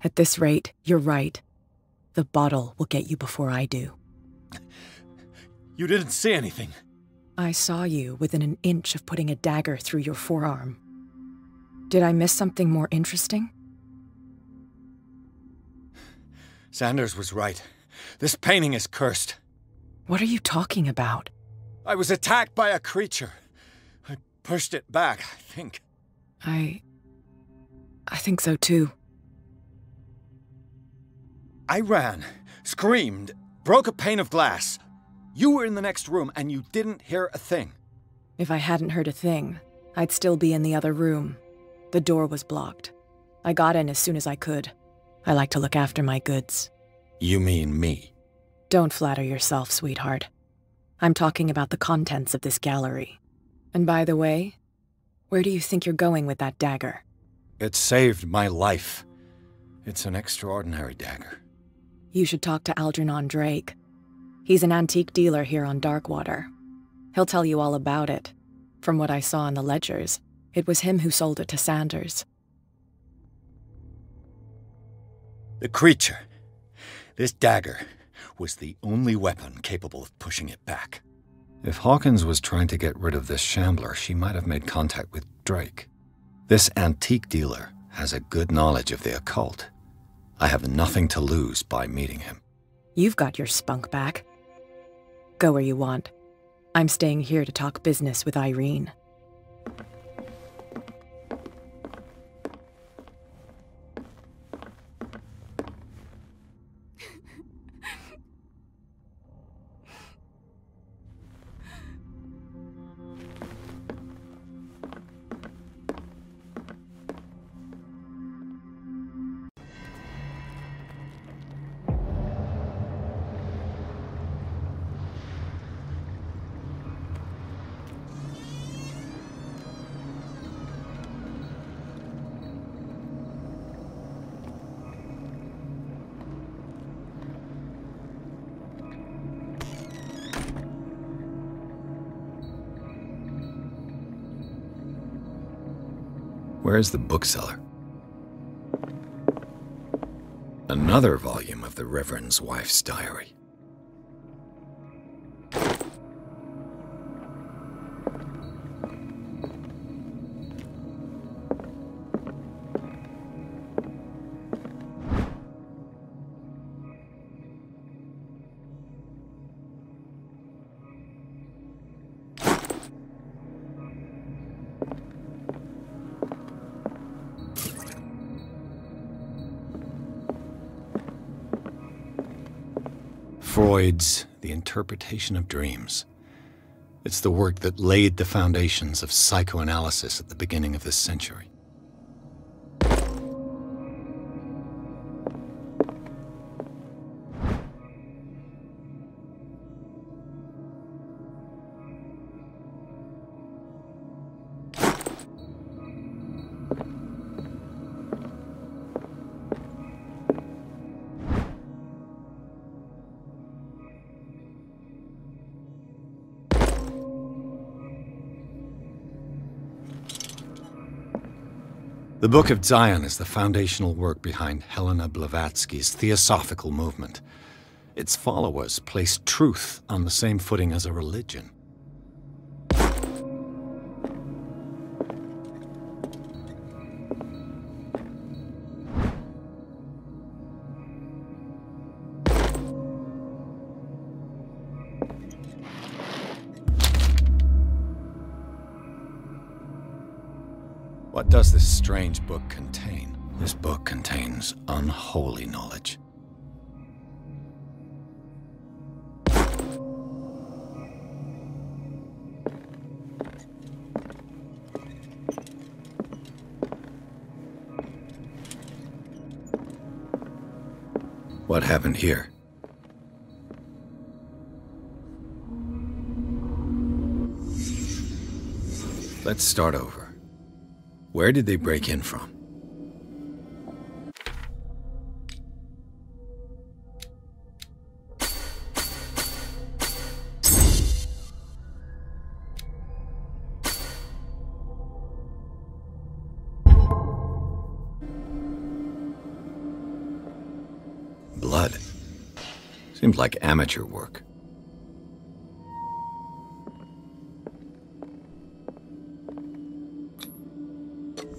At this rate, you're right. The bottle will get you before I do. You didn't see anything. I saw you within an inch of putting a dagger through your forearm. Did I miss something more interesting? Sanders was right. This painting is cursed. What are you talking about? I was attacked by a creature. I pushed it back, I think. I think so too. I ran, screamed, broke a pane of glass. You were in the next room, and you didn't hear a thing. If I hadn't heard a thing, I'd still be in the other room. The door was blocked. I got in as soon as I could. I like to look after my goods. You mean me? Don't flatter yourself, sweetheart. I'm talking about the contents of this gallery. And by the way, where do you think you're going with that dagger? It saved my life. It's an extraordinary dagger. You should talk to Algernon Drake. He's an antique dealer here on Darkwater. He'll tell you all about it. From what I saw in the ledgers, it was him who sold it to Sanders. The creature. This dagger was the only weapon capable of pushing it back. If Hawkins was trying to get rid of this shambler, she might have made contact with Drake. This antique dealer has a good knowledge of the occult. I have nothing to lose by meeting him. You've got your spunk back. Go where you want. I'm staying here to talk business with Irene. Where's the bookseller? Another volume of the Reverend's wife's diary. Freud's The Interpretation of Dreams. It's the work that laid the foundations of psychoanalysis at the beginning of this century. The Book of Zion is the foundational work behind Helena Blavatsky's Theosophical movement. Its followers placed truth on the same footing as a religion. What does this strange book contain? This book contains unholy knowledge. What happened here? Let's start over. Where did they break in from? Blood. Seems like amateur work.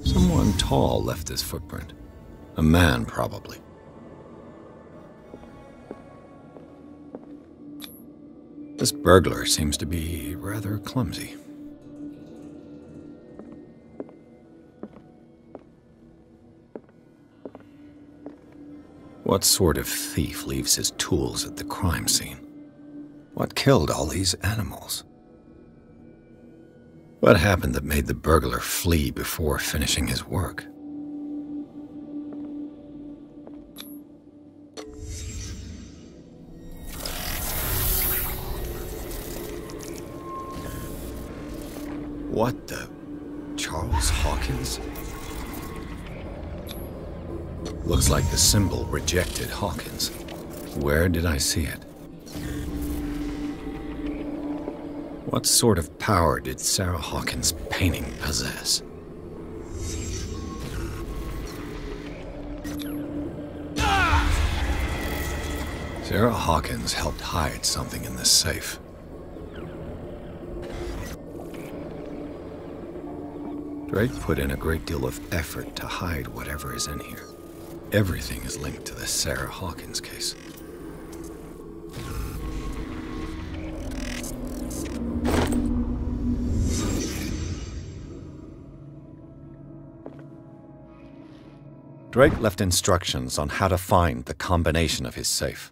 Someone tall left this footprint. A man, probably. This burglar seems to be rather clumsy. What sort of thief leaves his tools at the crime scene? What killed all these animals? What happened that made the burglar flee before finishing his work? What the... Charles Hawkins? Looks like the symbol rejected Hawkins. Where did I see it? What sort of power did Sarah Hawkins' painting possess? Sarah Hawkins helped hide something in this safe. Drake put in a great deal of effort to hide whatever is in here. Everything is linked to the Sarah Hawkins case. Drake left instructions on how to find the combination of his safe.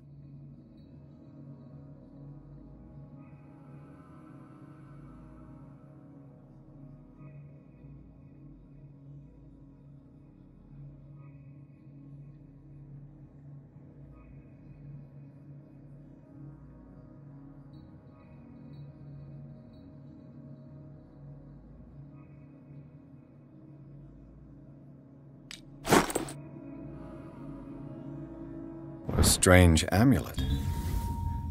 What a strange amulet.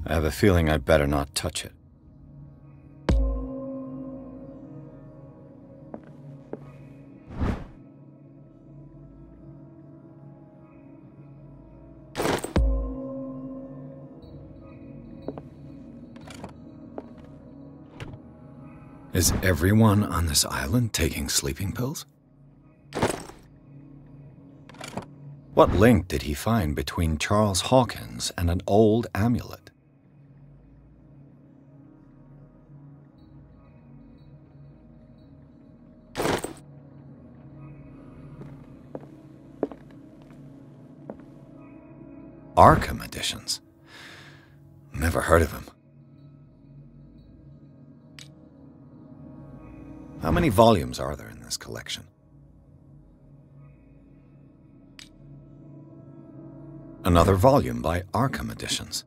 I have a feeling I'd better not touch it. Is everyone on this island taking sleeping pills? What link did he find between Charles Hawkins and an old amulet? Arkham editions. Never heard of him. How many volumes are there in this collection? Another volume by Arkham Editions.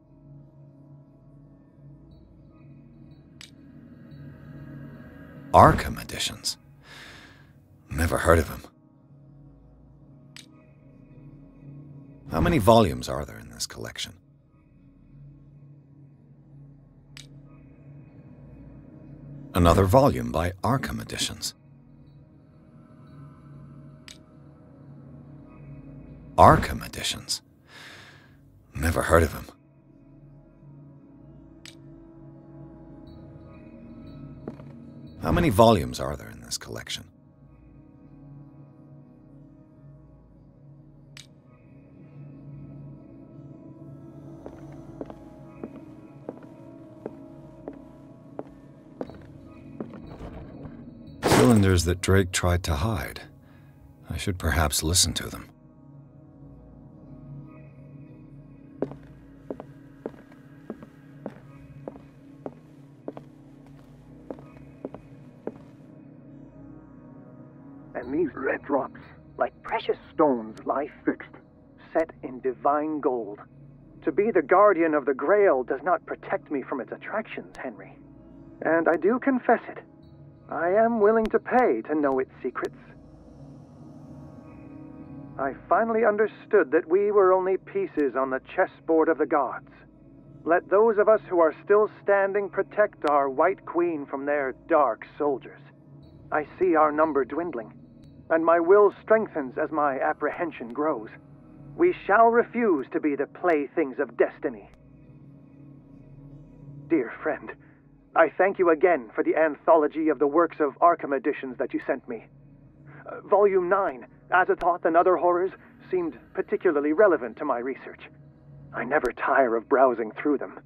Arkham Editions. Never heard of him. How many volumes are there in this collection? Another volume by Arkham Editions. Arkham Editions. Never heard of him. How many volumes are there in this collection? Cylinders that Drake tried to hide. I should perhaps listen to them. And these red drops, like precious stones, lie fixed, set in divine gold. To be the guardian of the Grail does not protect me from its attractions, Henry. And I do confess it. I am willing to pay to know its secrets. I finally understood that we were only pieces on the chessboard of the gods. Let those of us who are still standing protect our White Queen from their dark soldiers. I see our number dwindling, and my will strengthens as my apprehension grows. We shall refuse to be the playthings of destiny. Dear friend, I thank you again for the anthology of the works of Arkham editions that you sent me. Volume 9, Azathoth and Other Horrors, seemed particularly relevant to my research. I never tire of browsing through them.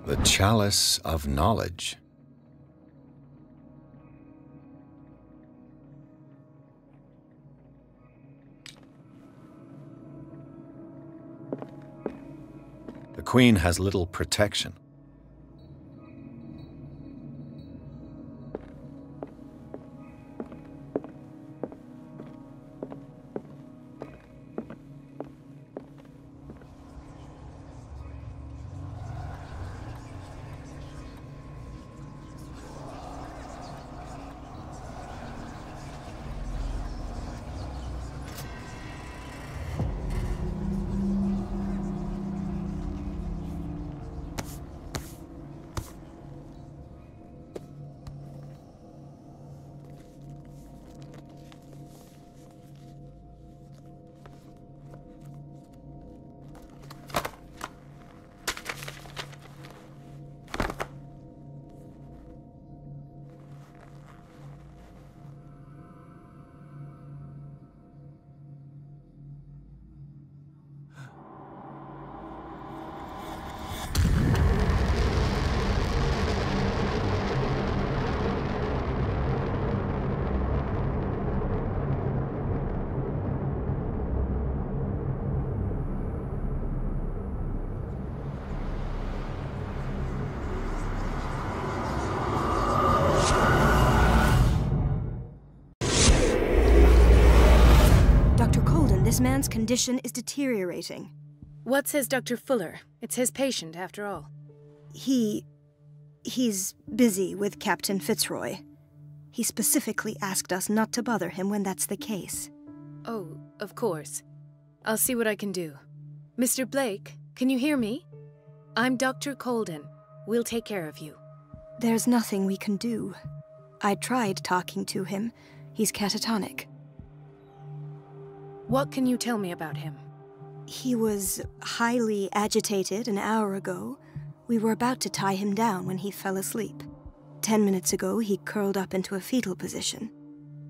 The Chalice of Knowledge. Queen has little protection. This man's condition is deteriorating. What says Dr. Fuller? It's his patient, after all. He's busy with Captain Fitzroy. He specifically asked us not to bother him when that's the case. Oh, of course. I'll see what I can do. Mr. Blake, can you hear me? I'm Dr. Colden. We'll take care of you. There's nothing we can do. I tried talking to him. He's catatonic. What can you tell me about him? He was highly agitated an hour ago. We were about to tie him down when he fell asleep. 10 minutes ago, he curled up into a fetal position.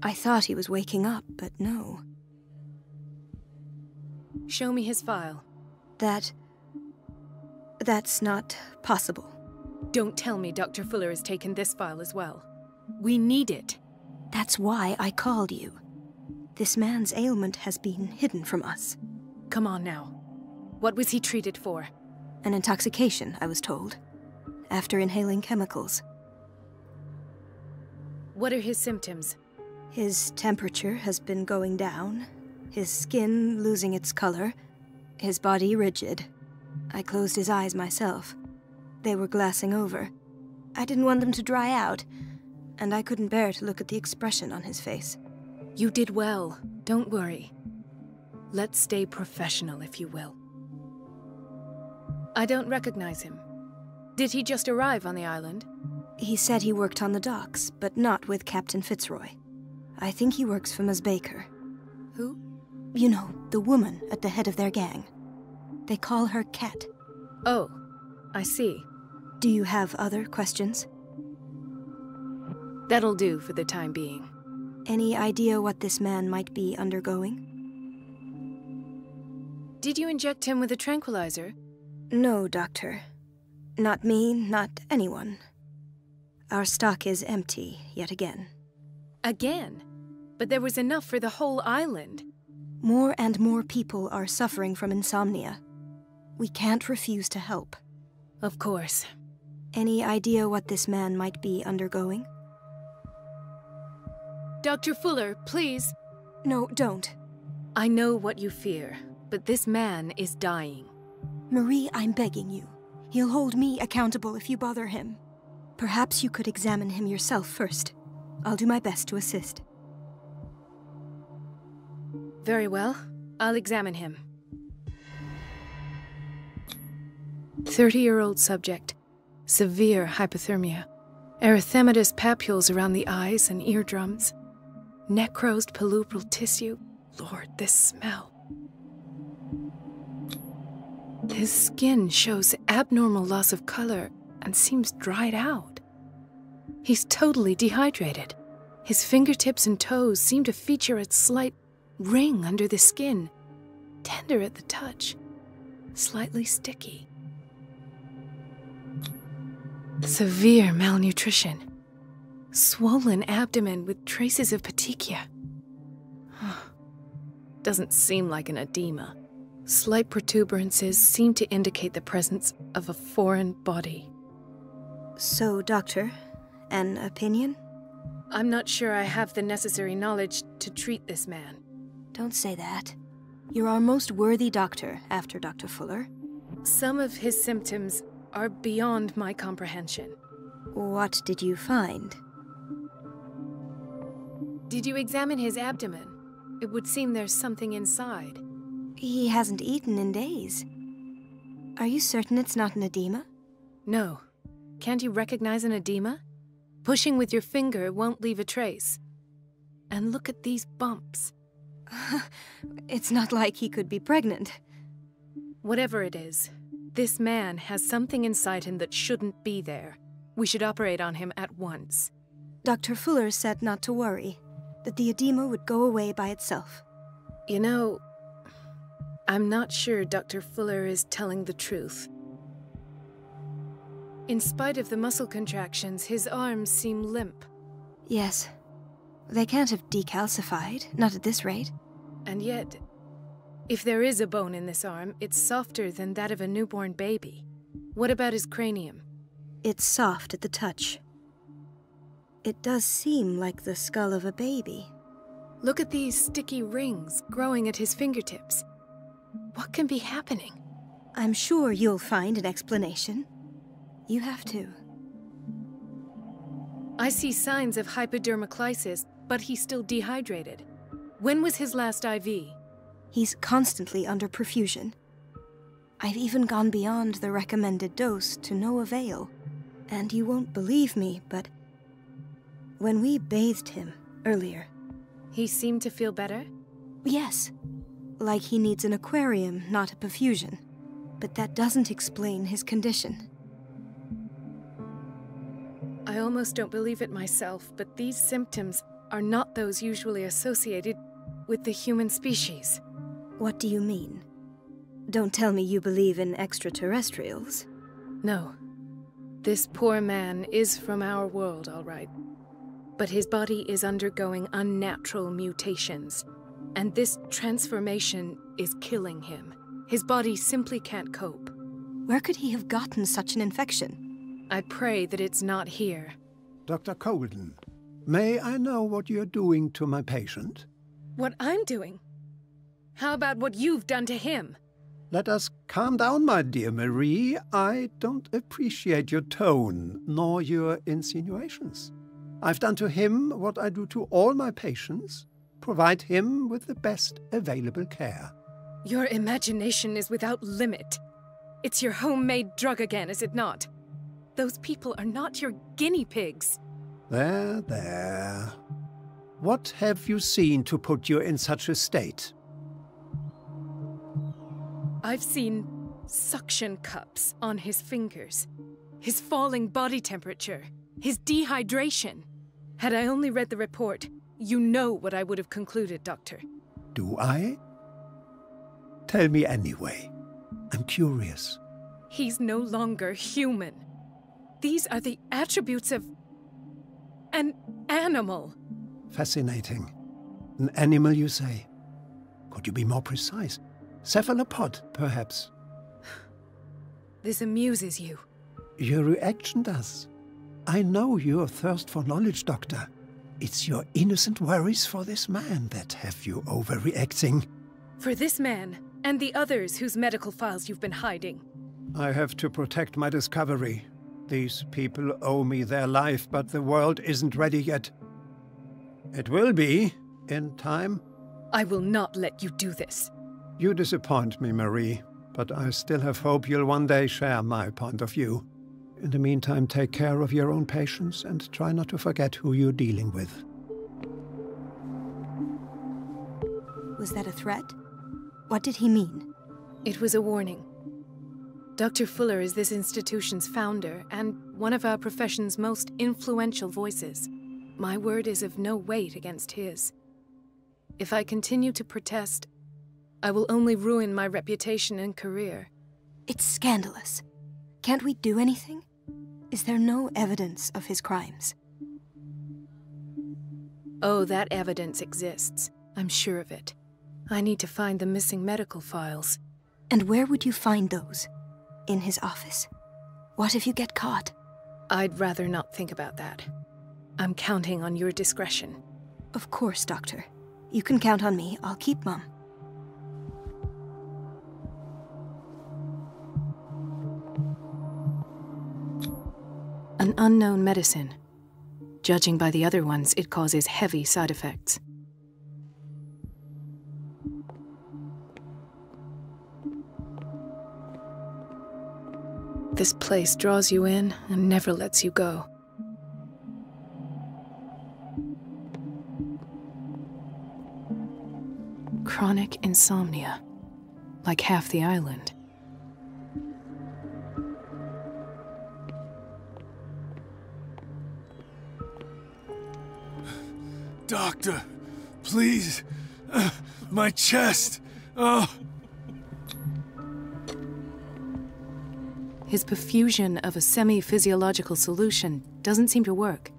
I thought he was waking up, but no. Show me his file. That's not possible. Don't tell me Dr. Fuller has taken this file as well. We need it. That's why I called you. This man's ailment has been hidden from us. Come on now. What was he treated for? An intoxication, I was told. After inhaling chemicals. What are his symptoms? His temperature has been going down. His skin losing its color. His body rigid. I closed his eyes myself. They were glassing over. I didn't want them to dry out, and I couldn't bear to look at the expression on his face. You did well. Don't worry. Let's stay professional, if you will. I don't recognize him. Did he just arrive on the island? He said he worked on the docks, but not with Captain Fitzroy. I think he works for Ms. Baker. Who? You know, the woman at the head of their gang. They call her Cat. Oh, I see. Do you have other questions? That'll do for the time being. Any idea what this man might be undergoing? Did you inject him with a tranquilizer? No, Doctor. Not me, not anyone. Our stock is empty, yet again. Again? But there was enough for the whole island. More and more people are suffering from insomnia. We can't refuse to help. Of course. Any idea what this man might be undergoing? Dr. Fuller, please. No, don't. I know what you fear, but this man is dying. Marie, I'm begging you. He'll hold me accountable if you bother him. Perhaps you could examine him yourself first. I'll do my best to assist. Very well. I'll examine him. 30-year-old subject. Severe hypothermia. Erythematous papules around the eyes and eardrums. Necrosed palpebral tissue. Lord, this smell. His skin shows abnormal loss of color and seems dried out. He's totally dehydrated. His fingertips and toes seem to feature a slight ring under the skin. Tender at the touch. Slightly sticky. Severe malnutrition. Swollen abdomen with traces of petechia. Doesn't seem like an edema. Slight protuberances seem to indicate the presence of a foreign body. So, Doctor, an opinion? I'm not sure I have the necessary knowledge to treat this man. Don't say that. You're our most worthy doctor after Dr. Fuller. Some of his symptoms are beyond my comprehension. What did you find? Did you examine his abdomen? It would seem there's something inside. He hasn't eaten in days. Are you certain it's not an edema? No. Can't you recognize an edema? Pushing with your finger won't leave a trace. And look at these bumps. It's not like he could be pregnant. Whatever it is, this man has something inside him that shouldn't be there. We should operate on him at once. Dr. Fuller said not to worry, that the edema would go away by itself. You know, I'm not sure Dr. Fuller is telling the truth. In spite of the muscle contractions, his arms seem limp. Yes. They can't have decalcified, not at this rate. And yet, if there is a bone in this arm, it's softer than that of a newborn baby. What about his cranium? It's soft at the touch. It does seem like the skull of a baby. Look at these sticky rings growing at his fingertips. What can be happening? I'm sure you'll find an explanation. You have to. I see signs of hypodermoclysis, but he's still dehydrated. When was his last IV? He's constantly under perfusion. I've even gone beyond the recommended dose to no avail. And you won't believe me, but when we bathed him earlier... He seemed to feel better? Yes. Like he needs an aquarium, not a perfusion. But that doesn't explain his condition. I almost don't believe it myself, but these symptoms are not those usually associated with the human species. What do you mean? Don't tell me you believe in extraterrestrials. No. This poor man is from our world, all right. But his body is undergoing unnatural mutations, and this transformation is killing him. His body simply can't cope. Where could he have gotten such an infection? I pray that it's not here. Dr. Colden, may I know what you're doing to my patient? What I'm doing? How about what you've done to him? Let us calm down, my dear Marie. I don't appreciate your tone, nor your insinuations. I've done to him what I do to all my patients. Provide him with the best available care. Your imagination is without limit. It's your homemade drug again, is it not? Those people are not your guinea pigs. There, there. What have you seen to put you in such a state? I've seen suction cups on his fingers, his falling body temperature, his dehydration. Had I only read the report, you know what I would have concluded, Doctor. Do I? Tell me anyway. I'm curious. He's no longer human. These are the attributes of an animal. Fascinating. An animal, you say? Could you be more precise? Cephalopod, perhaps? This amuses you. Your reaction does. I know your thirst for knowledge, Doctor. It's your innocent worries for this man that have you overreacting. For this man, and the others whose medical files you've been hiding. I have to protect my discovery. These people owe me their life, but the world isn't ready yet. It will be, in time. I will not let you do this. You disappoint me, Marie, but I still have hope you'll one day share my point of view. In the meantime, take care of your own patients and try not to forget who you're dealing with. Was that a threat? What did he mean? It was a warning. Dr. Fuller is this institution's founder and one of our profession's most influential voices. My word is of no weight against his. If I continue to protest, I will only ruin my reputation and career. It's scandalous. Can't we do anything? Is there no evidence of his crimes? Oh, that evidence exists. I'm sure of it. I need to find the missing medical files. And where would you find those? In his office. What if you get caught? I'd rather not think about that. I'm counting on your discretion. Of course, Doctor. You can count on me. I'll keep Mum. An unknown medicine. Judging by the other ones, it causes heavy side effects. This place draws you in and never lets you go. Chronic insomnia, like half the island. Doctor, please. My chest. Oh. His perfusion of a semi-physiological solution doesn't seem to work.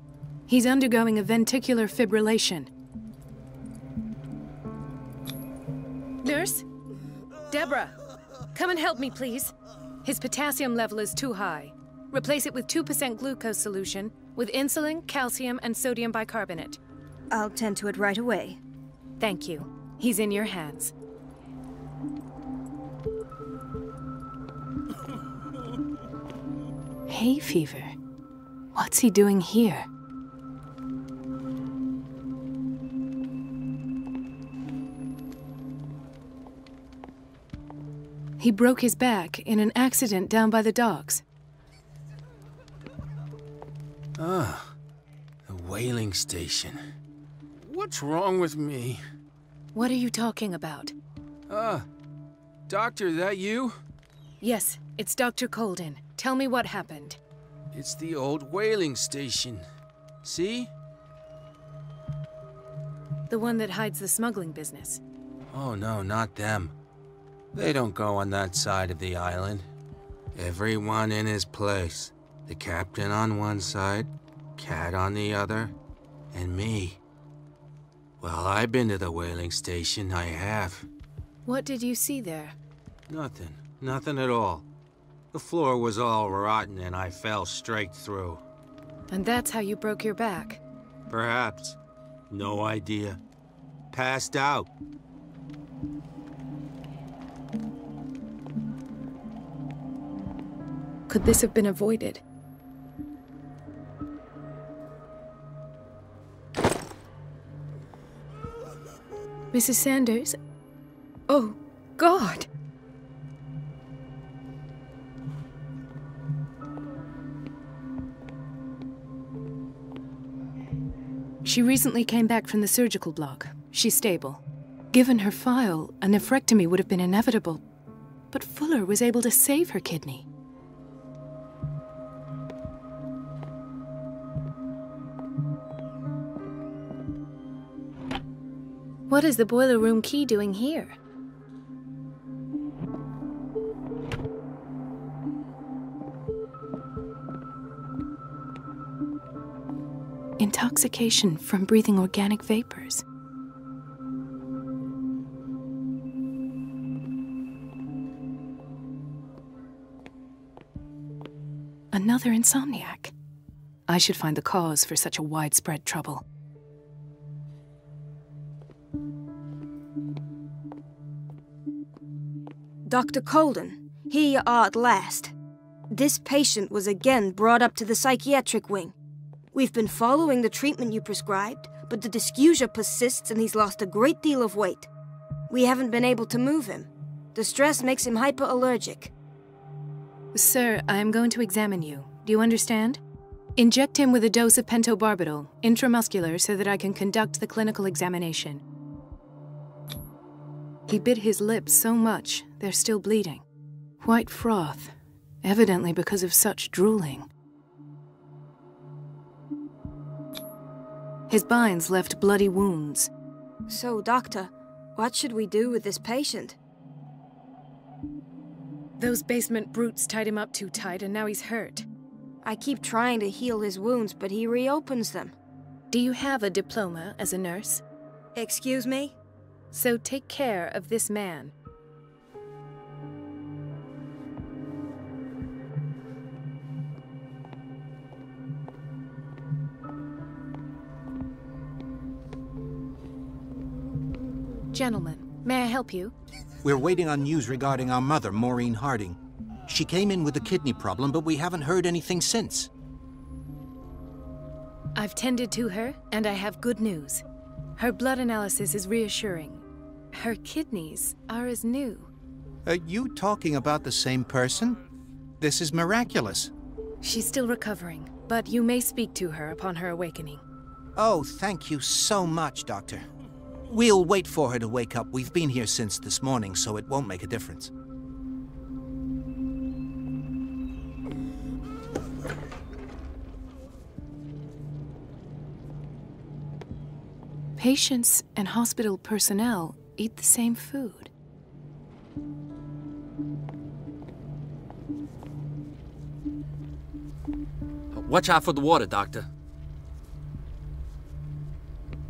He's undergoing a ventricular fibrillation. Nurse? Deborah, come and help me, please. His potassium level is too high. Replace it with 2% glucose solution with insulin, calcium, and sodium bicarbonate. I'll tend to it right away. Thank you. He's in your hands. Hay fever? What's he doing here? He broke his back in an accident down by the docks. Ah, the whaling station. What's wrong with me? What are you talking about? Doctor, that you? Yes, it's Dr. Colden. Tell me what happened. It's the old whaling station. See? The one that hides the smuggling business. Oh no, not them. They don't go on that side of the island. Everyone in his place. The captain on one side, Cat on the other, and me. Well, I've been to the whaling station, I have. What did you see there? Nothing. Nothing at all. The floor was all rotten and I fell straight through. And that's how you broke your back? Perhaps. No idea. Passed out. Could this have been avoided? Mrs. Sanders? Oh, God! She recently came back from the surgical block. She's stable. Given her file, a nephrectomy would have been inevitable. But Fuller was able to save her kidney. What is the boiler room key doing here? Intoxication from breathing organic vapors. Another insomniac. I should find the cause for such a widespread trouble. Dr. Colden, here you are at last. This patient was again brought up to the psychiatric wing. We've been following the treatment you prescribed, but the dysgeusia persists and he's lost a great deal of weight. We haven't been able to move him. The stress makes him hyperallergic. Sir, I am going to examine you. Do you understand? Inject him with a dose of pentobarbital, intramuscular, so that I can conduct the clinical examination. He bit his lips so much, they're still bleeding. White froth, evidently because of such drooling. His binds left bloody wounds. So, Doctor, what should we do with this patient? Those basement brutes tied him up too tight and now he's hurt. I keep trying to heal his wounds, but he reopens them. Do you have a diploma as a nurse? Excuse me? So take care of this man. Gentlemen, may I help you? We're waiting on news regarding our mother, Maureen Harding. She came in with a kidney problem, but we haven't heard anything since. I've tended to her, and I have good news. Her blood analysis is reassuring. Her kidneys are as new. Are you talking about the same person? This is miraculous. She's still recovering, but you may speak to her upon her awakening. Oh, thank you so much, Doctor. We'll wait for her to wake up. We've been here since this morning, so it won't make a difference. Patients and hospital personnel eat the same food. Watch out for the water, Doctor.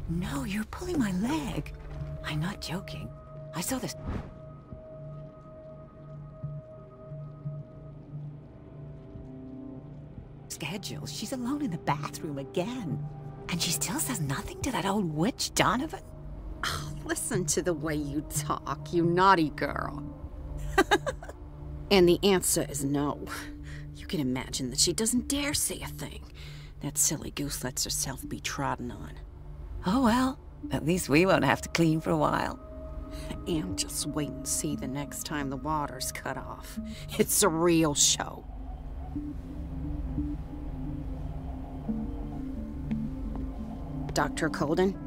No, you're pulling my leg. I'm not joking. I saw this. Schedule. She's alone in the bathroom again. And she still says nothing to that old witch, Donovan? Oh, listen to the way you talk, you naughty girl. And the answer is no. You can imagine that she doesn't dare say a thing. That silly goose lets herself be trodden on. Oh well, at least we won't have to clean for a while. And just wait and see the next time the water's cut off. It's a real show. Dr. Colden?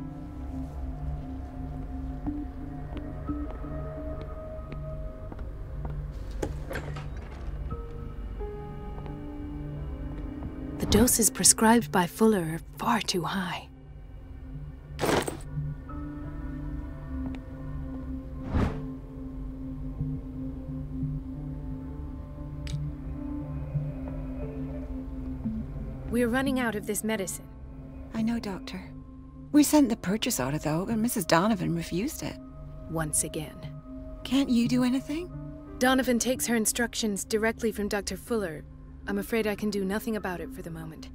The doses prescribed by Fuller are far too high. We're running out of this medicine. I know, Doctor. We sent the purchase order, though, and Mrs. Donovan refused it. Once again. Can't you do anything? Donovan takes her instructions directly from Dr. Fuller. I'm afraid I can do nothing about it for the moment.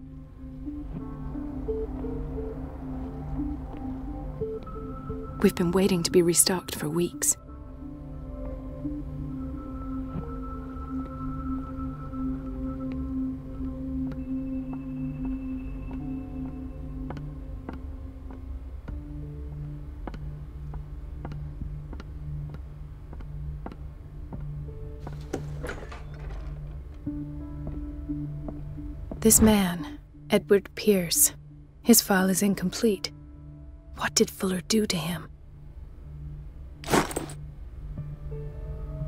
We've been waiting to be restocked for weeks. This man, Edward Pierce, his file is incomplete. What did Fuller do to him?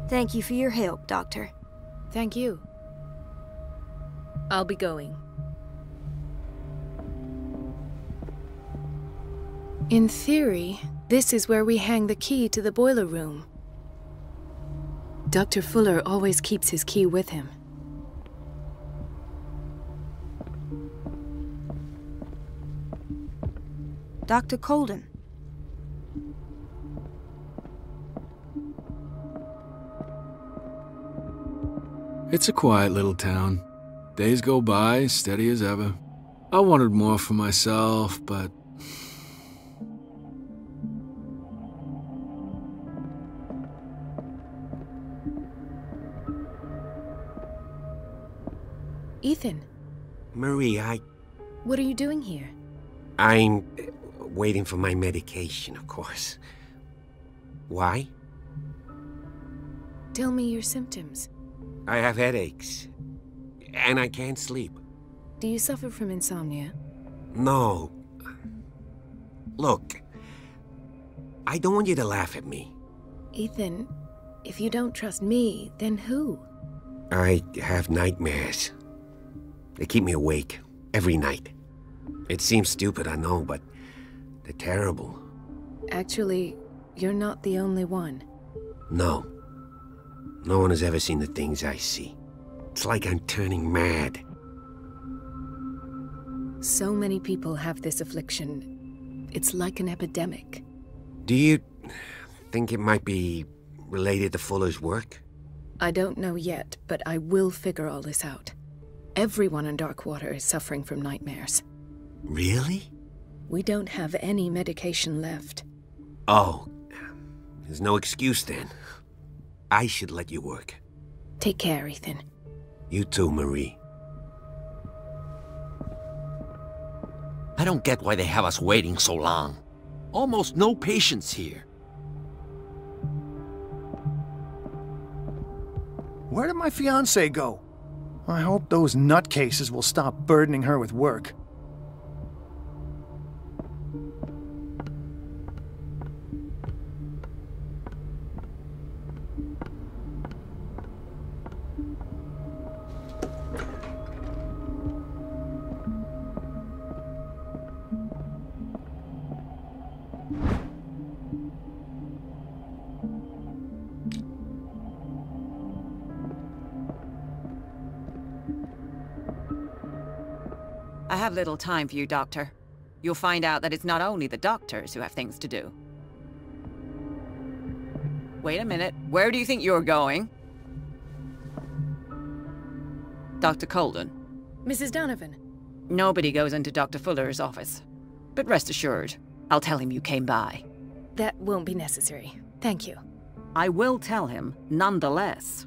Thank you for your help, Doctor. Thank you. I'll be going. In theory, this is where we hang the key to the boiler room. Dr. Fuller always keeps his key with him. Dr. Colden. It's a quiet little town. Days go by, steady as ever. I wanted more for myself, but... Ethan. Marie, What are you doing here? I'm waiting for my medication, of course. Why? Tell me your symptoms. I have headaches. And I can't sleep. Do you suffer from insomnia? No. Look, I don't want you to laugh at me. Ethan, if you don't trust me, then who? I have nightmares. They keep me awake every night. It seems stupid, I know, but they're terrible. Actually, you're not the only one. No. No one has ever seen the things I see. It's like I'm turning mad. So many people have this affliction. It's like an epidemic. Do you think it might be related to Fuller's work? I don't know yet, but I will figure all this out. Everyone in Darkwater is suffering from nightmares. Really? We don't have any medication left. Oh. There's no excuse then. I should let you work. Take care, Ethan. You too, Marie. I don't get why they have us waiting so long. Almost no patience here. Where did my fiancée go? I hope those nutcases will stop burdening her with work. I have little time for you, Doctor. You'll find out that it's not only the doctors who have things to do. Wait a minute. Where do you think you're going? Dr. Colden. Mrs. Donovan. Nobody goes into Dr. Fuller's office. But rest assured, I'll tell him you came by. That won't be necessary. Thank you. I will tell him, nonetheless.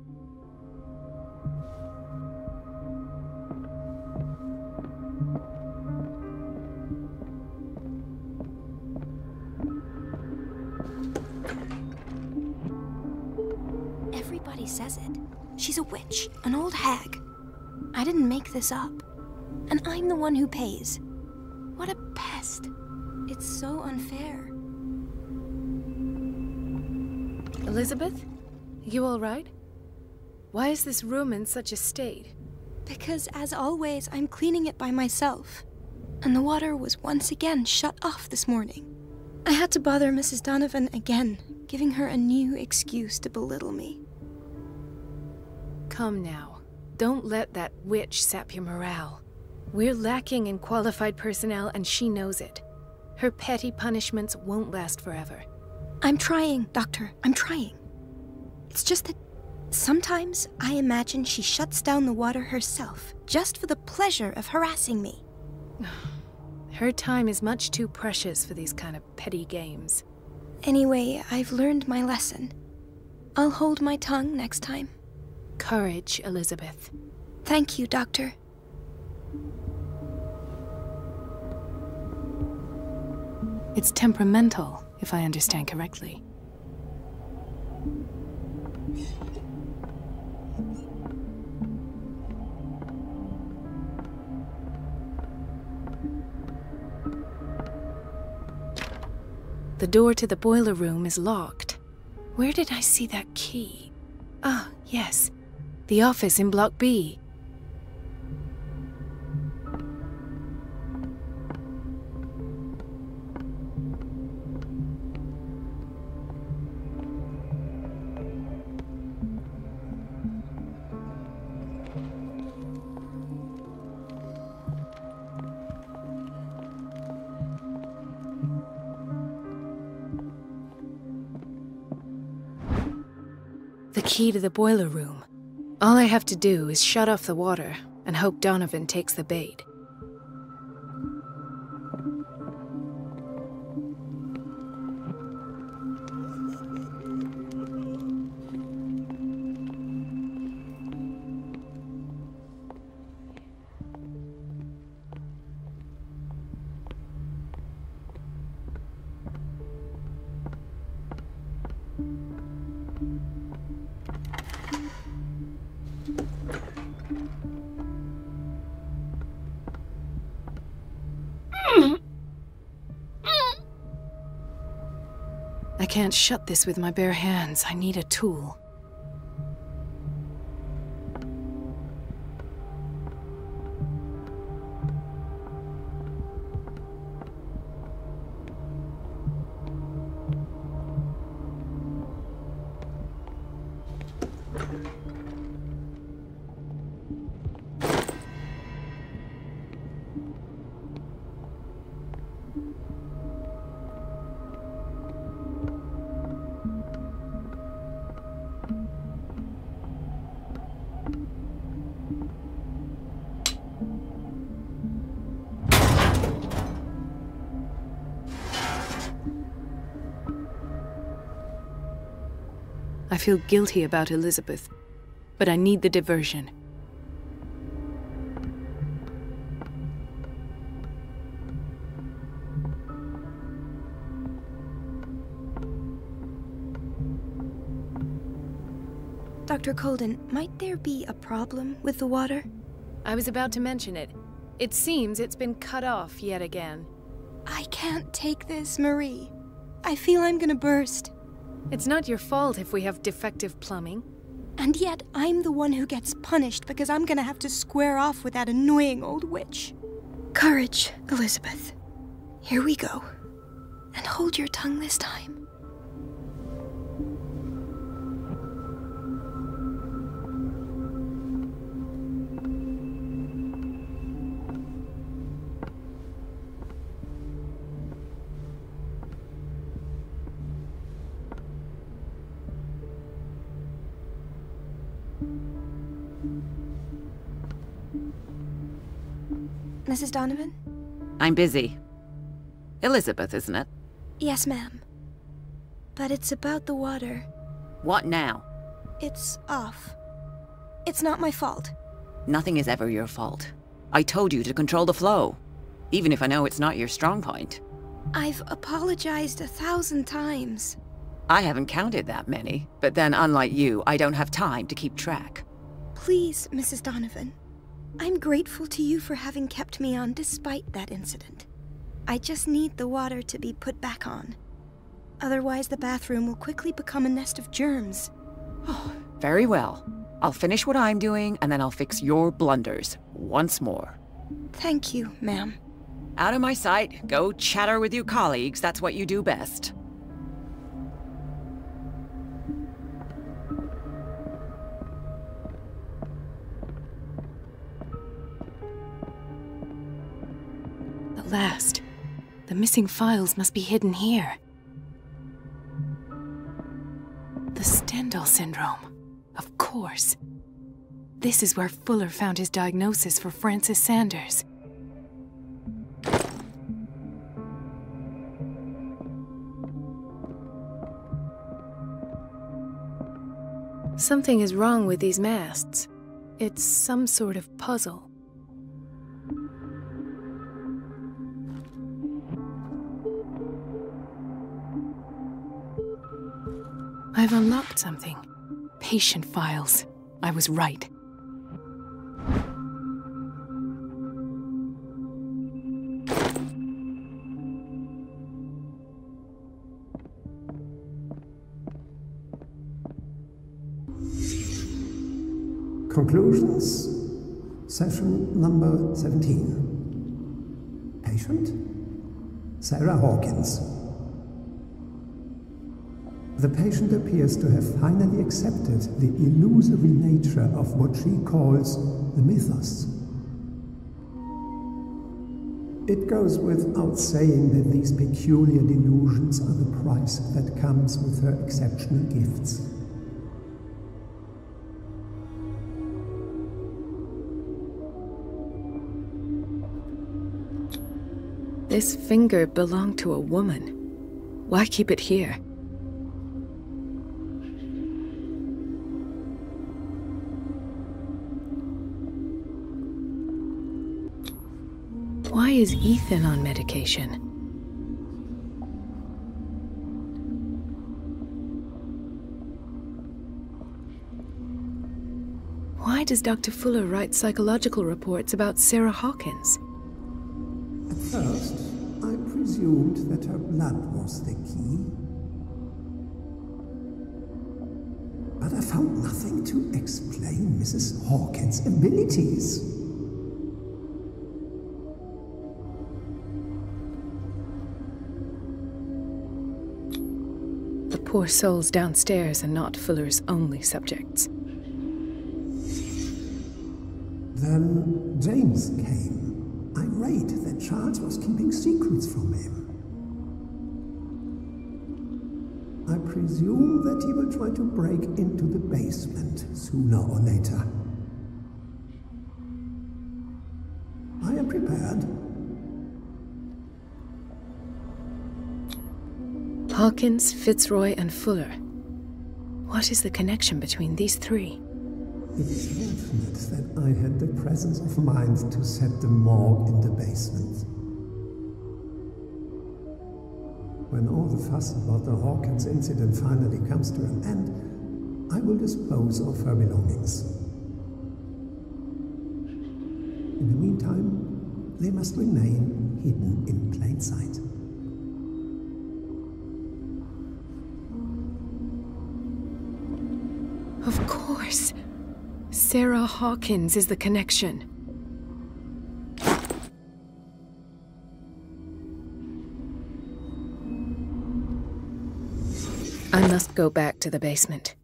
Everybody says it. She's a witch, an old hag. I didn't make this up. And I'm the one who pays. What a pest. It's so unfair. Elizabeth? You all right? Why is this room in such a state? Because, as always, I'm cleaning it by myself. And the water was once again shut off this morning. I had to bother Mrs. Donovan again, giving her a new excuse to belittle me. Come now. Don't let that witch sap your morale. We're lacking in qualified personnel, and she knows it. Her petty punishments won't last forever. I'm trying, Doctor. I'm trying. It's just that sometimes I imagine she shuts down the water herself, just for the pleasure of harassing me. Her time is much too precious for these kind of petty games. Anyway, I've learned my lesson. I'll hold my tongue next time. Courage, Elizabeth. Thank you, Doctor. It's temperamental, if I understand correctly. The door to the boiler room is locked. Where did I see that key? Ah, yes. The office in Block B. The key to the boiler room. All I have to do is shut off the water and hope Donovan takes the bait. I can't shut this with my bare hands. I need a tool. feel guilty about Elizabeth, but I need the diversion. Dr. Colden, might there be a problem with the water? I was about to mention it. It seems it's been cut off yet again. I can't take this, Marie. I feel I'm gonna burst. It's not your fault if we have defective plumbing. And yet, I'm the one who gets punished because I'm gonna have to square off with that annoying old witch. Courage, Elizabeth. Here we go. And hold your tongue this time. Mrs. Donovan? I'm busy. Elizabeth, isn't it? Yes, ma'am. But it's about the water. What now? It's off. It's not my fault. Nothing is ever your fault. I told you to control the flow, even if I know it's not your strong point. I've apologized 1,000 times. I haven't counted that many, but then unlike you, I don't have time to keep track. Please, Mrs. Donovan. I'm grateful to you for having kept me on despite that incident. I just need the water to be put back on. Otherwise, the bathroom will quickly become a nest of germs. Oh, very well. I'll finish what I'm doing, and then I'll fix your blunders once more. Thank you, ma'am. Out of my sight. Go chatter with your colleagues. That's what you do best. At last. The missing files must be hidden here. The Stendhal syndrome. Of course. This is where Fuller found his diagnosis for Francis Sanders. Something is wrong with these masts. It's some sort of puzzle. I've unlocked something. Patient files. I was right. Conclusions. Session number 17. Patient? Sarah Hawkins. The patient appears to have finally accepted the illusory nature of what she calls the mythos. It goes without saying that these peculiar delusions are the price that comes with her exceptional gifts. This finger belonged to a woman. Why keep it here? Why is Ethan on medication? Why does Dr. Fuller write psychological reports about Sarah Hawkins? At first, I presumed that her blood was the key. But I found nothing to explain Mrs. Hawkins' abilities. The poor souls downstairs are not Fuller's only subjects. Then James came, irate that Charles was keeping secrets from him. I presume that he will try to break into the basement sooner or later. I am prepared. Hawkins, Fitzroy, and Fuller. What is the connection between these three? It's fortunate that I had the presence of mind to set the morgue in the basement. When all the fuss about the Hawkins incident finally comes to an end, I will dispose of her belongings. In the meantime, they must remain hidden in plain sight. Of course. Sarah Hawkins is the connection. I must go back to the basement.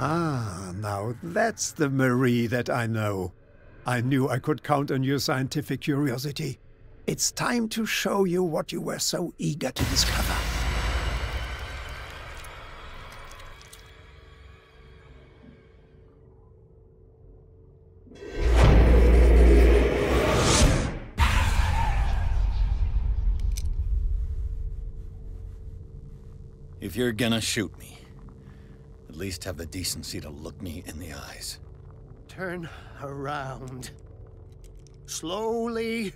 Ah, now that's the Marie that I know. I knew I could count on your scientific curiosity. It's time to show you what you were so eager to discover. If you're gonna shoot me, at least have the decency to look me in the eyes. Turn around. Slowly.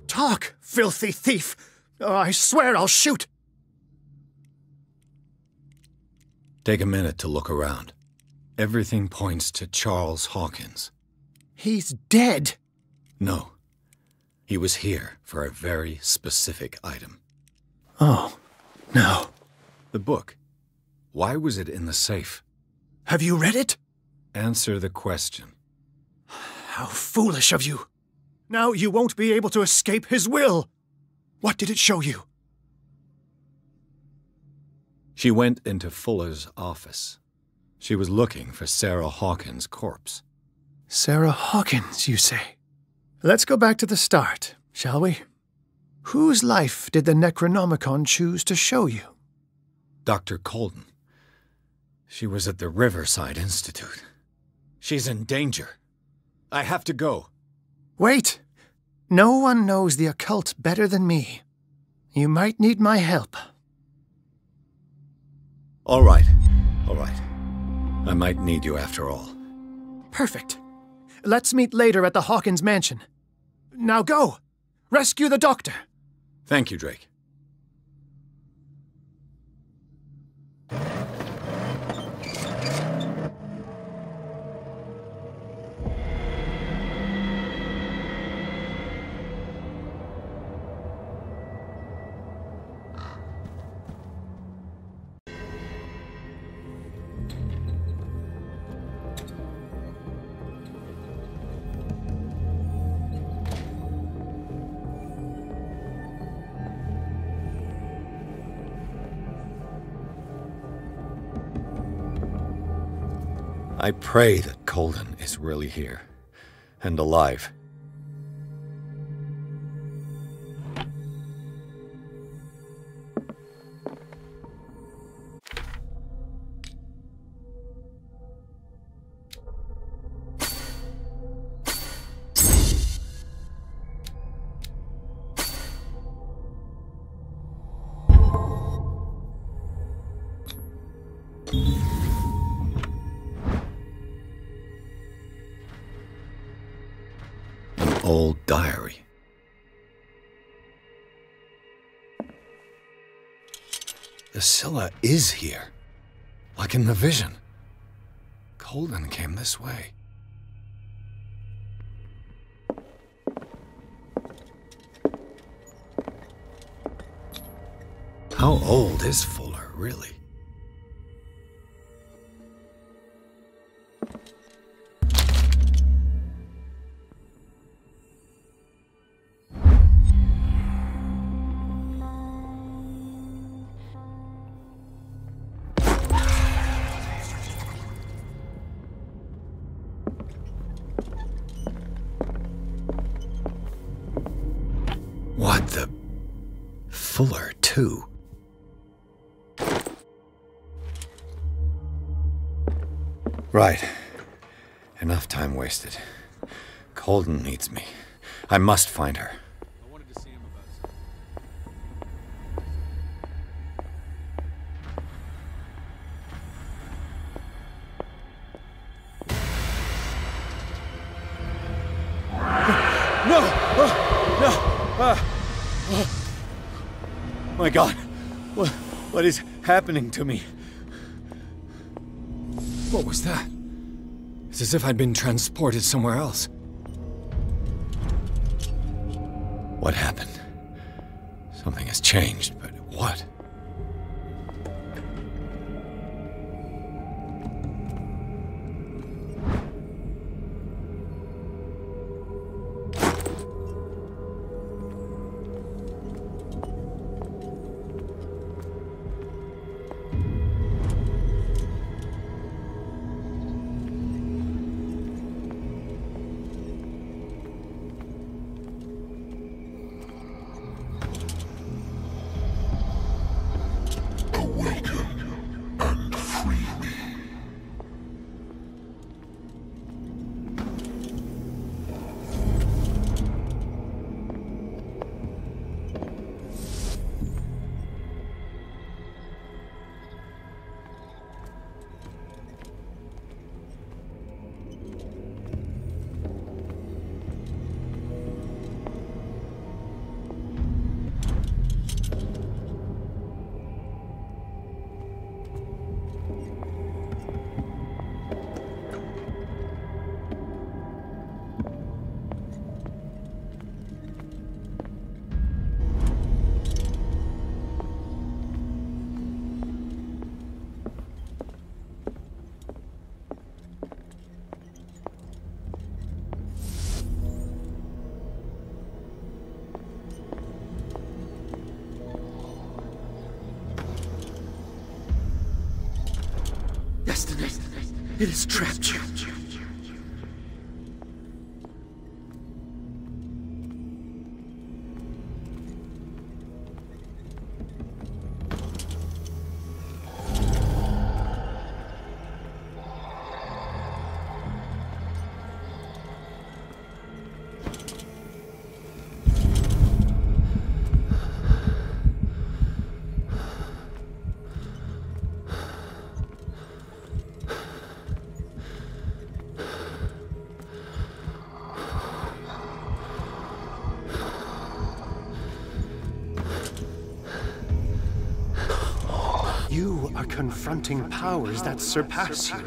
Talk, filthy thief! Oh, I swear I'll shoot! Take a minute to look around. Everything points to Charles Hawkins. He's dead! No. He was here for a very specific item. Oh, no. The book. Why was it in the safe? Have you read it? Answer the question. How foolish of you. Now you won't be able to escape his will. What did it show you? She went into Fuller's office. She was looking for Sarah Hawkins' corpse. Sarah Hawkins, you say? Let's go back to the start, shall we? Whose life did the Necronomicon choose to show you? Dr. Colden. She was at the Riverside Institute. She's in danger. I have to go. Wait. No one knows the occult better than me. You might need my help. All right. All right. I might need you after all. Perfect. Let's meet later at the Hawkins mansion. Now go! Rescue the doctor! Thank you, Drake. I pray that Colden is really here, and alive. Old diary. Priscilla is here. Like in the vision. Colden came this way. How old is Fuller, really? What the... Fuller, too? Right. Enough time wasted. Colden needs me. I must find her. No! No! My God! What is happening to me? What was that? It's as if I'd been transported somewhere else. What happened? Something has changed, but what? Destiny, it has trapped you. You are confronting powers that surpass you.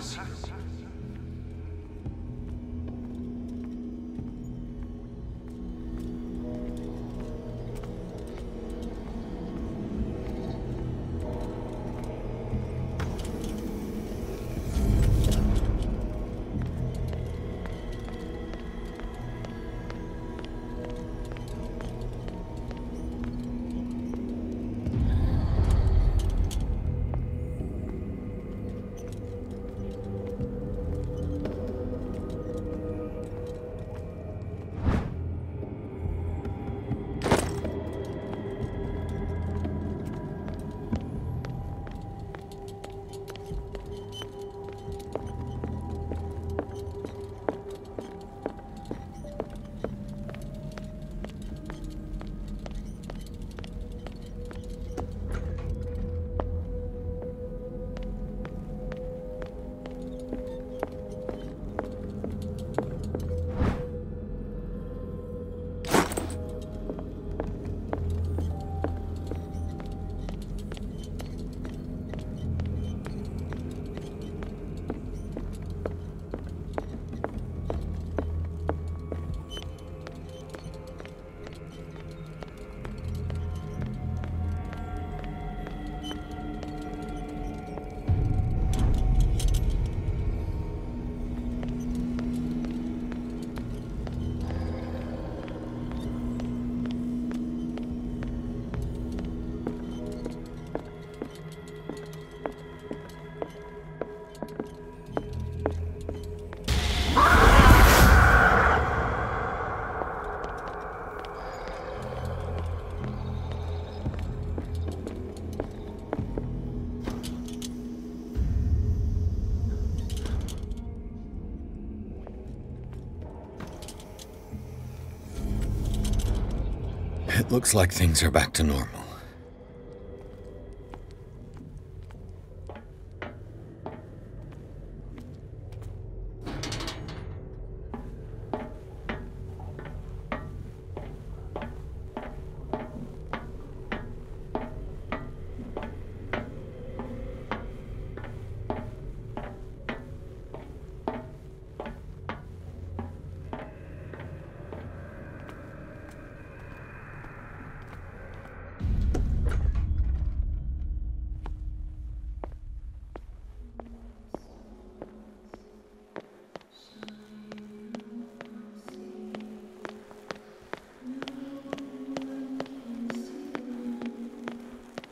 It looks like things are back to normal.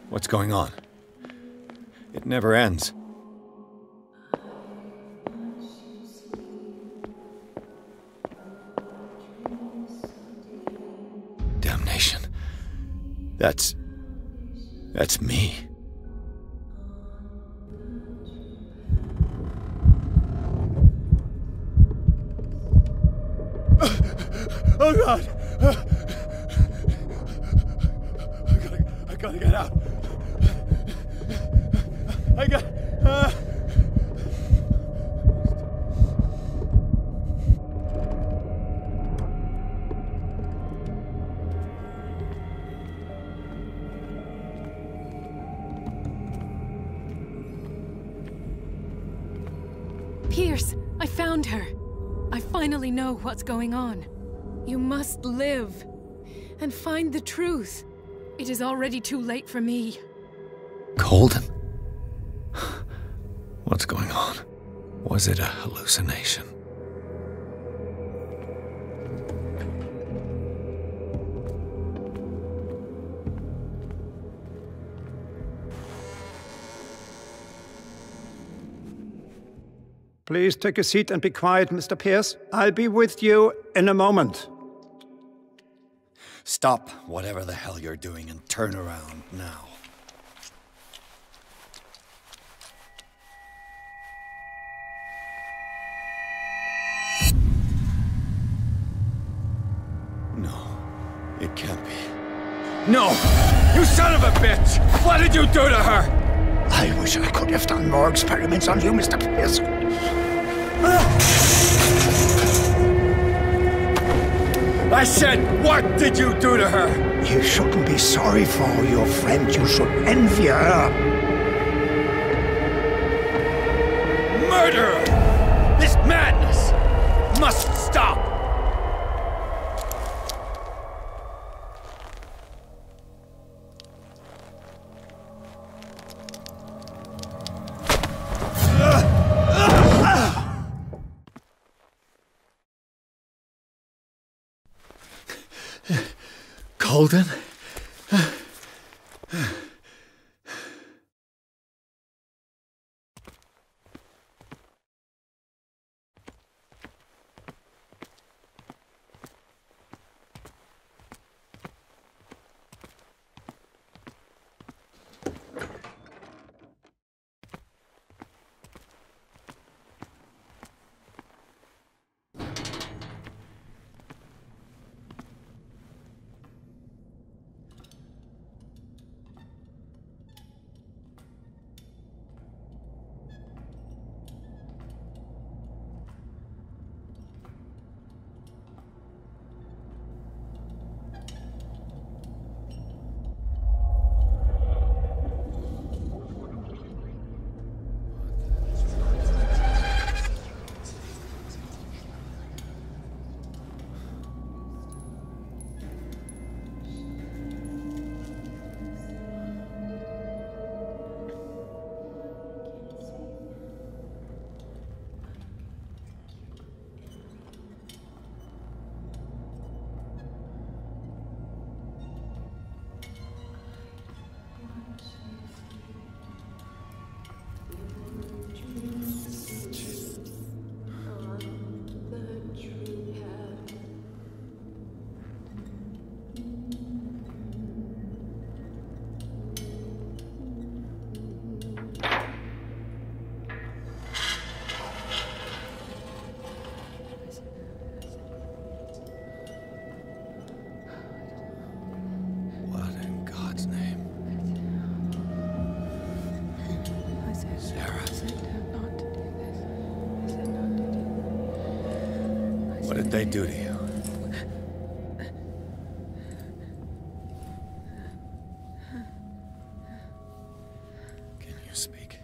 What's going on? It never ends. Damnation. That's me. Oh God! I gotta get out. I got... Pierce, I found her. I finally know what's going on. You must live and find the truth. It is already too late for me. Colden? What's going on? Was it a hallucination? Please take a seat and be quiet, Mr. Pierce. I'll be with you in a moment. Stop whatever the hell you're doing and turn around now. No, it can't be. No! You son of a bitch! What did you do to her? I wish I could have done more experiments on you, Mr. Pierce. I said, what did you do to her? You shouldn't be sorry for your friend. You should envy her. Murderer! This madness must stop! Colden? What did they do to you? Can you speak?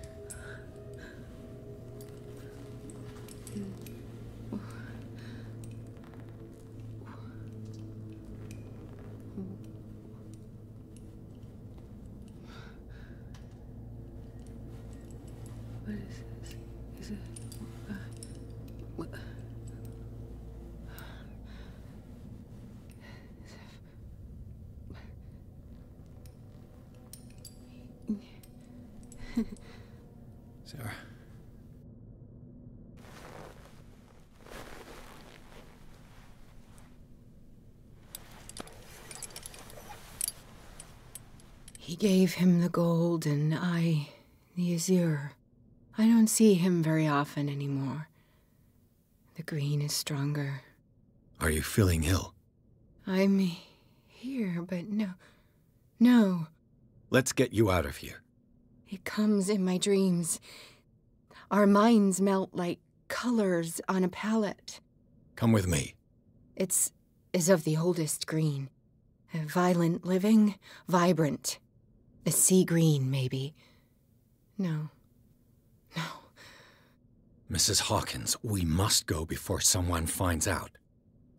What is this? Is it... what? Sarah. He gave him the gold and I the azure. I don't see him very often anymore. The green is stronger. Are you feeling ill? I'm here, but no. Let's get you out of here. It comes in my dreams. Our minds melt like colors on a palette. Come with me. It's of the oldest green. A violent living, vibrant. A sea green, maybe. No. Mrs. Hawkins, we must go before someone finds out.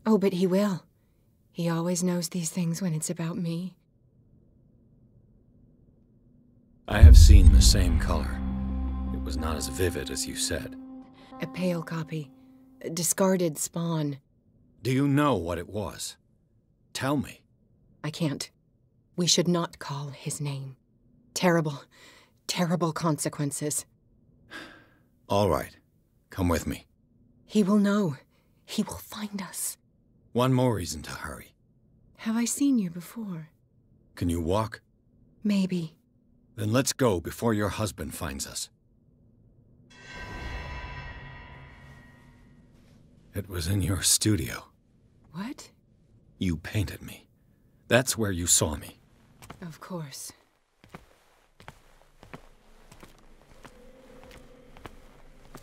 Oh, but he will. He always knows these things when it's about me. I have seen the same color. It was not as vivid as you said. A pale copy. A discarded spawn. Do you know what it was? Tell me. I can't. We should not call his name. Terrible, terrible consequences. All right. Come with me. He will know. He will find us. One more reason to hurry. Have I seen you before? Can you walk? Maybe. Then let's go before your husband finds us. It was in your studio. What? You painted me. That's where you saw me. Of course.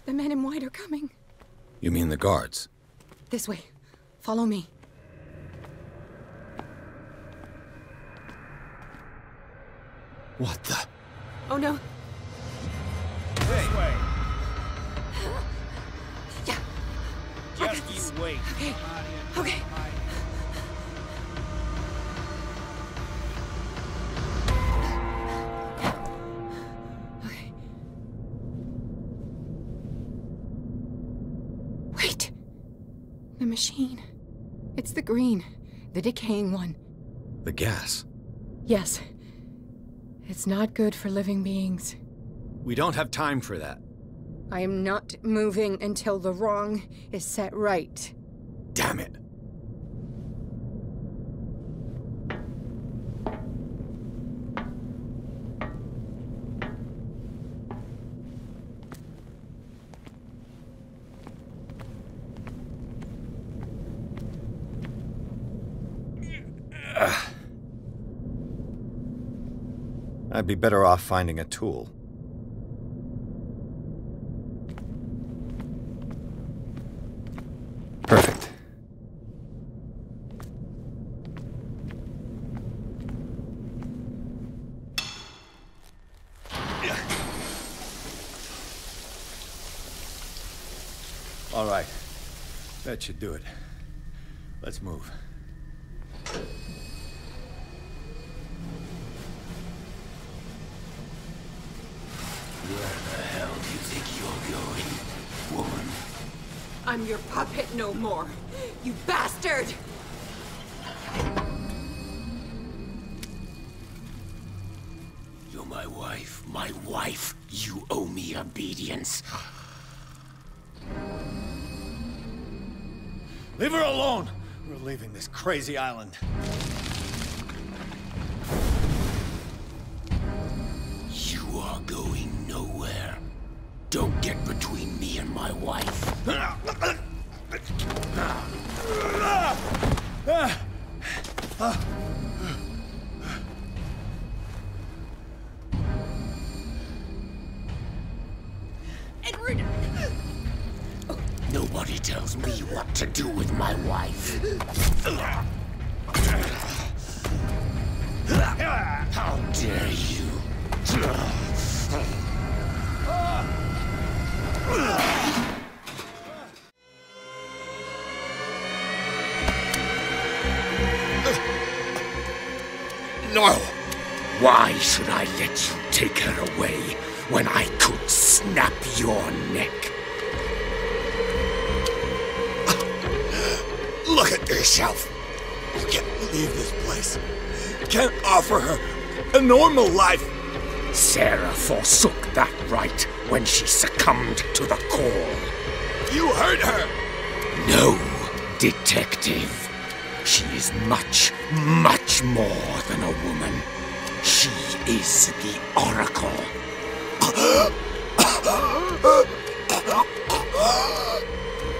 The men in white are coming. You mean the guards? This way. Follow me. What the? Oh no. This way. Yeah. Just you wait. Okay. Wait. The machine. It's the green. The decaying one. The gas. Yes. It's not good for living beings. We don't have time for that. I am not moving until the wrong is set right. Damn it. I'd be better off finding a tool. Perfect. All right. That should do it. Let's move. Where the hell do you think you're going, woman? I'm your puppet no more, you bastard! You're my wife. My wife. You owe me obedience. Leave her alone! We're leaving this crazy island. You are going nowhere. Don't get between me and my wife. Edward! No Nobody tells me what to do with my wife. How dare you? No! Why should I let you take her away when I could snap your neck? Look at yourself! You can't leave this place. You can't offer her a normal life. Sarah forsook that right when she succumbed to the call. You hurt her! No, detective. She is much, much more than a woman. She is the Oracle.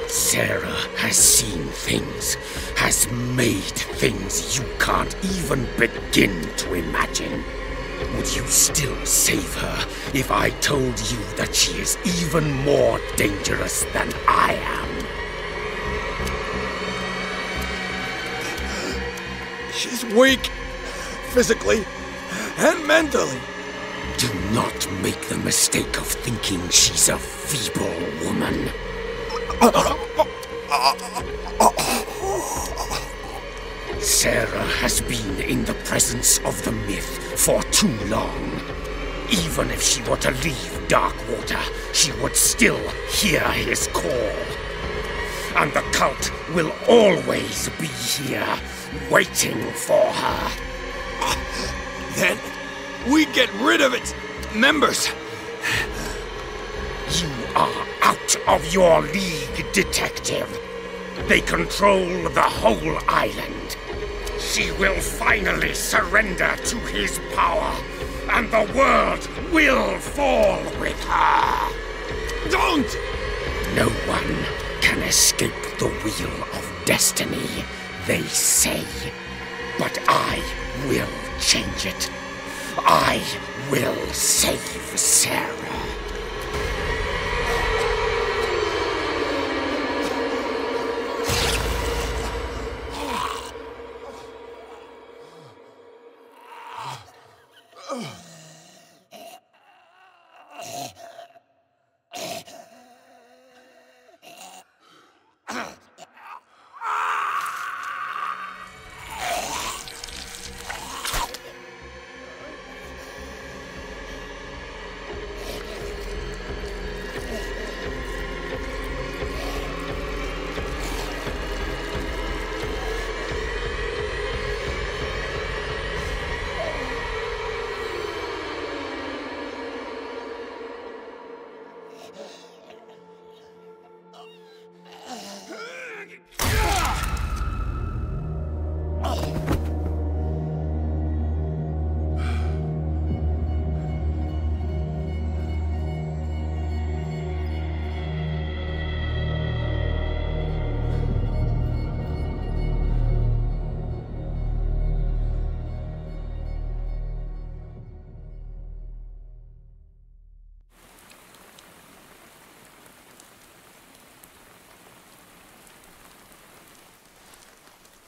Sarah has seen things, has made things you can't even begin to imagine. Would you still save her if I told you that she is even more dangerous than I am? She's weak, physically and mentally. Do not make the mistake of thinking she's a feeble woman. Sarah has been in the presence of the myth for too long. Even if she were to leave Darkwater, she would still hear his call. And the cult will always be here, waiting for her. Then we get rid of its members. You are out of your league, detective. They control the whole island. She will finally surrender to his power, and the world will fall with her. Don't! No one can escape the wheel of destiny, they say. But I will change it. I will save Sarah.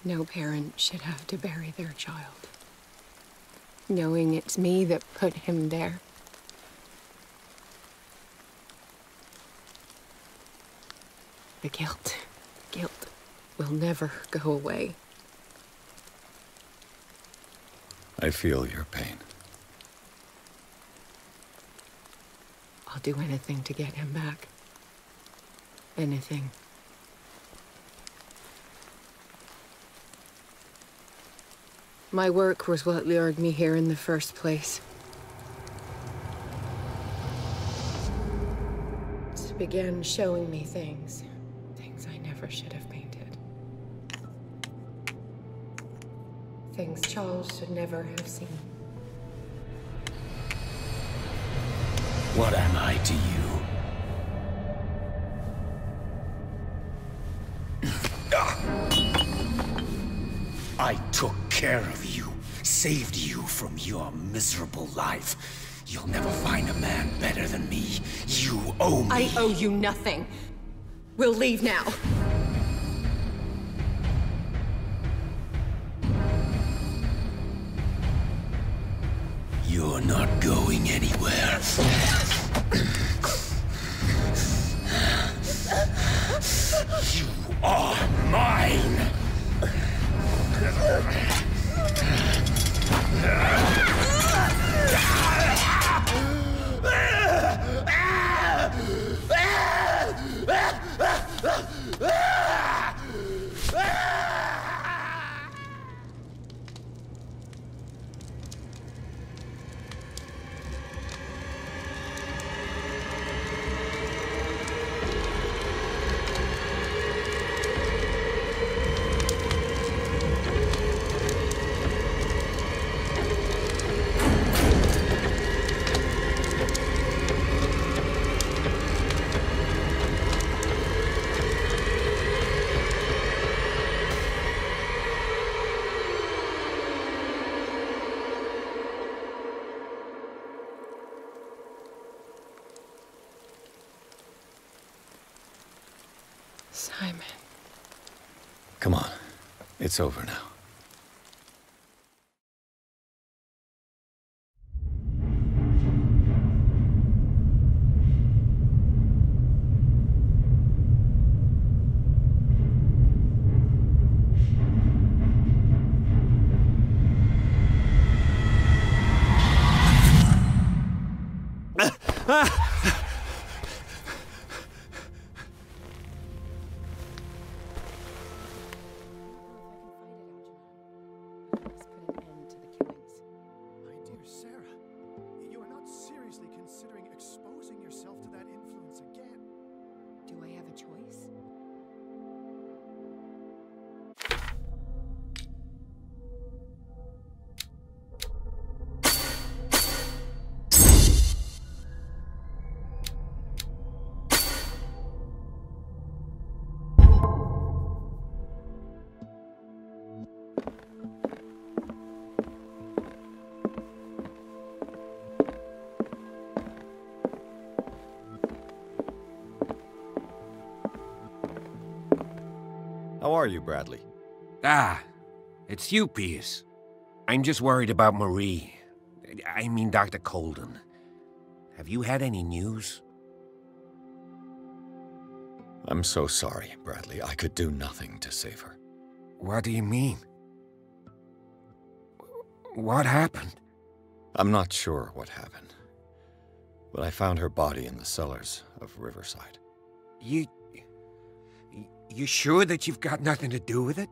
No parent should have to bury their child, knowing it's me that put him there. The guilt will never go away. I feel your pain. I'll do anything to get him back. Anything. My work was what lured me here in the first place. It began showing me things I never should have painted. Things Charles should never have seen. What am I to you? I took care of you, saved you from your miserable life. You'll never find a man better than me. You owe me. I owe you nothing. We'll leave now. You're not going anywhere. You are mine! Simon. Come on. It's over now. How are you, Bradley? Ah, it's you, Pierce. I'm just worried about Marie. I mean, Dr. Colden. Have you had any news? I'm so sorry, Bradley. I could do nothing to save her. What do you mean? What happened? I'm not sure what happened, but I found her body in the cellars of Riverside. You sure that you've got nothing to do with it?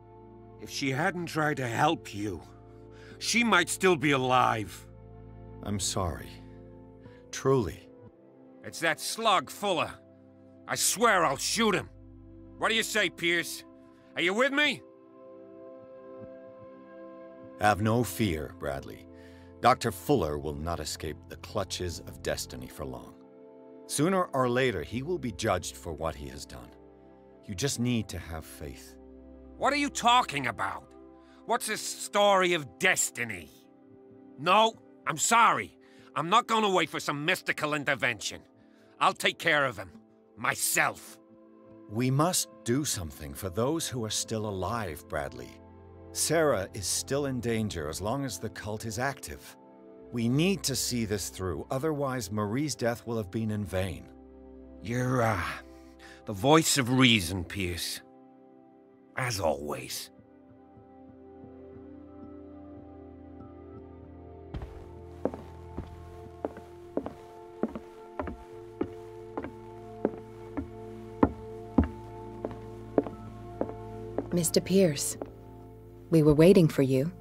If she hadn't tried to help you, she might still be alive. I'm sorry. Truly. It's that slug, Fuller. I swear I'll shoot him. What do you say, Pierce? Are you with me? Have no fear, Bradley. Dr. Fuller will not escape the clutches of destiny for long. Sooner or later, he will be judged for what he has done. You just need to have faith. What are you talking about? What's this story of destiny? No, I'm sorry. I'm not gonna wait for some mystical intervention. I'll take care of him. Myself. We must do something for those who are still alive, Bradley. Sarah is still in danger as long as the cult is active. We need to see this through, otherwise Marie's death will have been in vain. You're, the voice of reason, Pierce. As always. Mr. Pierce, we were waiting for you.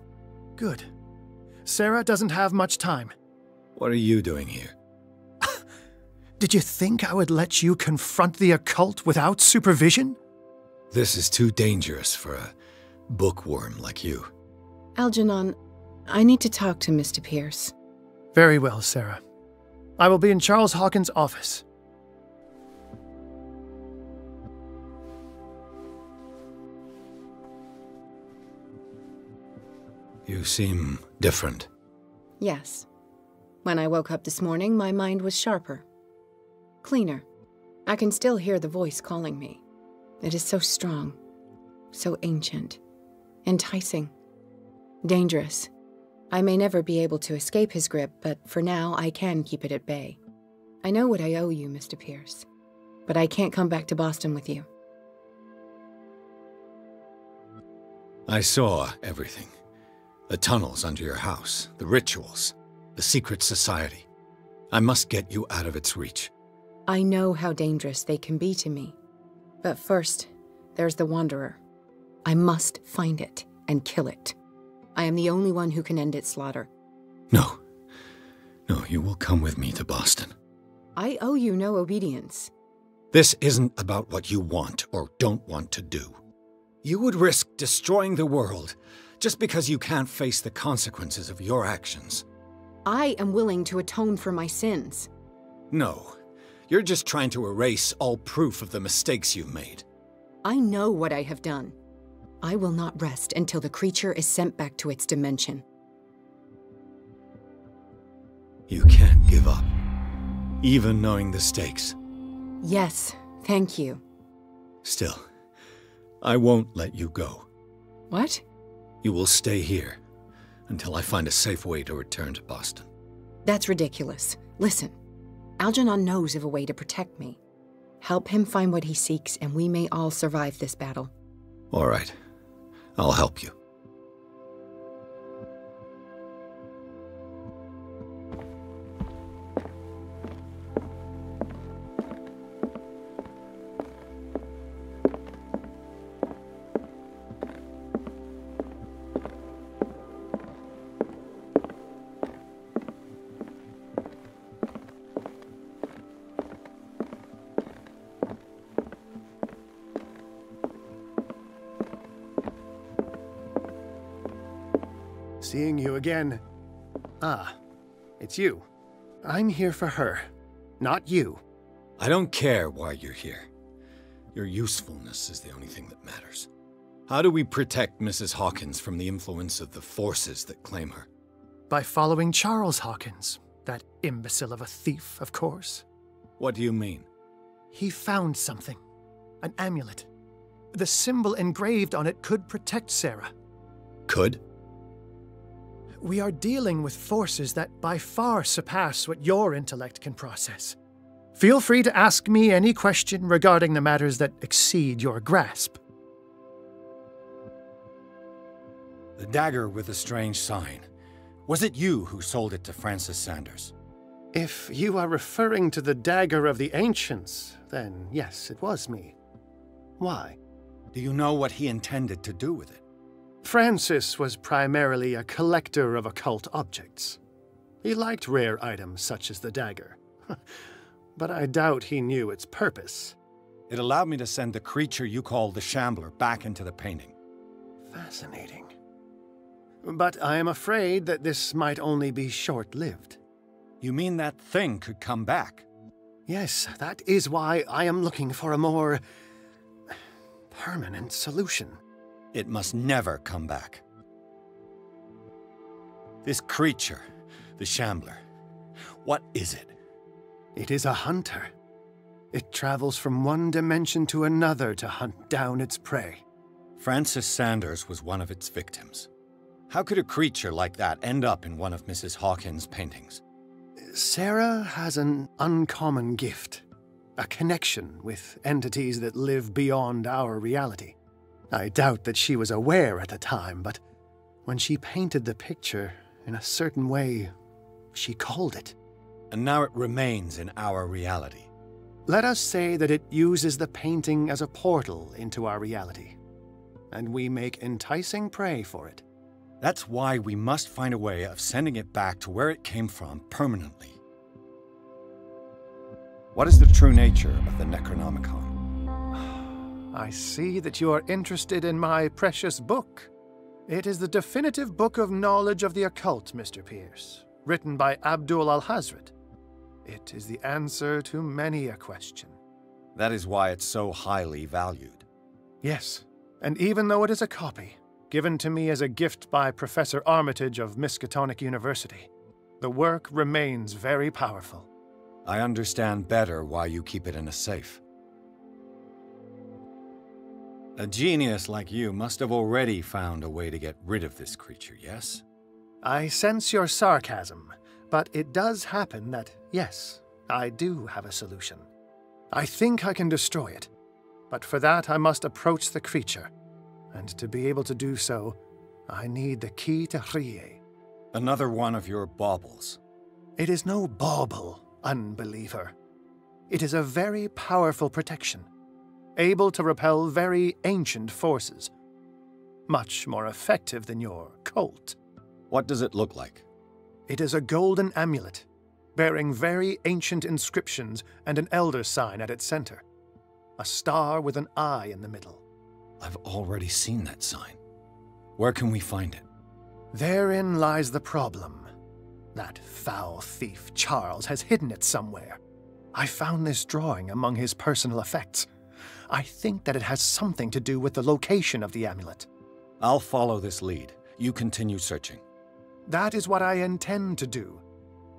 Good. Sarah doesn't have much time. What are you doing here? Did you think I would let you confront the occult without supervision? This is too dangerous for a bookworm like you. Algernon, I need to talk to Mr. Pierce. Very well, Sarah. I will be in Charles Hawkins' office. You seem different. Yes. When I woke up this morning, my mind was sharper. Cleaner. I can still hear the voice calling me. It is so strong, so ancient, enticing, dangerous. I may never be able to escape his grip, but for now I can keep it at bay. I know what I owe you, Mr. Pierce, but I can't come back to Boston with you. I saw everything. The tunnels under your house, the rituals, the secret society. I must get you out of its reach. I know how dangerous they can be to me. But first, there's the Wanderer. I must find it and kill it. I am the only one who can end its slaughter. No. No, you will come with me to Boston. I owe you no obedience. This isn't about what you want or don't want to do. You would risk destroying the world just because you can't face the consequences of your actions. I am willing to atone for my sins. No. You're just trying to erase all proof of the mistakes you've made. I know what I have done. I will not rest until the creature is sent back to its dimension. You can't give up, even knowing the stakes. Yes, thank you. Still, I won't let you go. What? You will stay here until I find a safe way to return to Boston. That's ridiculous. Listen, Algernon knows of a way to protect me. Help him find what he seeks, and we may all survive this battle. All right. I'll help you. Seeing you again. Ah, it's you. I'm here for her, not you. I don't care why you're here. Your usefulness is the only thing that matters. How do we protect Mrs. Hawkins from the influence of the forces that claim her? By following Charles Hawkins, that imbecile of a thief, of course. What do you mean? He found something. An amulet. The symbol engraved on it could protect Sarah. Could? We are dealing with forces that by far surpass what your intellect can process. Feel free to ask me any question regarding the matters that exceed your grasp. The dagger with the strange sign. Was it you who sold it to Francis Sanders? If you are referring to the dagger of the ancients, then yes, it was me. Why? Do you know what he intended to do with it? Francis was primarily a collector of occult objects. He liked rare items such as the dagger. But I doubt he knew its purpose. It allowed me to send the creature you call the Shambler back into the painting. Fascinating. But I am afraid that this might only be short-lived. You mean that thing could come back? Yes, that is why I am looking for a more permanent solution. It must never come back. This creature, the Shambler, what is it? It is a hunter. It travels from one dimension to another to hunt down its prey. Francis Sanders was one of its victims. How could a creature like that end up in one of Mrs. Hawkins' paintings? Sarah has an uncommon gift. A connection with entities that live beyond our reality. I doubt that she was aware at the time, but when she painted the picture, in a certain way, she called it. And now it remains in our reality. Let us say that it uses the painting as a portal into our reality, and we make enticing prey for it. That's why we must find a way of sending it back to where it came from permanently. What is the true nature of the Necronomicon? I see that you are interested in my precious book. It is the definitive book of knowledge of the occult, Mr. Pierce, written by Abdul al-Hazred. It is the answer to many a question. That is why it's so highly valued. Yes, and even though it is a copy, given to me as a gift by Professor Armitage of Miskatonic University, the work remains very powerful. I understand better why you keep it in a safe. A genius like you must have already found a way to get rid of this creature, yes? I sense your sarcasm, but it does happen that, yes, I do have a solution. I think I can destroy it, but for that I must approach the creature, and to be able to do so, I need the key to Rie. Another one of your baubles. It is no bauble, unbeliever. It is a very powerful protection, able to repel very ancient forces. Much more effective than your Colt. What does it look like? It is a golden amulet, bearing very ancient inscriptions and an elder sign at its center. A star with an eye in the middle. I've already seen that sign. Where can we find it? Therein lies the problem. That foul thief Charles has hidden it somewhere. I found this drawing among his personal effects. I think that it has something to do with the location of the amulet. I'll follow this lead. You continue searching. That is what I intend to do.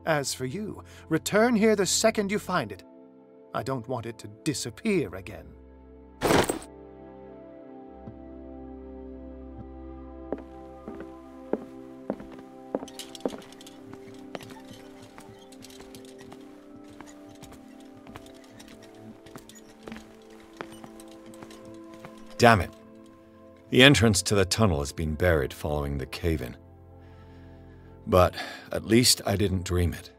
As for you, return here the second you find it. I don't want it to disappear again. Damn it. The entrance to the tunnel has been buried following the cave-in. But at least I didn't dream it.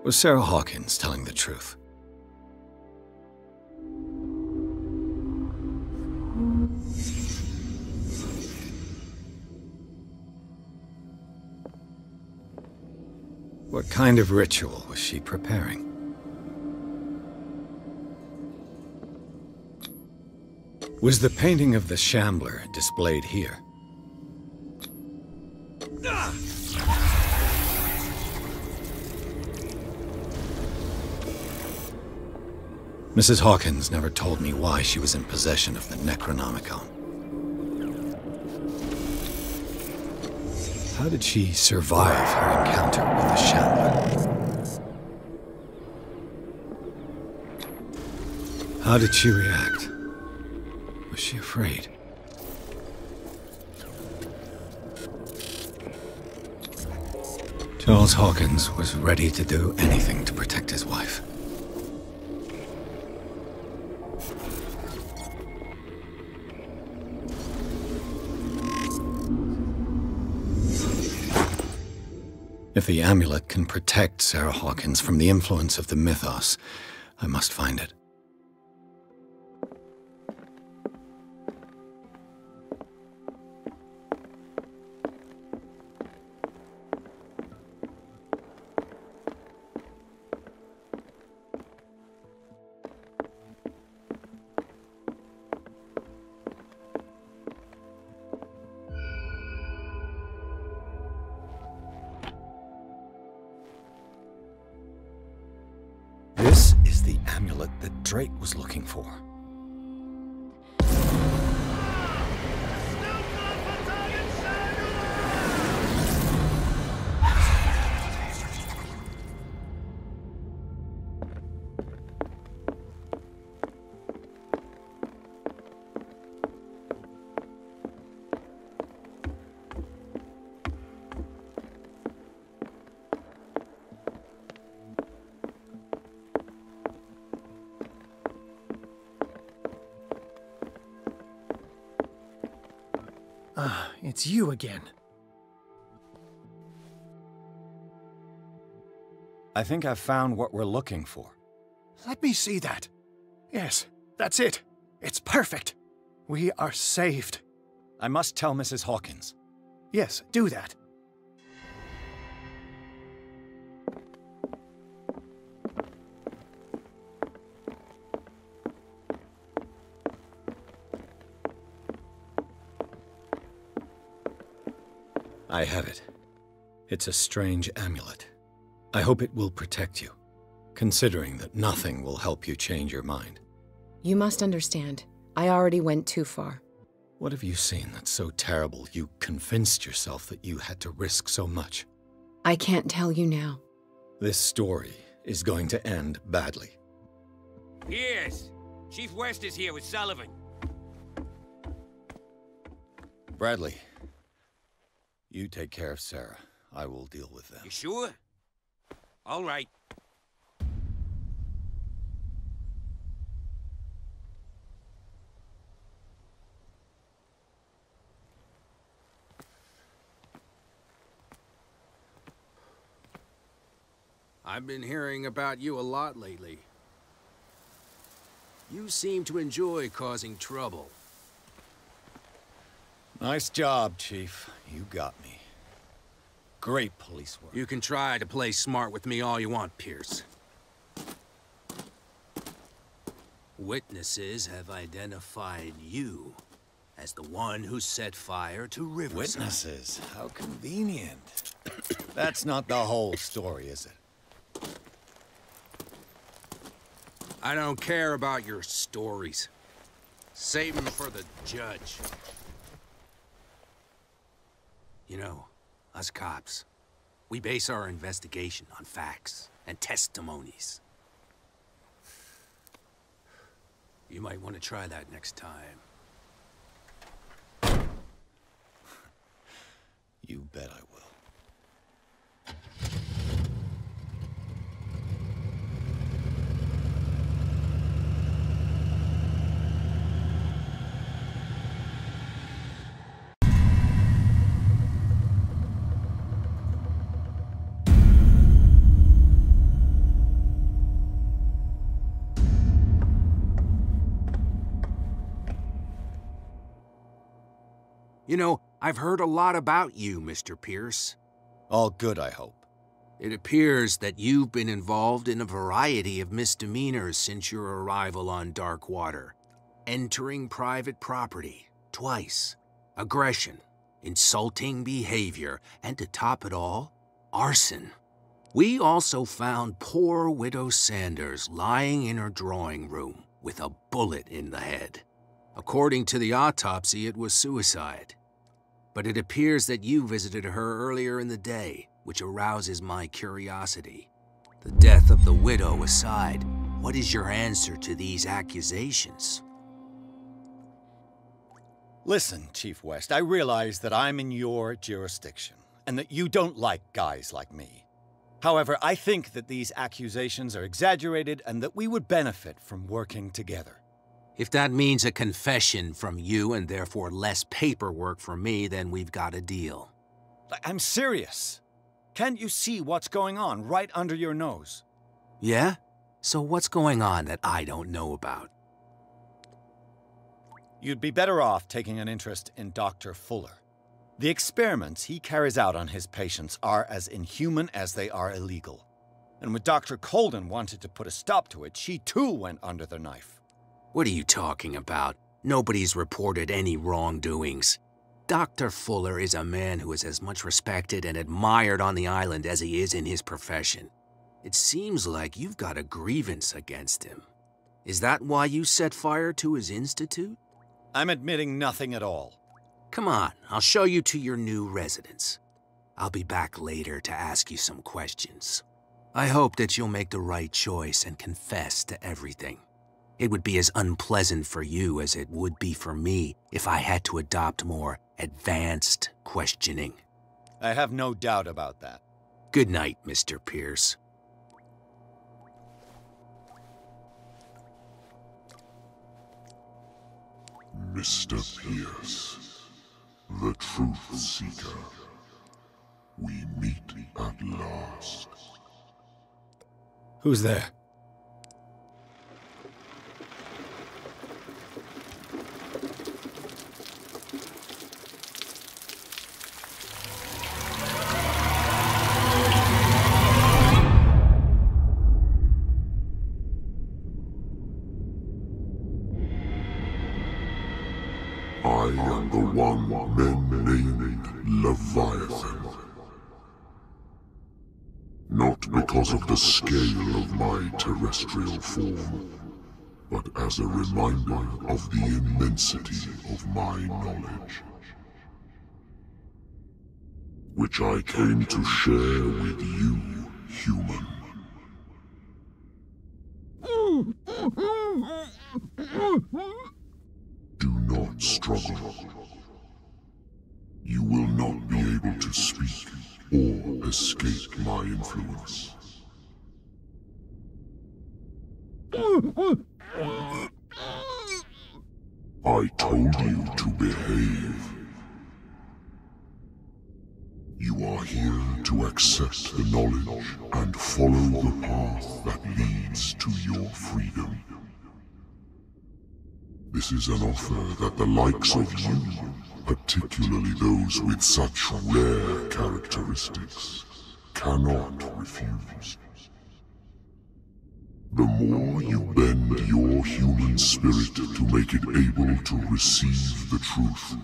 Was Sarah Hawkins telling the truth? What kind of ritual was she preparing? Was the painting of the Shambler displayed here? Mrs. Hawkins never told me why she was in possession of the Necronomicon. How did she survive her encounter with the Shambler? How did she react? Was she afraid? Charles Hawkins was ready to do anything to protect his wife. If the amulet can protect Sarah Hawkins from the influence of the mythos, I must find it. This is the amulet that Drake was looking for. Ah, it's you again. I think I've found what we're looking for. Let me see that. Yes, that's it. It's perfect. We are saved. I must tell Mrs. Hawkins. Yes, do that. I have it. It's a strange amulet. I hope it will protect you, considering that nothing will help you change your mind. You must understand. I already went too far. What have you seen that's so terrible you convinced yourself that you had to risk so much? I can't tell you now. This story is going to end badly. Yes! Chief West is here with Sullivan. Bradley, you take care of Sarah. I will deal with them. You sure? All right. I've been hearing about you a lot lately. You seem to enjoy causing trouble. Nice job, Chief. You got me. Great police work. You can try to play smart with me all you want, Pierce. Witnesses have identified you as the one who set fire to Riverside. Witnesses? How convenient. That's not the whole story, is it? I don't care about your stories. Save them for the judge. You know, us cops, we base our investigation on facts and testimonies. You might want to try that next time. You bet I will. You know, I've heard a lot about you, Mr. Pierce. All good, I hope. It appears that you've been involved in a variety of misdemeanors since your arrival on Darkwater. Entering private property, twice. Aggression, insulting behavior, and to top it all, arson. We also found poor Widow Sanders lying in her drawing room with a bullet in the head. According to the autopsy, it was suicide. But it appears that you visited her earlier in the day, which arouses my curiosity. The death of the widow aside, what is your answer to these accusations? Listen, Chief West, I realize that I'm in your jurisdiction, and that you don't like guys like me. However, I think that these accusations are exaggerated and that we would benefit from working together. If that means a confession from you and therefore less paperwork for me, then we've got a deal. I'm serious. Can't you see what's going on right under your nose? Yeah? So what's going on that I don't know about? You'd be better off taking an interest in Dr. Fuller. The experiments he carries out on his patients are as inhuman as they are illegal. And when Dr. Colden wanted to put a stop to it, she too went under the knife. What are you talking about? Nobody's reported any wrongdoings. Dr. Fuller is a man who is as much respected and admired on the island as he is in his profession. It seems like you've got a grievance against him. Is that why you set fire to his institute? I'm admitting nothing at all. Come on, I'll show you to your new residence. I'll be back later to ask you some questions. I hope that you'll make the right choice and confess to everything. It would be as unpleasant for you as it would be for me if I had to adopt more advanced questioning. I have no doubt about that. Good night, Mr. Pierce. Mr. Pierce, the truth seeker. We meet at last. Who's there? I am the one men named Leviathan. Not because of the scale of my terrestrial form, but as a reminder of the immensity of my knowledge, which I came to share with you, human. Do not struggle. You will not be able to speak or escape my influence. I told you to behave. You are here to accept the knowledge and follow the path that leads to your freedom. This is an offer that the likes of you, particularly those with such rare characteristics, cannot refuse. The more you bend your human spirit to make it able to receive the truth,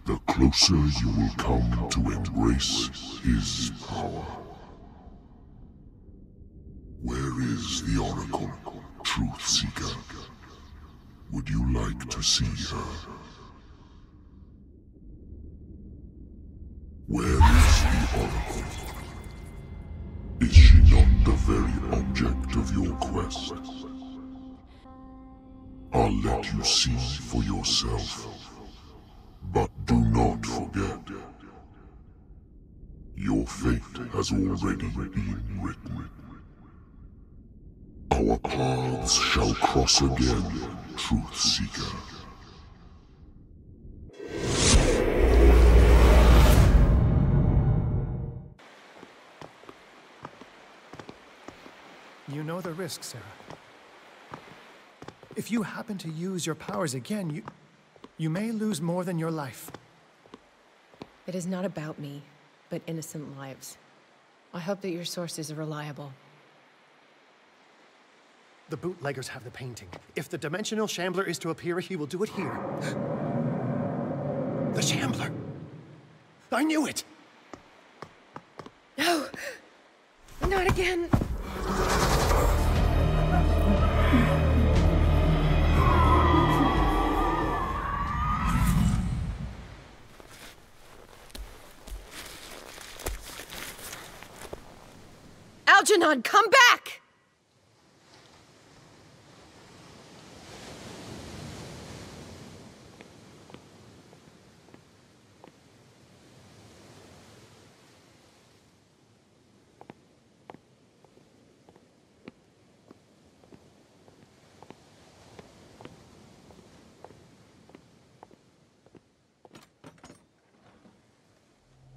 the closer you will come to embrace his power. Where is the Oracle, Truth Seeker? Would you like to see her? Where is the Oracle? Is she not the very object of your quest? I'll let you see for yourself. But do not forget, your fate has already been written. Our paths shall cross again, Truth Seeker. You know the risk, Sarah. If you happen to use your powers again, you may lose more than your life. It is not about me, but innocent lives. I hope that your sources are reliable. The bootleggers have the painting. If the Dimensional Shambler is to appear, he will do it here. The Shambler! I knew it! No! Not again! Algernon, come back!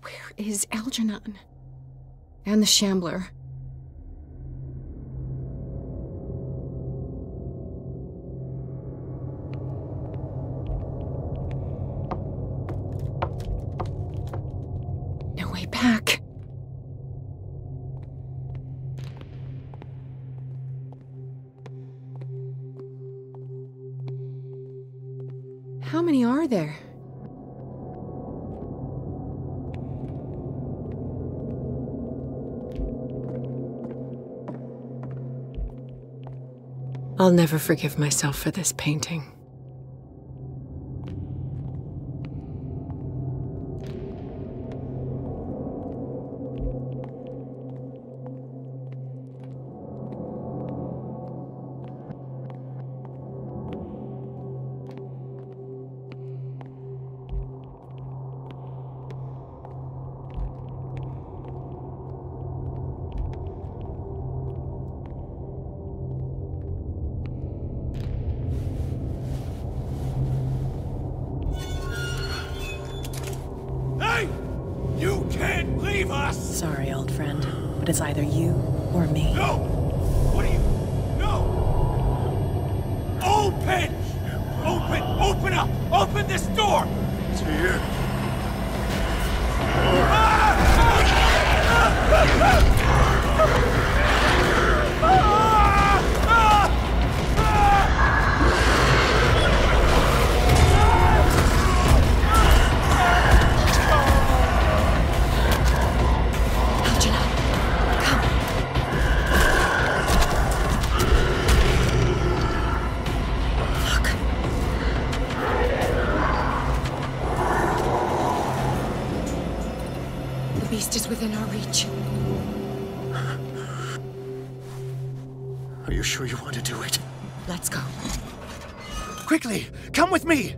Where is Algernon? And the Shambler? Back. How many are there? I'll never forgive myself for this painting. Sorry, old friend, but it's either you or me. No! What are you? No! Open! Open up! Open this door! It's here. beast is within our reach. Are you sure you want to do it? Let's go. Quickly, come with me!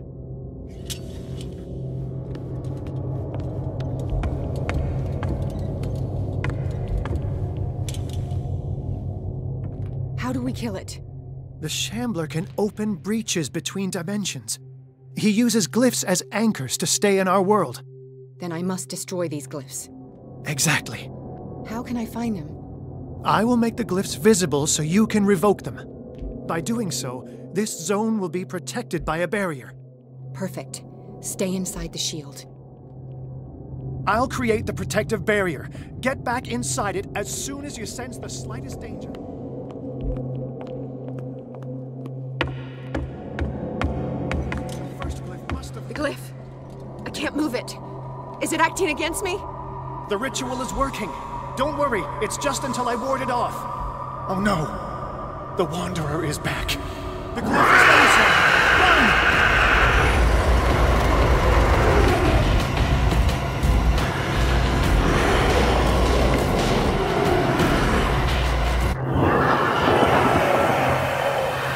How do we kill it? The Shambler can open breaches between dimensions. He uses glyphs as anchors to stay in our world. Then I must destroy these glyphs. Exactly. How can I find them? I will make the glyphs visible so you can revoke them. By doing so, this zone will be protected by a barrier. Perfect. Stay inside the shield. I'll create the protective barrier. Get back inside it as soon as you sense the slightest danger. The glyph. I can't move it. Is it acting against me? The ritual is working. Don't worry, it's just until I ward it off. Oh no. The Wanderer is back. The glyph is loose. Run!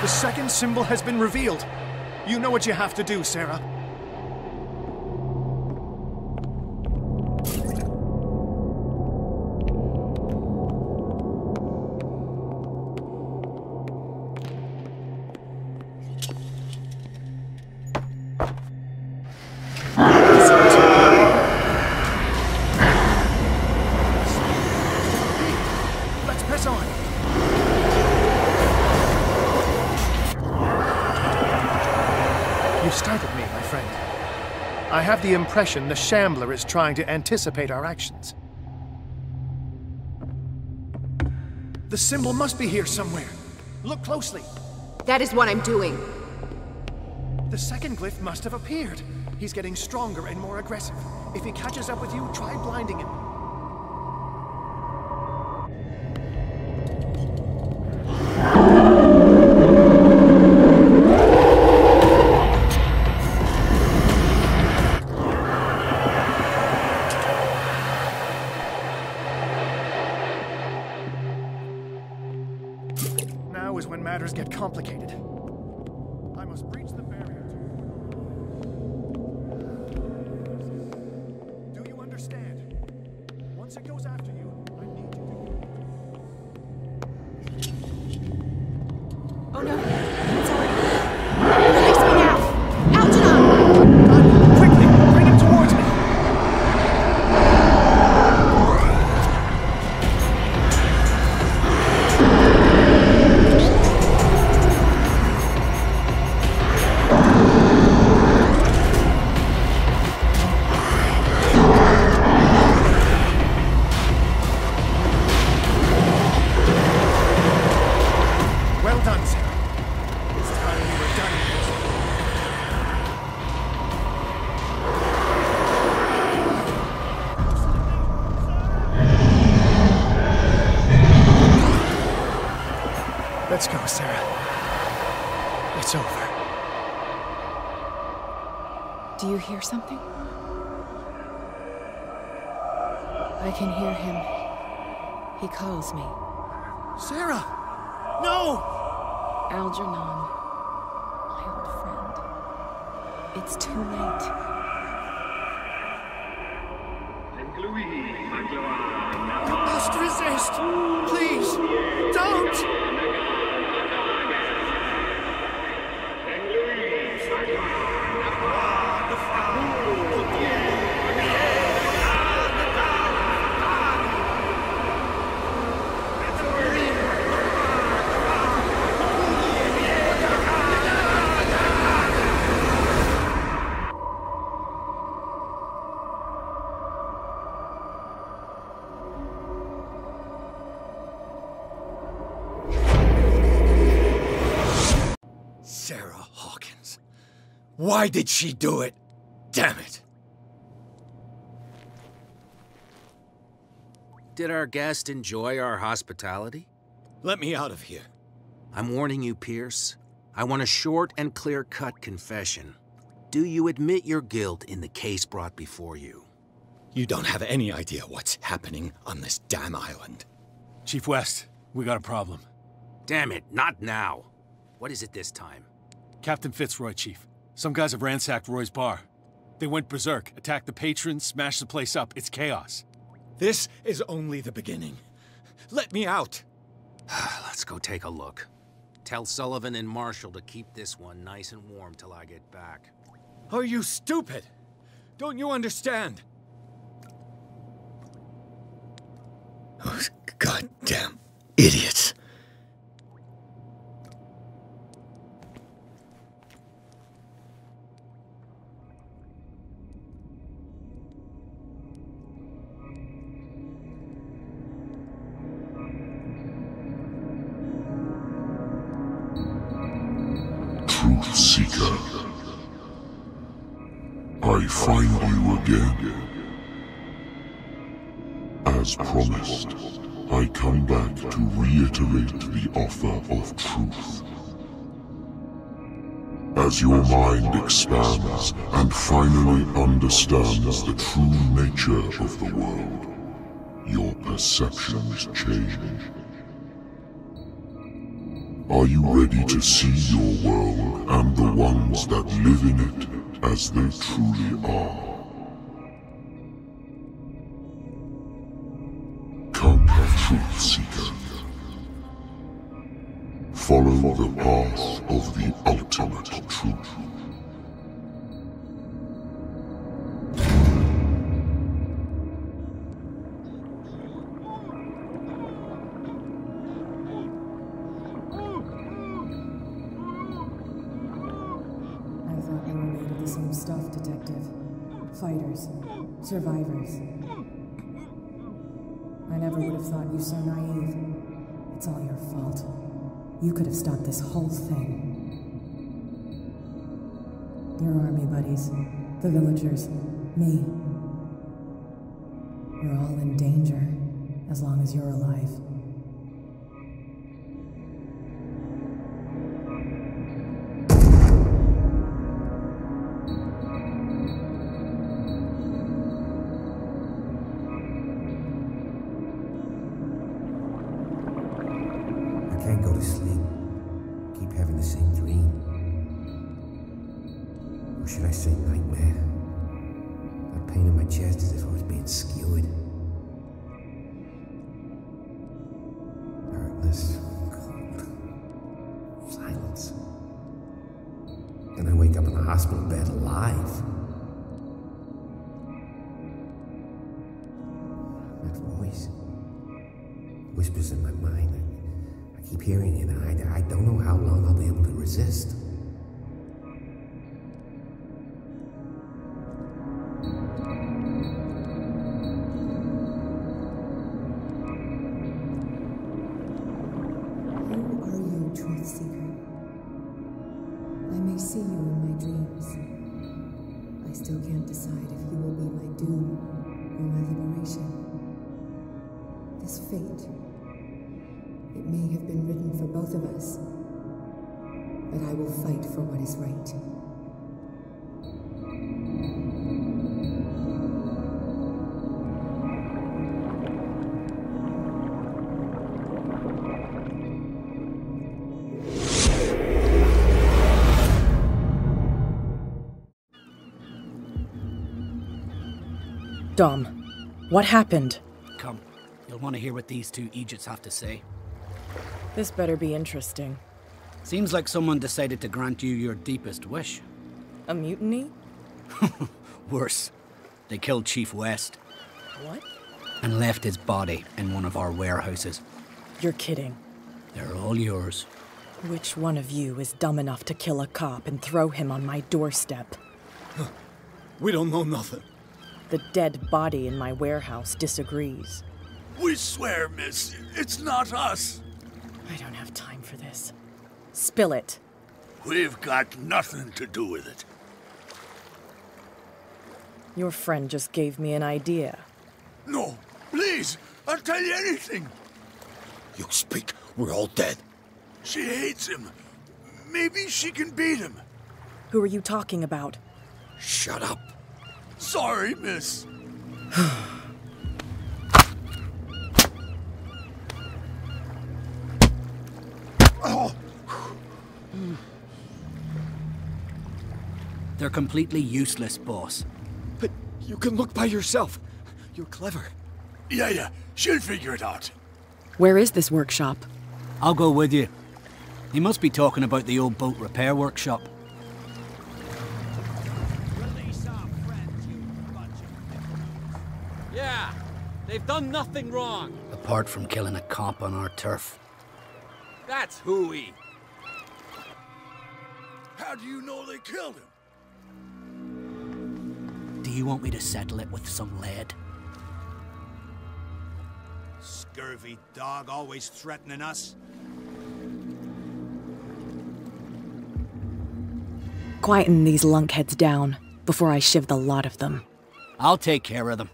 The second symbol has been revealed. You know what you have to do, Sarah. Let's press on. You startled me, my friend. I have the impression the Shambler is trying to anticipate our actions. The symbol must be here somewhere. Look closely. That is what I'm doing. The second glyph must have appeared. He's getting stronger and more aggressive. If he catches up with you, try blinding him. Now is when matters get complicated. I must breach the barrier. Do you understand? Once it goes after you, I need you to... Oh no. It's already... Release me now! Algernon! Quickly! Bring him towards me! Well done, Sarah. It's time we were done with this. Let's go, Sarah. It's over. Do you hear something? I can hear him. He calls me. Sarah! No! Algernon, my old friend. It's too late. You must resist! Please, don't! Sarah Hawkins. Why did she do it? Damn it. Did our guest enjoy our hospitality? Let me out of here. I'm warning you, Pierce. I want a short and clear-cut confession. Do you admit your guilt in the case brought before you? You don't have any idea what's happening on this damn island. Chief West, we got a problem. Damn it, not now. What is it this time? Captain Fitzroy, Chief. Some guys have ransacked Roy's bar. They went berserk, attacked the patrons, smashed the place up. It's chaos. This is only the beginning. Let me out. Let's go take a look. Tell Sullivan and Marshall to keep this one nice and warm till I get back. Are you stupid? Don't you understand? Those goddamn idiots. Truth Seeker, I find you again. As promised, I come back to reiterate the offer of truth. As your mind expands and finally understands the true nature of the world, your perceptions change. Are you ready to see your world and the ones that live in it as they truly are? Come, Truth Seeker. Follow the path of the ultimate truth. Same stuff, Detective. Fighters. Survivors. I never would have thought you so naive. It's all your fault. You could have stopped this whole thing. Your army buddies, the villagers, me. We're all in danger, as long as you're alive. Whispers in my mind. I keep hearing it, and I don't know how long I'll be able to resist. Who are you, Truth Seeker? I may see you in my dreams. I still can't decide if you will be my doom or my liberation. This fate, it may have been written for both of us, but I will fight for what is right. Dom, what happened? Come, you'll want to hear what these two Egypts have to say. This better be interesting. Seems like someone decided to grant you your deepest wish. A mutiny? Worse. They killed Chief West. What? And left his body in one of our warehouses. You're kidding. They're all yours. Which one of you is dumb enough to kill a cop and throw him on my doorstep? We don't know nothing. The dead body in my warehouse disagrees. We swear, miss, it's not us. I don't have time for this. Spill it. We've got nothing to do with it. Your friend just gave me an idea. No, please, I'll tell you anything. You speak, we're all dead. She hates him. Maybe she can beat him. Who are you talking about? Shut up. Sorry, miss. They're completely useless, boss. But you can look by yourself. You're clever. Yeah, she'll figure it out. Where is this workshop? I'll go with you. He must be talking about the old boat repair workshop. Yeah, they've done nothing wrong. Apart from killing a cop on our turf. That's hooey. How do you know they killed him? Do you want me to settle it with some lead? Scurvy dog, always threatening us. Quieten these lunkheads down before I shiv the lot of them. I'll take care of them.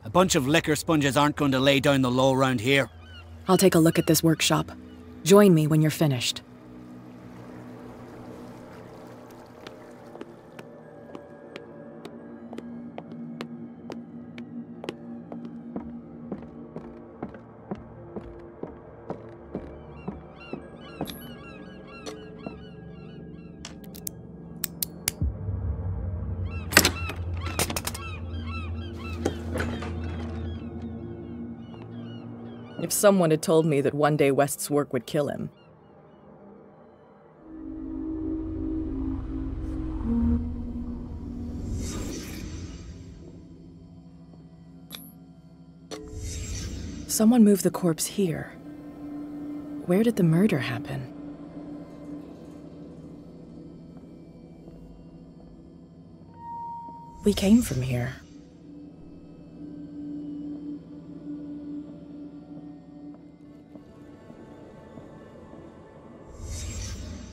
A bunch of liquor sponges aren't going to lay down the law round here. I'll take a look at this workshop. Join me when you're finished. If someone had told me that one day West's work would kill him. Someone moved the corpse here. Where did the murder happen? We came from here.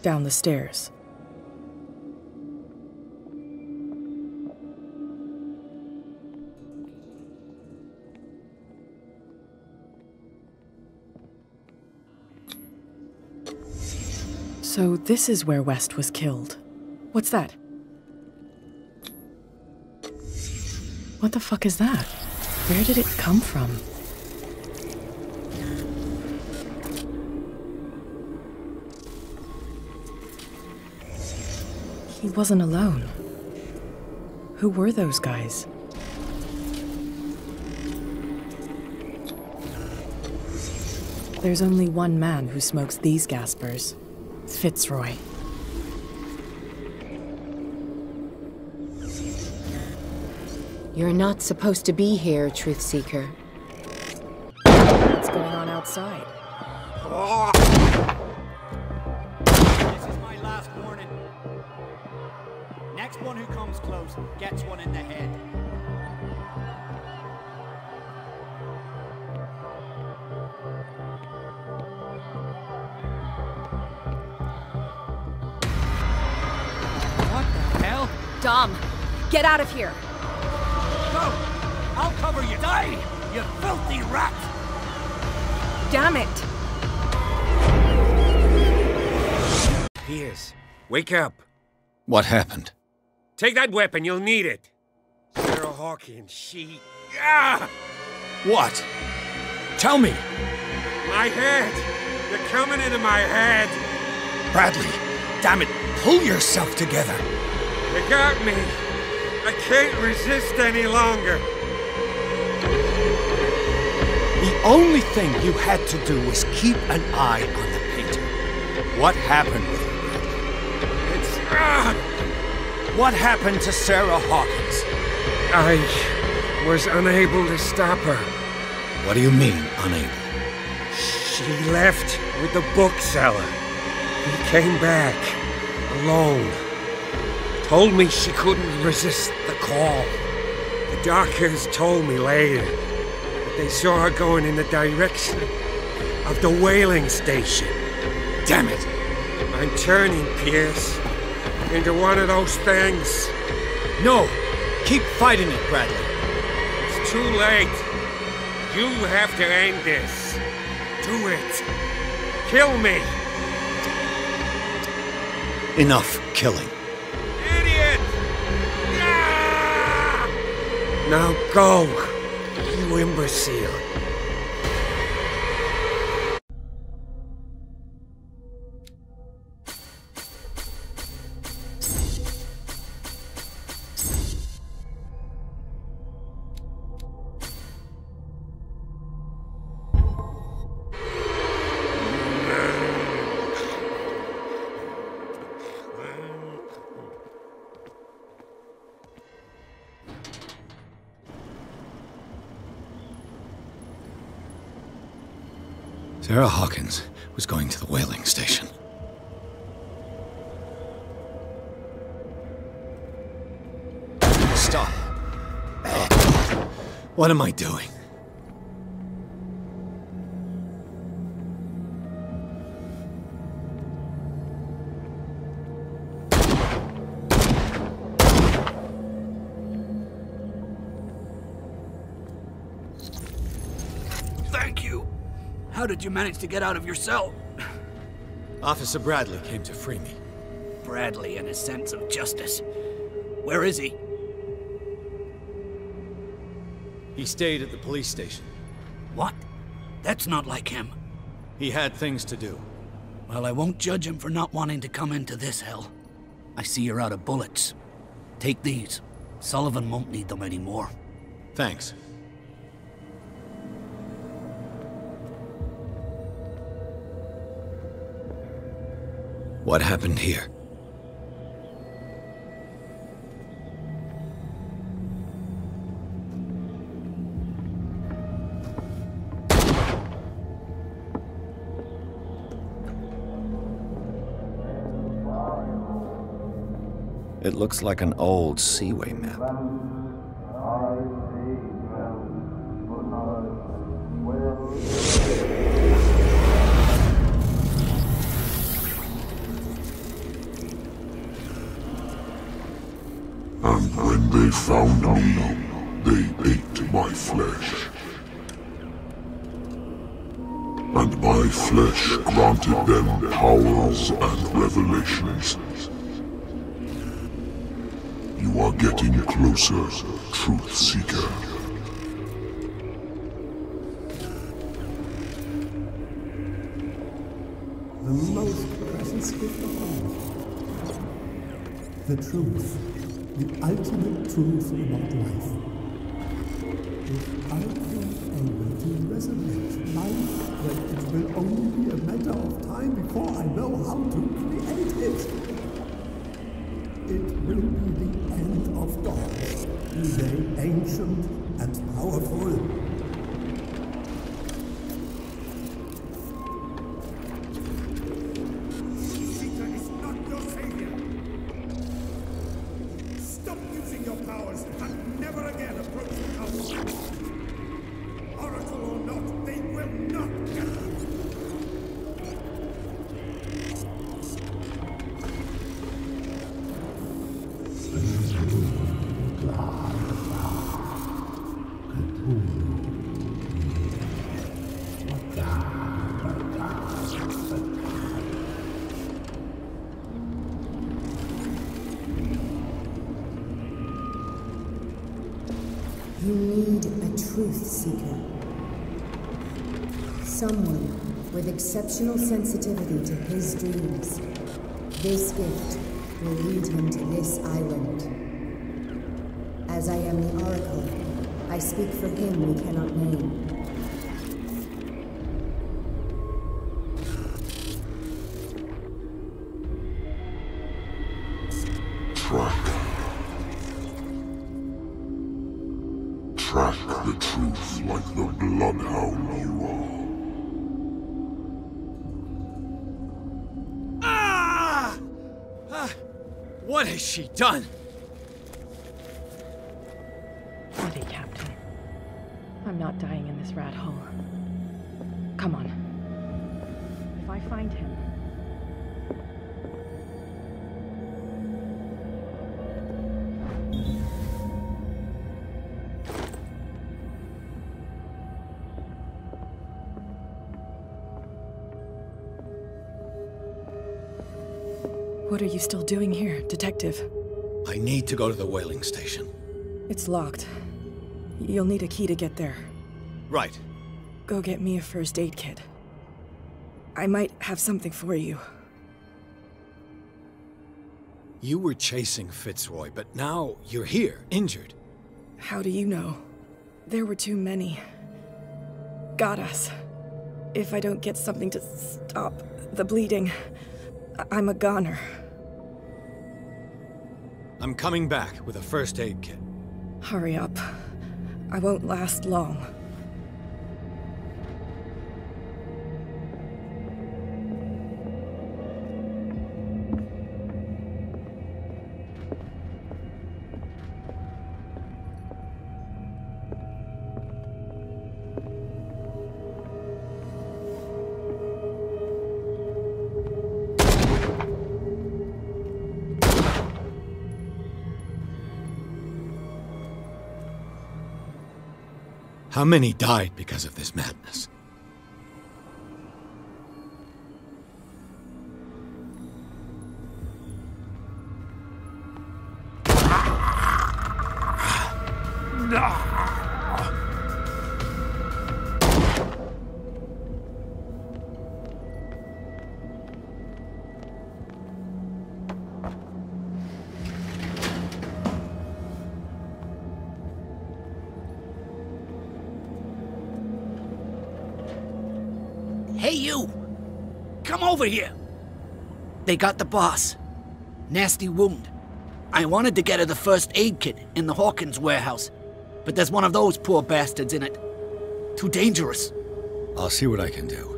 Down the stairs. So this is where West was killed. What's that? What the fuck is that? Where did it come from? He wasn't alone. Who were those guys? There's only one man who smokes these gaspers. Fitzroy. You're not supposed to be here, Truth Seeker. What's going on outside? This is my last warning. Next one who comes close gets one in the head. What the hell? Dom, get out of here! Go! I'll cover you! Die, you filthy rat! Damn it! Piers, wake up. What happened? Take that weapon, you'll need it. Sarah Hawkins, she... Ah! What? Tell me! My head! You're coming into my head! Bradley, damn it, pull yourself together! You got me! I can't resist any longer! The only thing you had to do was keep an eye on the painter. What happened with him, Bradley? It's... What happened to Sarah Hawkins? I was unable to stop her. What do you mean, unable? She left with the bookseller. He came back, alone. Told me she couldn't resist the call. The doctors told me later that they saw her going in the direction of the whaling station. Damn it! I'm turning, Piers, into one of those things. No! Keep fighting it, Bradley. It's too late. You have to end this. Do it. Kill me. Enough killing. Idiot! Ah! Now go, you imbecile. Sarah Hawkins was going to the whaling station. Stop. What am I doing? Thank you. How did you manage to get out of your cell? Officer Bradley came to free me. Bradley and his sense of justice. Where is he? He stayed at the police station. What? That's not like him. He had things to do. Well, I won't judge him for not wanting to come into this hell. I see you're out of bullets. Take these. Sullivan won't need them anymore. Thanks. What happened here? It looks like an old seaway map. And when they found me, they ate my flesh. And my flesh granted them powers and revelations. You are getting closer, Truth Seeker. The most precious gift of all. The truth. The ultimate truth about life. If I am able to resurrect life, then it will only be a matter of time before I know how to create it. It will be the end of gods, be they ancient and powerful. Seeker is not your savior. Stop using your powers and never again approach the council. Oracle or not, they will not get you. You need a truth seeker. Someone with exceptional sensitivity to his dreams. This gift will lead him to this island. As I am the Oracle, I speak for him we cannot name. Track the truth like the bloodhound you are. What has she done? Steady, Captain. I'm not dying in this rat hole. Come on. If I find him... What are you still doing here, Detective? I need to go to the whaling station. It's locked. You'll need a key to get there. Right. Go get me a first aid kit. I might have something for you. You were chasing Fitzroy, but now you're here, injured. How do you know? There were too many. Got us. If I don't get something to stop the bleeding, I'm a goner. I'm coming back with a first aid kit. Hurry up. I won't last long. How many died because of this madness? Hey, you! Come over here! They got the boss. Nasty wound. I wanted to get her the first aid kit in the Hawkins warehouse, but there's one of those poor bastards in it. Too dangerous. I'll see what I can do.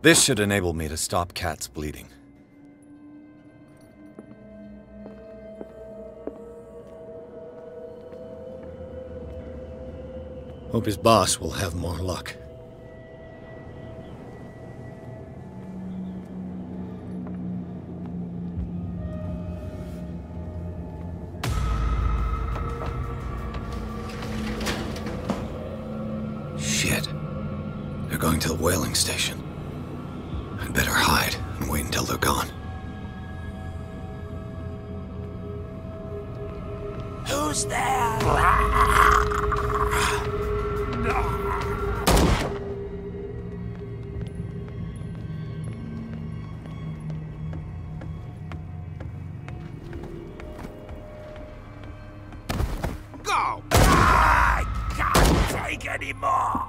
This should enable me to stop Kat's bleeding. Hope his boss will have more luck. Shit. They're going to the whaling station. I'd better hide and wait until they're gone. Who's there? Go! I can't take any more!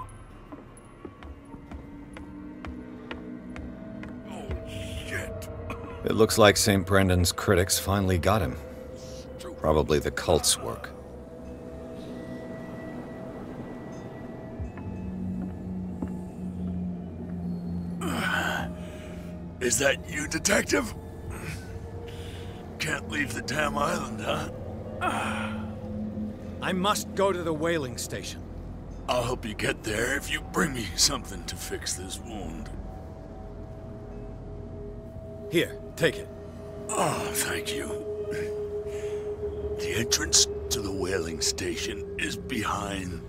It looks like St. Brendan's critics finally got him. Probably the cult's work. Is that you, Detective? Can't leave the damn island, huh? I must go to the whaling station. I'll help you get there if you bring me something to fix this wound. Here, take it. Oh, thank you. The entrance to the whaling station is behind...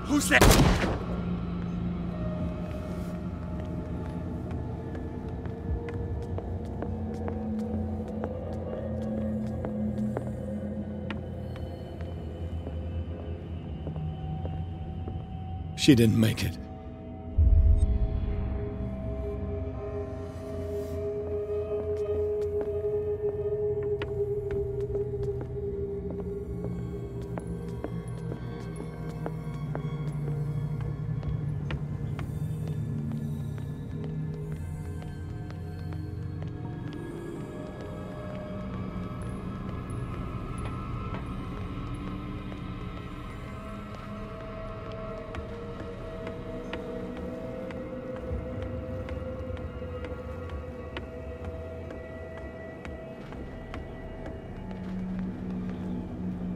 Who's that? She didn't make it.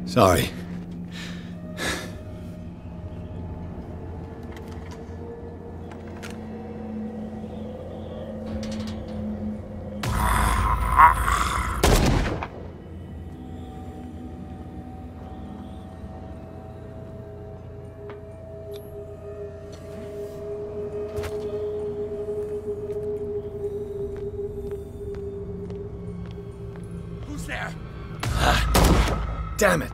Sorry. Who's there? Damn it!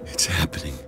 It's happening.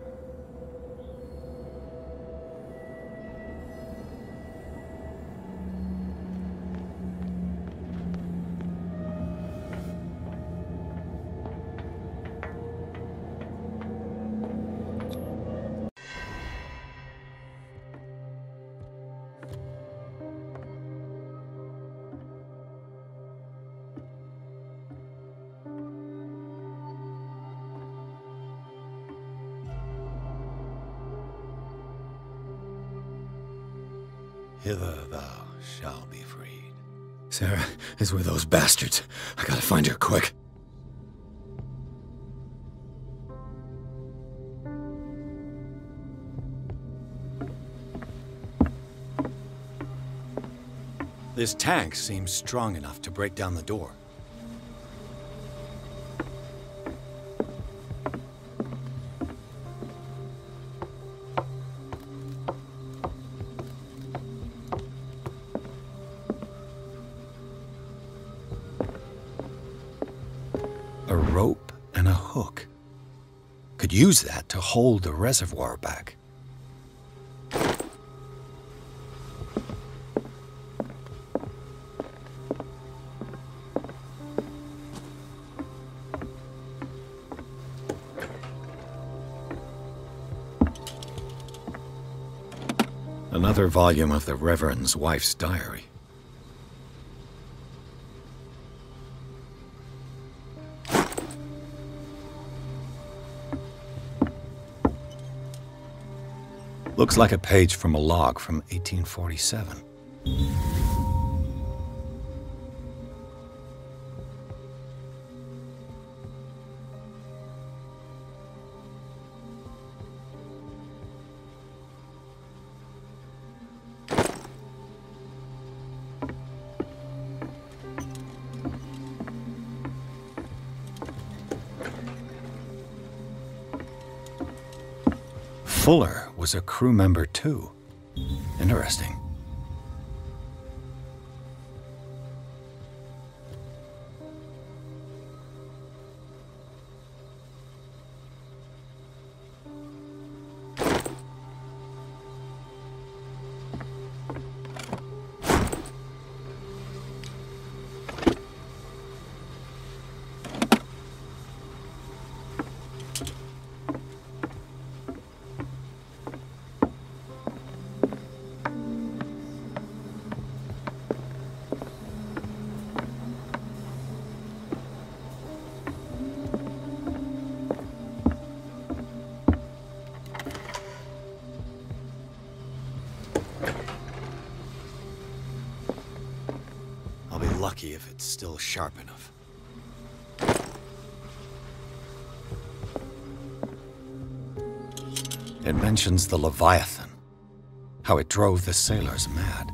Hither thou shalt be freed. Sarah is with those bastards. I gotta find her quick. This tank seems strong enough to break down the door. A rope and a hook. Could use that to hold the reservoir back. Another volume of the Reverend's wife's diary. Looks like a page from a log from 1847. Fuller was a crew member too. Interesting. Lucky if it's still sharp enough. It mentions the Leviathan, how it drove the sailors mad.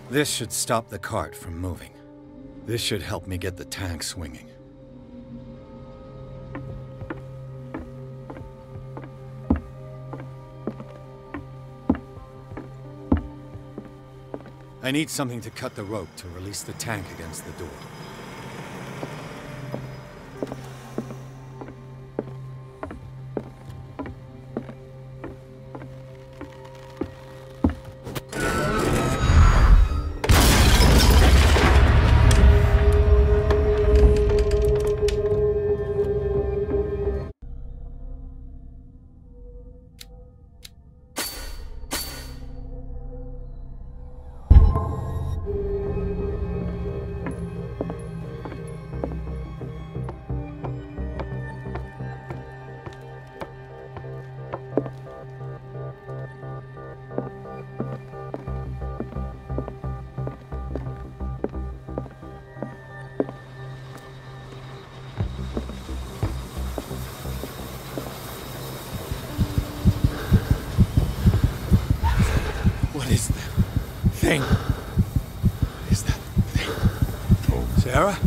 This should stop the cart from moving. This should help me get the tank swinging. I need something to cut the rope to release the tank against the door. thing? What is that thing? Sarah?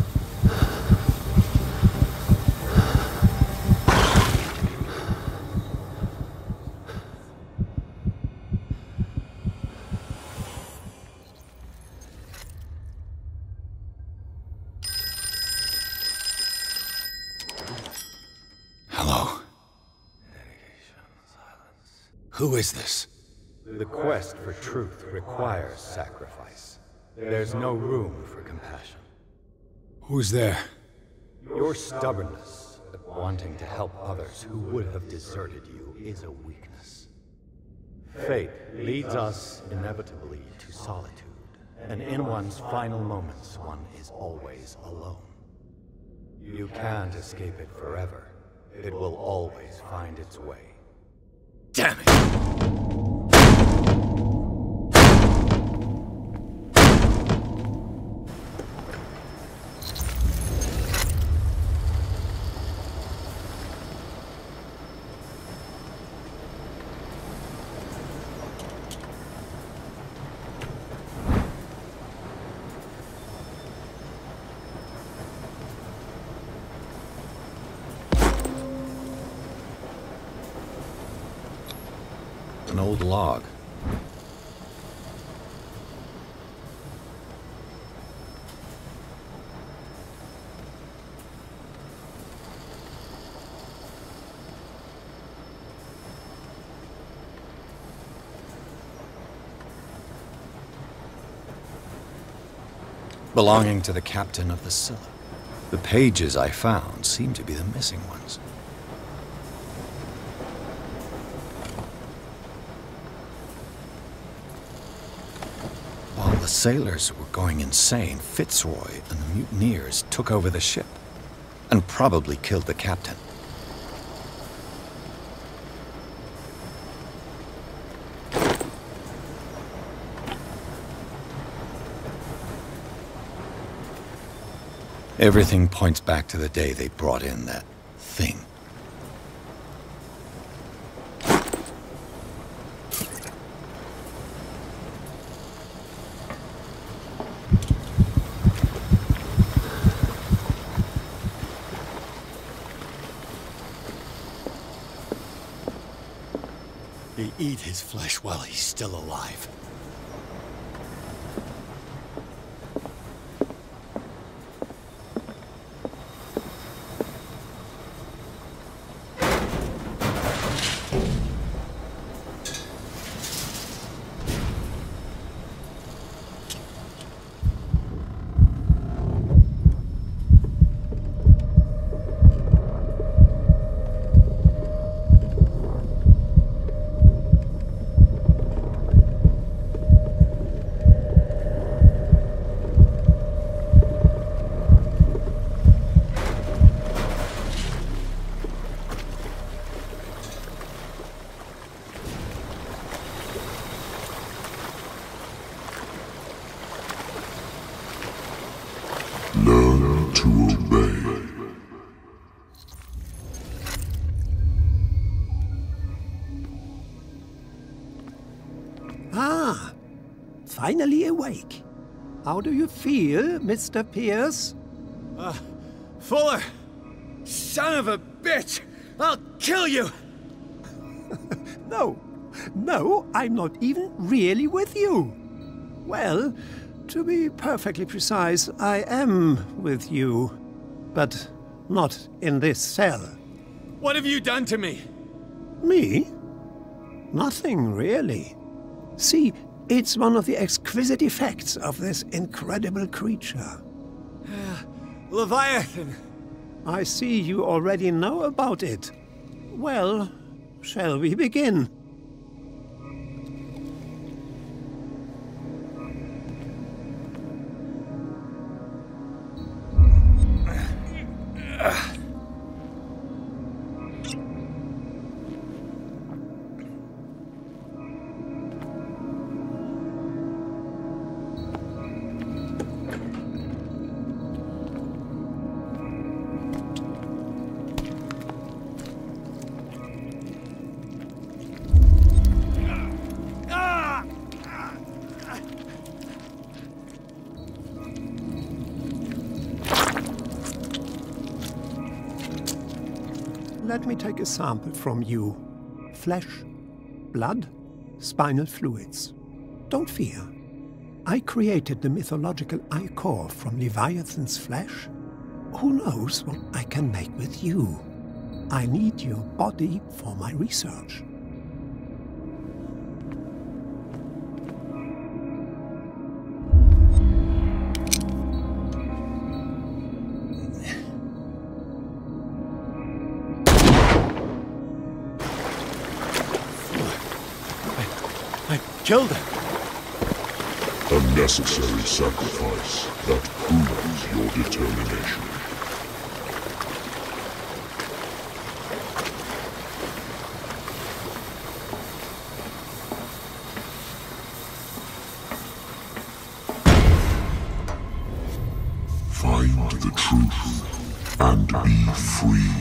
Hello. Who is this? The quest for truth requires sacrifice. There's no room for compassion. Who's there? Your stubbornness at wanting to help others who would have deserted you is a weakness. Fate leads us inevitably to solitude, and in one's final moments, one is always alone. You can't escape it forever. It will always find its way. Damn it! An old log. Belonging to the captain of the Scylla. The pages I found seem to be the missing ones. While the sailors were going insane, Fitzroy and the mutineers took over the ship and probably killed the captain. Everything points back to the day they brought in that thing. They eat his flesh while he's still alive. Learn to obey. Ah, finally awake. How do you feel, Mr. Pierce? Fuller! Son of a bitch! I'll kill you! No, I'm not even really with you. Well, to be perfectly precise, I am with you, but not in this cell. What have you done to me? Me? Nothing, really. See, it's one of the exquisite effects of this incredible creature. Leviathan! I see you already know about it. Well, shall we begin? Let me take a sample from you. Flesh, blood, spinal fluids. Don't fear. I created the mythological ichor from Leviathan's flesh. Who knows what I can make with you? I need your body for my research. I killed him. A necessary sacrifice that proves your determination. Find the truth and be free.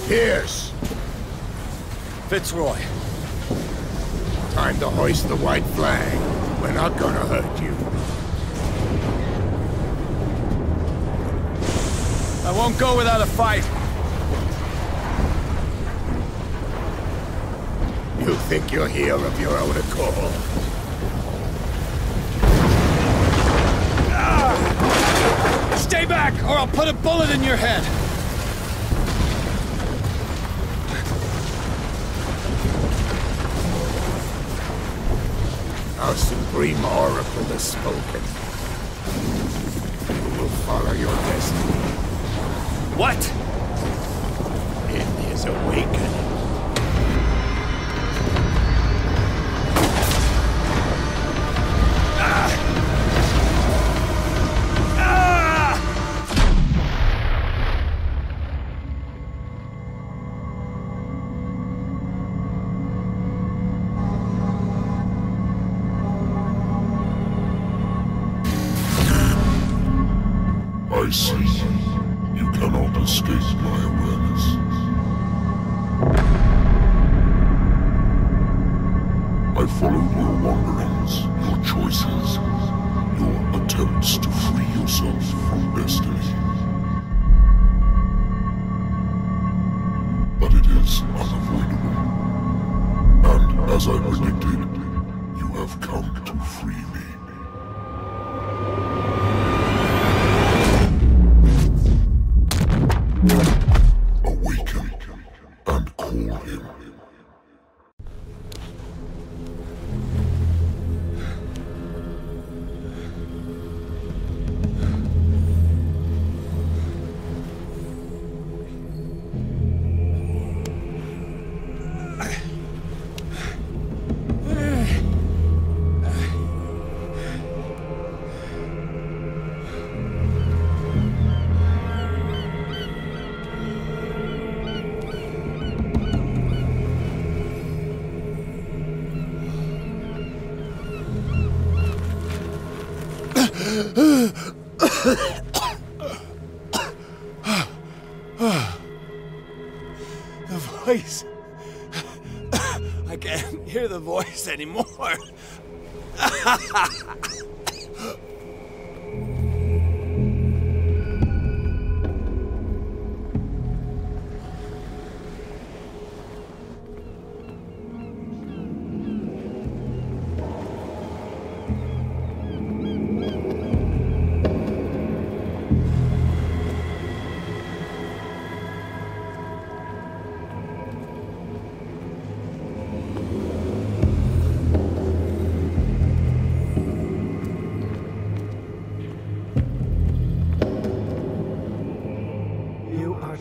Pierce! Fitzroy. Time to hoist the white flag. We're not gonna hurt you. I won't go without a fight. You think you're here of your own accord? Stay back, or I'll put a bullet in your head! Our supreme oracle has spoken. You will follow your destiny. What? In his awakening. I see. You cannot escape my awareness. I followed your wanderings, your choices, your attempts to free yourself from destiny. But it is unavoidable. And as I predicted, you have come to free me. Awaken and call him. The voice. I can't hear the voice anymore.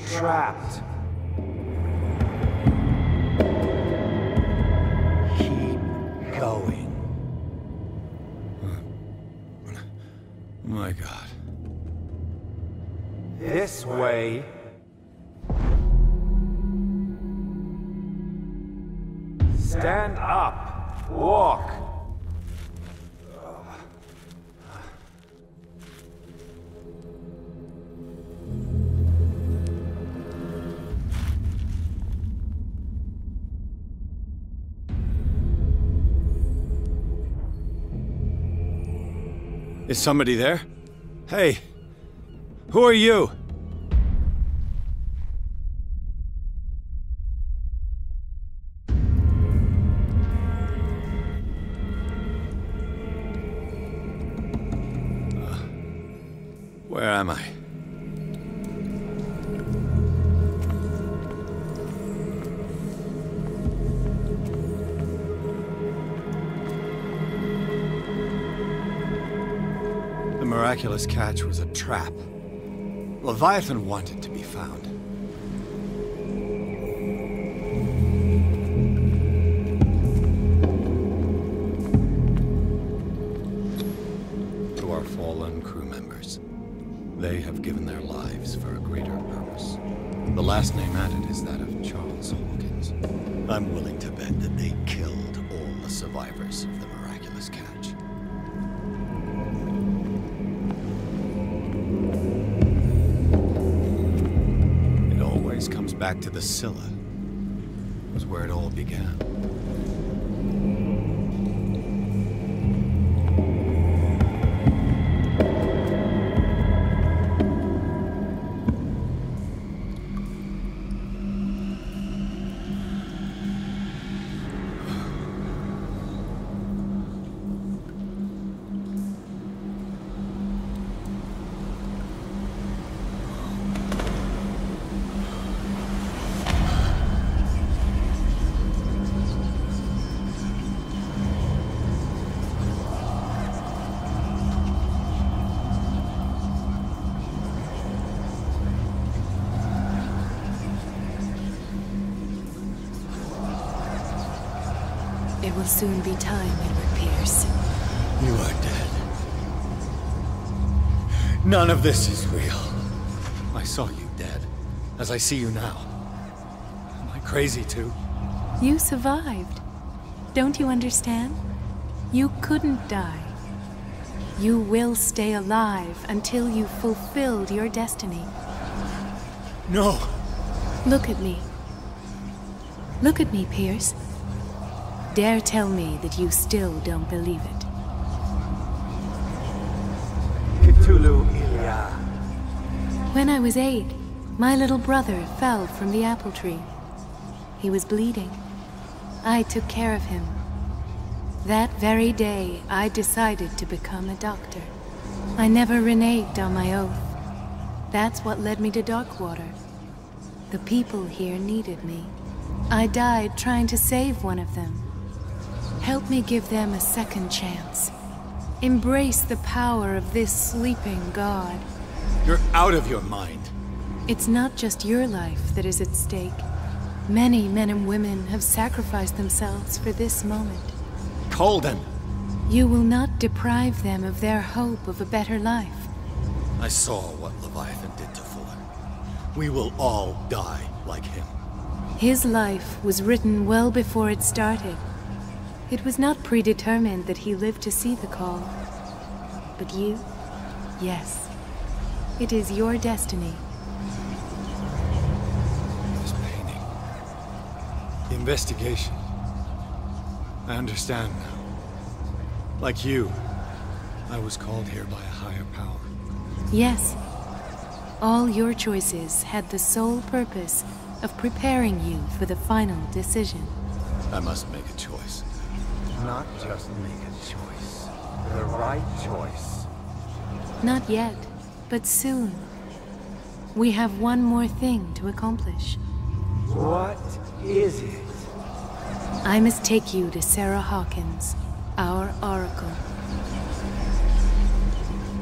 Trapped. Keep going. My God. This way. Stand up. Walk. Is somebody there? Hey, who are you? Where am I? The miraculous catch was a trap. Leviathan wanted to be found. To our fallen crew members, they have given their lives for a greater purpose. The last name added is that of Charles Hawkins. I'm willing to bet that they killed all the survivors of the miraculous catch. Comes back to the Scylla. It was where it all began. It will soon be time, Edward Pierce. You are dead. None of this is real. I saw you dead, as I see you now. Am I crazy too? You survived. Don't you understand? You couldn't die. You will stay alive until you've fulfilled your destiny. No! Look at me. Look at me, Pierce. Dare tell me that you still don't believe it. Cthulhu Ilya. When I was 8, my little brother fell from the apple tree. He was bleeding. I took care of him. That very day, I decided to become a doctor. I never reneged on my oath. That's what led me to Darkwater. The people here needed me. I died trying to save one of them. Help me give them a second chance. Embrace the power of this sleeping god. You're out of your mind. It's not just your life that is at stake. Many men and women have sacrificed themselves for this moment. Colden! You will not deprive them of their hope of a better life. I saw what Leviathan did to Fuller. We will all die like him. His life was written well before it started. It was not predetermined that he lived to see the call. But you? Yes. It is your destiny. This painting. The investigation. I understand now. Like you, I was called here by a higher power. Yes. All your choices had the sole purpose of preparing you for the final decision. I must make a choice. Not just make a choice. The right choice. Not yet, but soon. We have one more thing to accomplish. What is it? I must take you to Sarah Hawkins, our Oracle.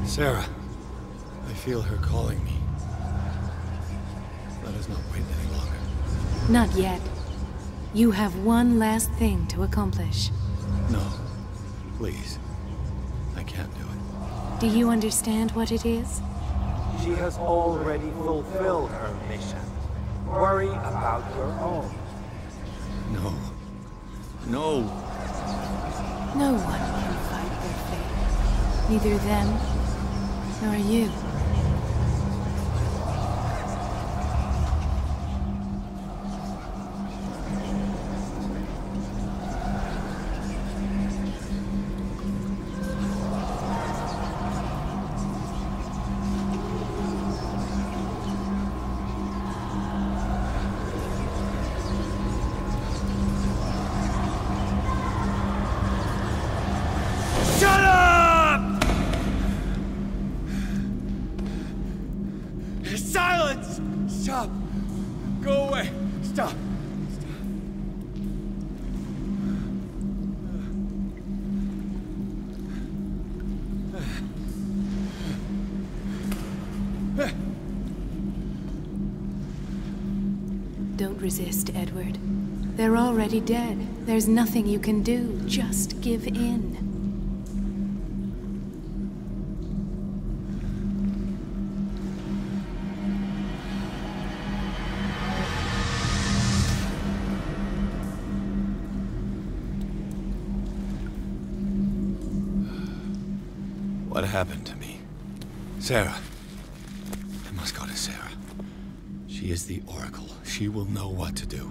Sarah, I feel her calling me. Let us not wait any longer. Not yet. You have one last thing to accomplish. No, please. I can't do it. Do you understand what it is? She has already fulfilled her mission. Worry about your own. No. No. No one can fight their fate. Neither them, nor you. Silence! Stop! Go away! Stop! Don't resist, Edward. They're already dead. There's nothing you can do. Just give in. What happened to me? Sarah. I must go to Sarah. She is the Oracle. She will know what to do.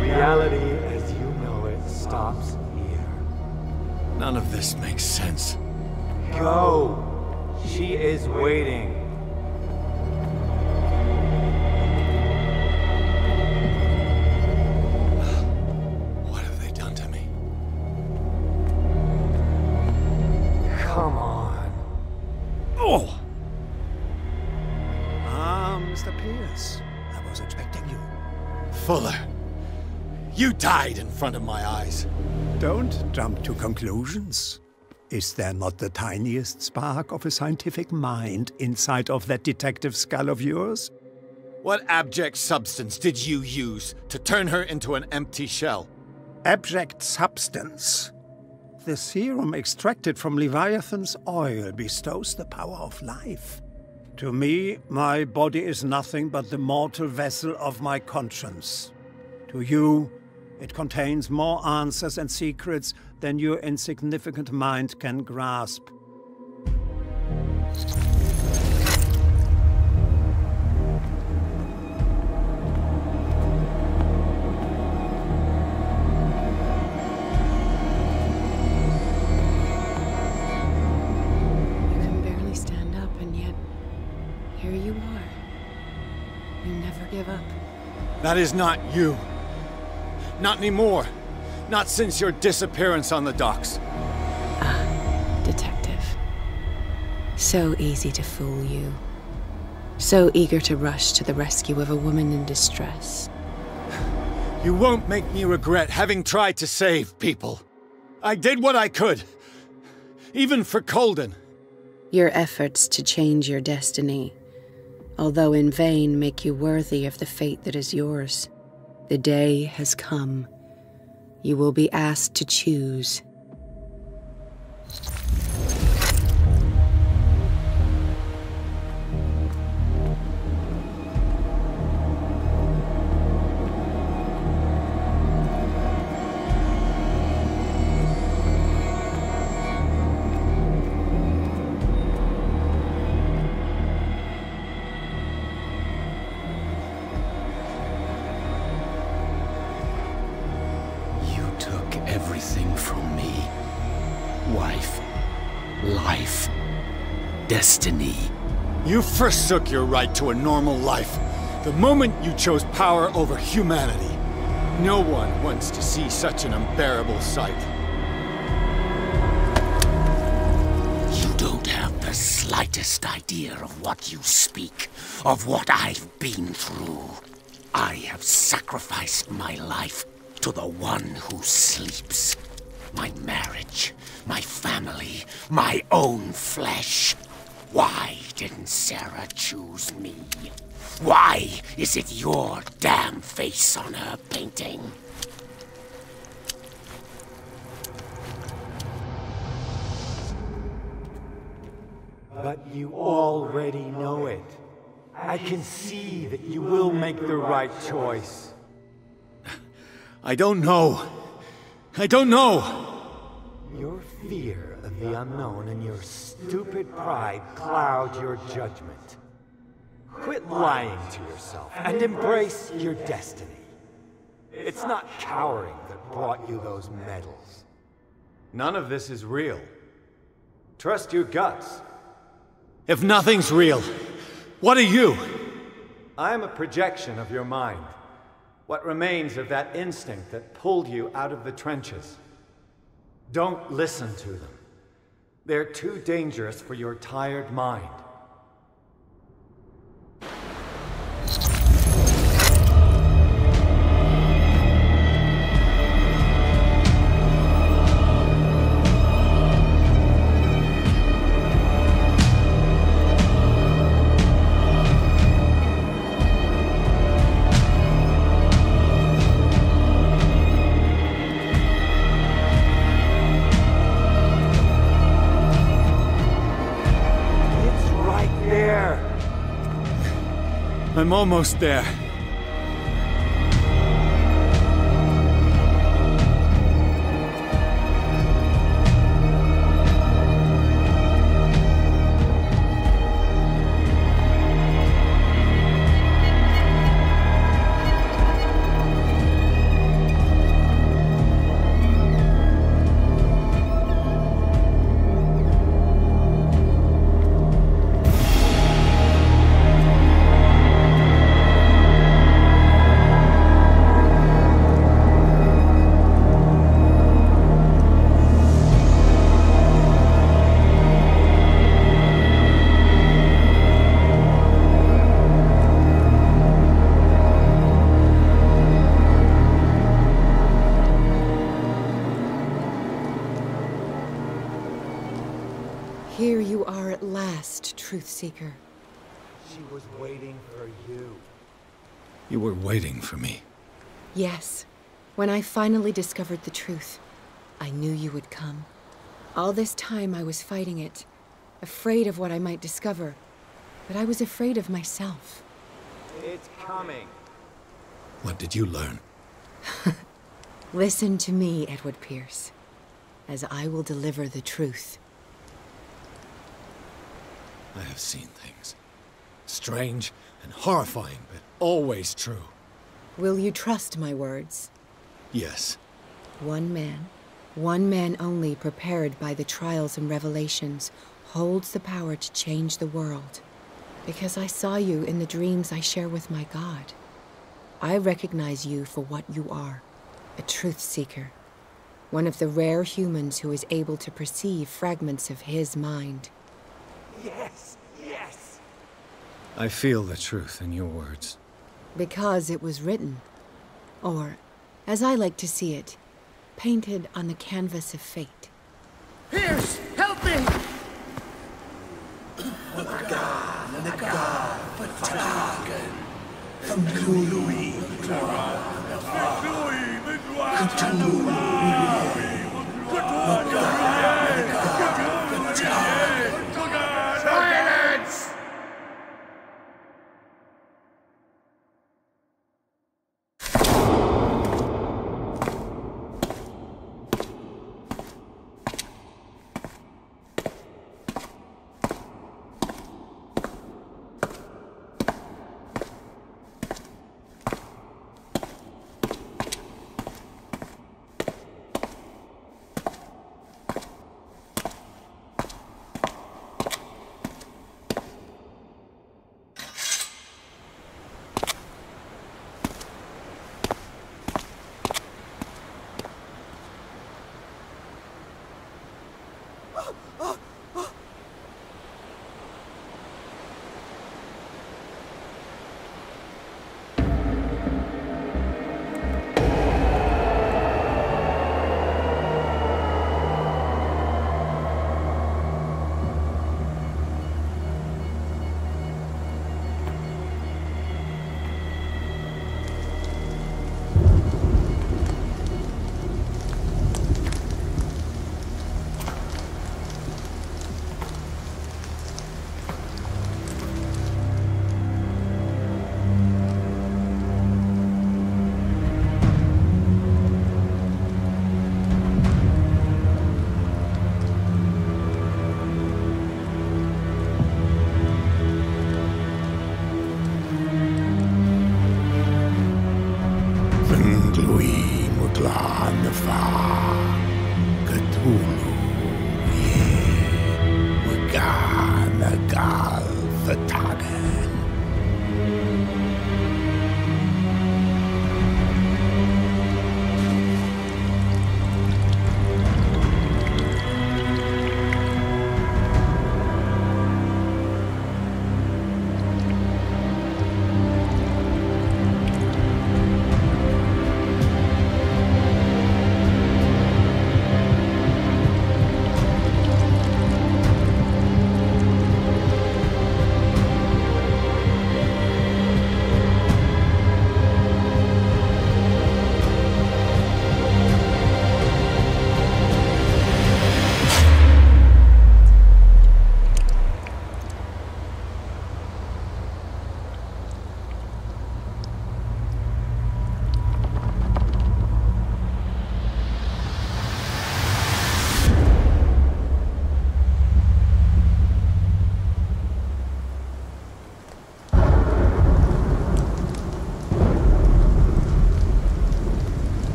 Reality as you know it stops here. None of this makes sense. Go! She is waiting. Fuller. You died in front of my eyes. Don't jump to conclusions. Is there not the tiniest spark of a scientific mind inside of that detective skull of yours? What abject substance did you use to turn her into an empty shell? Abject substance? The serum extracted from Leviathan's oil bestows the power of life. To me, my body is nothing but the mortal vessel of my conscience. To you, it contains more answers and secrets than your insignificant mind can grasp. You can barely stand up, and yet here you are. You never give up. That is not you. Not anymore. Not since your disappearance on the docks. Detective. So easy to fool you. So eager to rush to the rescue of a woman in distress. You won't make me regret having tried to save people. I did what I could. Even for Colden. Your efforts to change your destiny, although in vain, make you worthy of the fate that is yours. The day has come. You will be asked to choose. Everything from me. Wife. Life. Destiny. You forsook your right to a normal life the moment you chose power over humanity. No one wants to see such an unbearable sight. You don't have the slightest idea of what you speak, of what I've been through. I have sacrificed my life to the one who sleeps. My marriage, my family, my own flesh. Why didn't Sarah choose me? Why is it your damn face on her painting? But you already know it. I can see that you will make the right choice. I don't know. I don't know. Your fear of the unknown and your stupid pride cloud your judgment. Quit lying to yourself and embrace your destiny. It's not cowering that brought you those medals. None of this is real. Trust your guts. If nothing's real, what are you? I am a projection of your mind. What remains of that instinct that pulled you out of the trenches. Don't listen to them. They're too dangerous for your tired mind. I'm almost there. You are at last, Truth Seeker. She was waiting for you. You were waiting for me. Yes. When I finally discovered the truth, I knew you would come. All this time I was fighting it, afraid of what I might discover, but I was afraid of myself. It's coming. What did you learn? Listen to me, Edward Pierce, as I will deliver the truth. I have seen things. Strange and horrifying, but always true. Will you trust my words? Yes. One man only prepared by the trials and revelations, holds the power to change the world. Because I saw you in the dreams I share with my God. I recognize you for what you are, a truth seeker. One of the rare humans who is able to perceive fragments of his mind. Yes, yes! I feel the truth in your words. Because it was written. Or, as I like to see it, painted on the canvas of fate. Pierce, help me! Silence! Cthulhu, Gal Vertagen.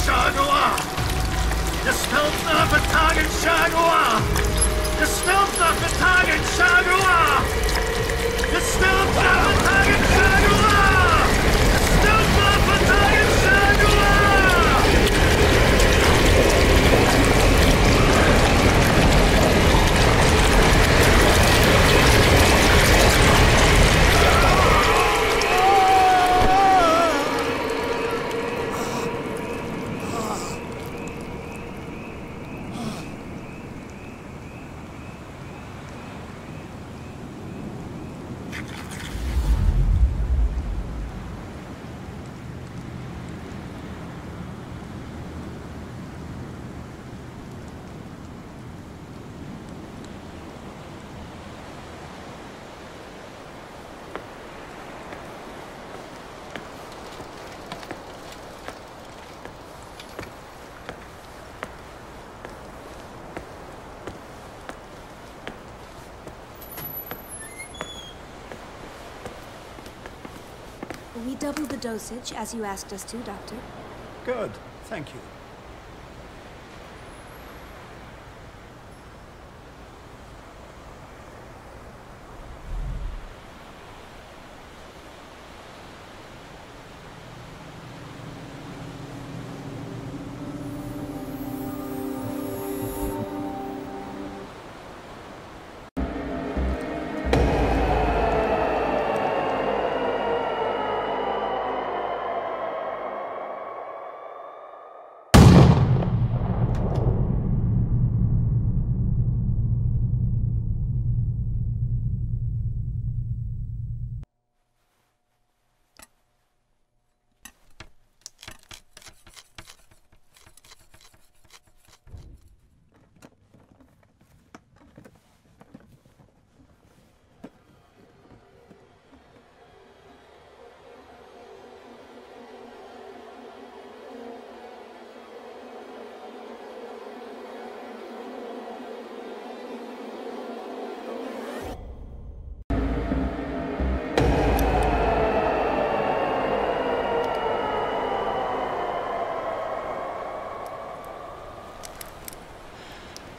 Shagua! Gestalt nach Vertagen Shagua! Gestalt nach Vertagen Shagua! Gestalt nach Vertagen Shagua! Gestalt nach Vertagen Shagua! We doubled the dosage, as you asked us to, Doctor. Good, thank you.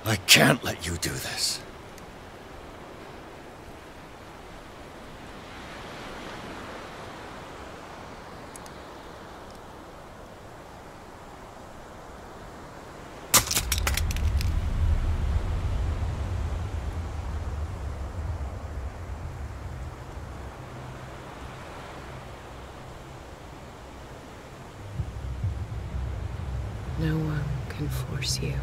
I can't let you do this. No one can force you.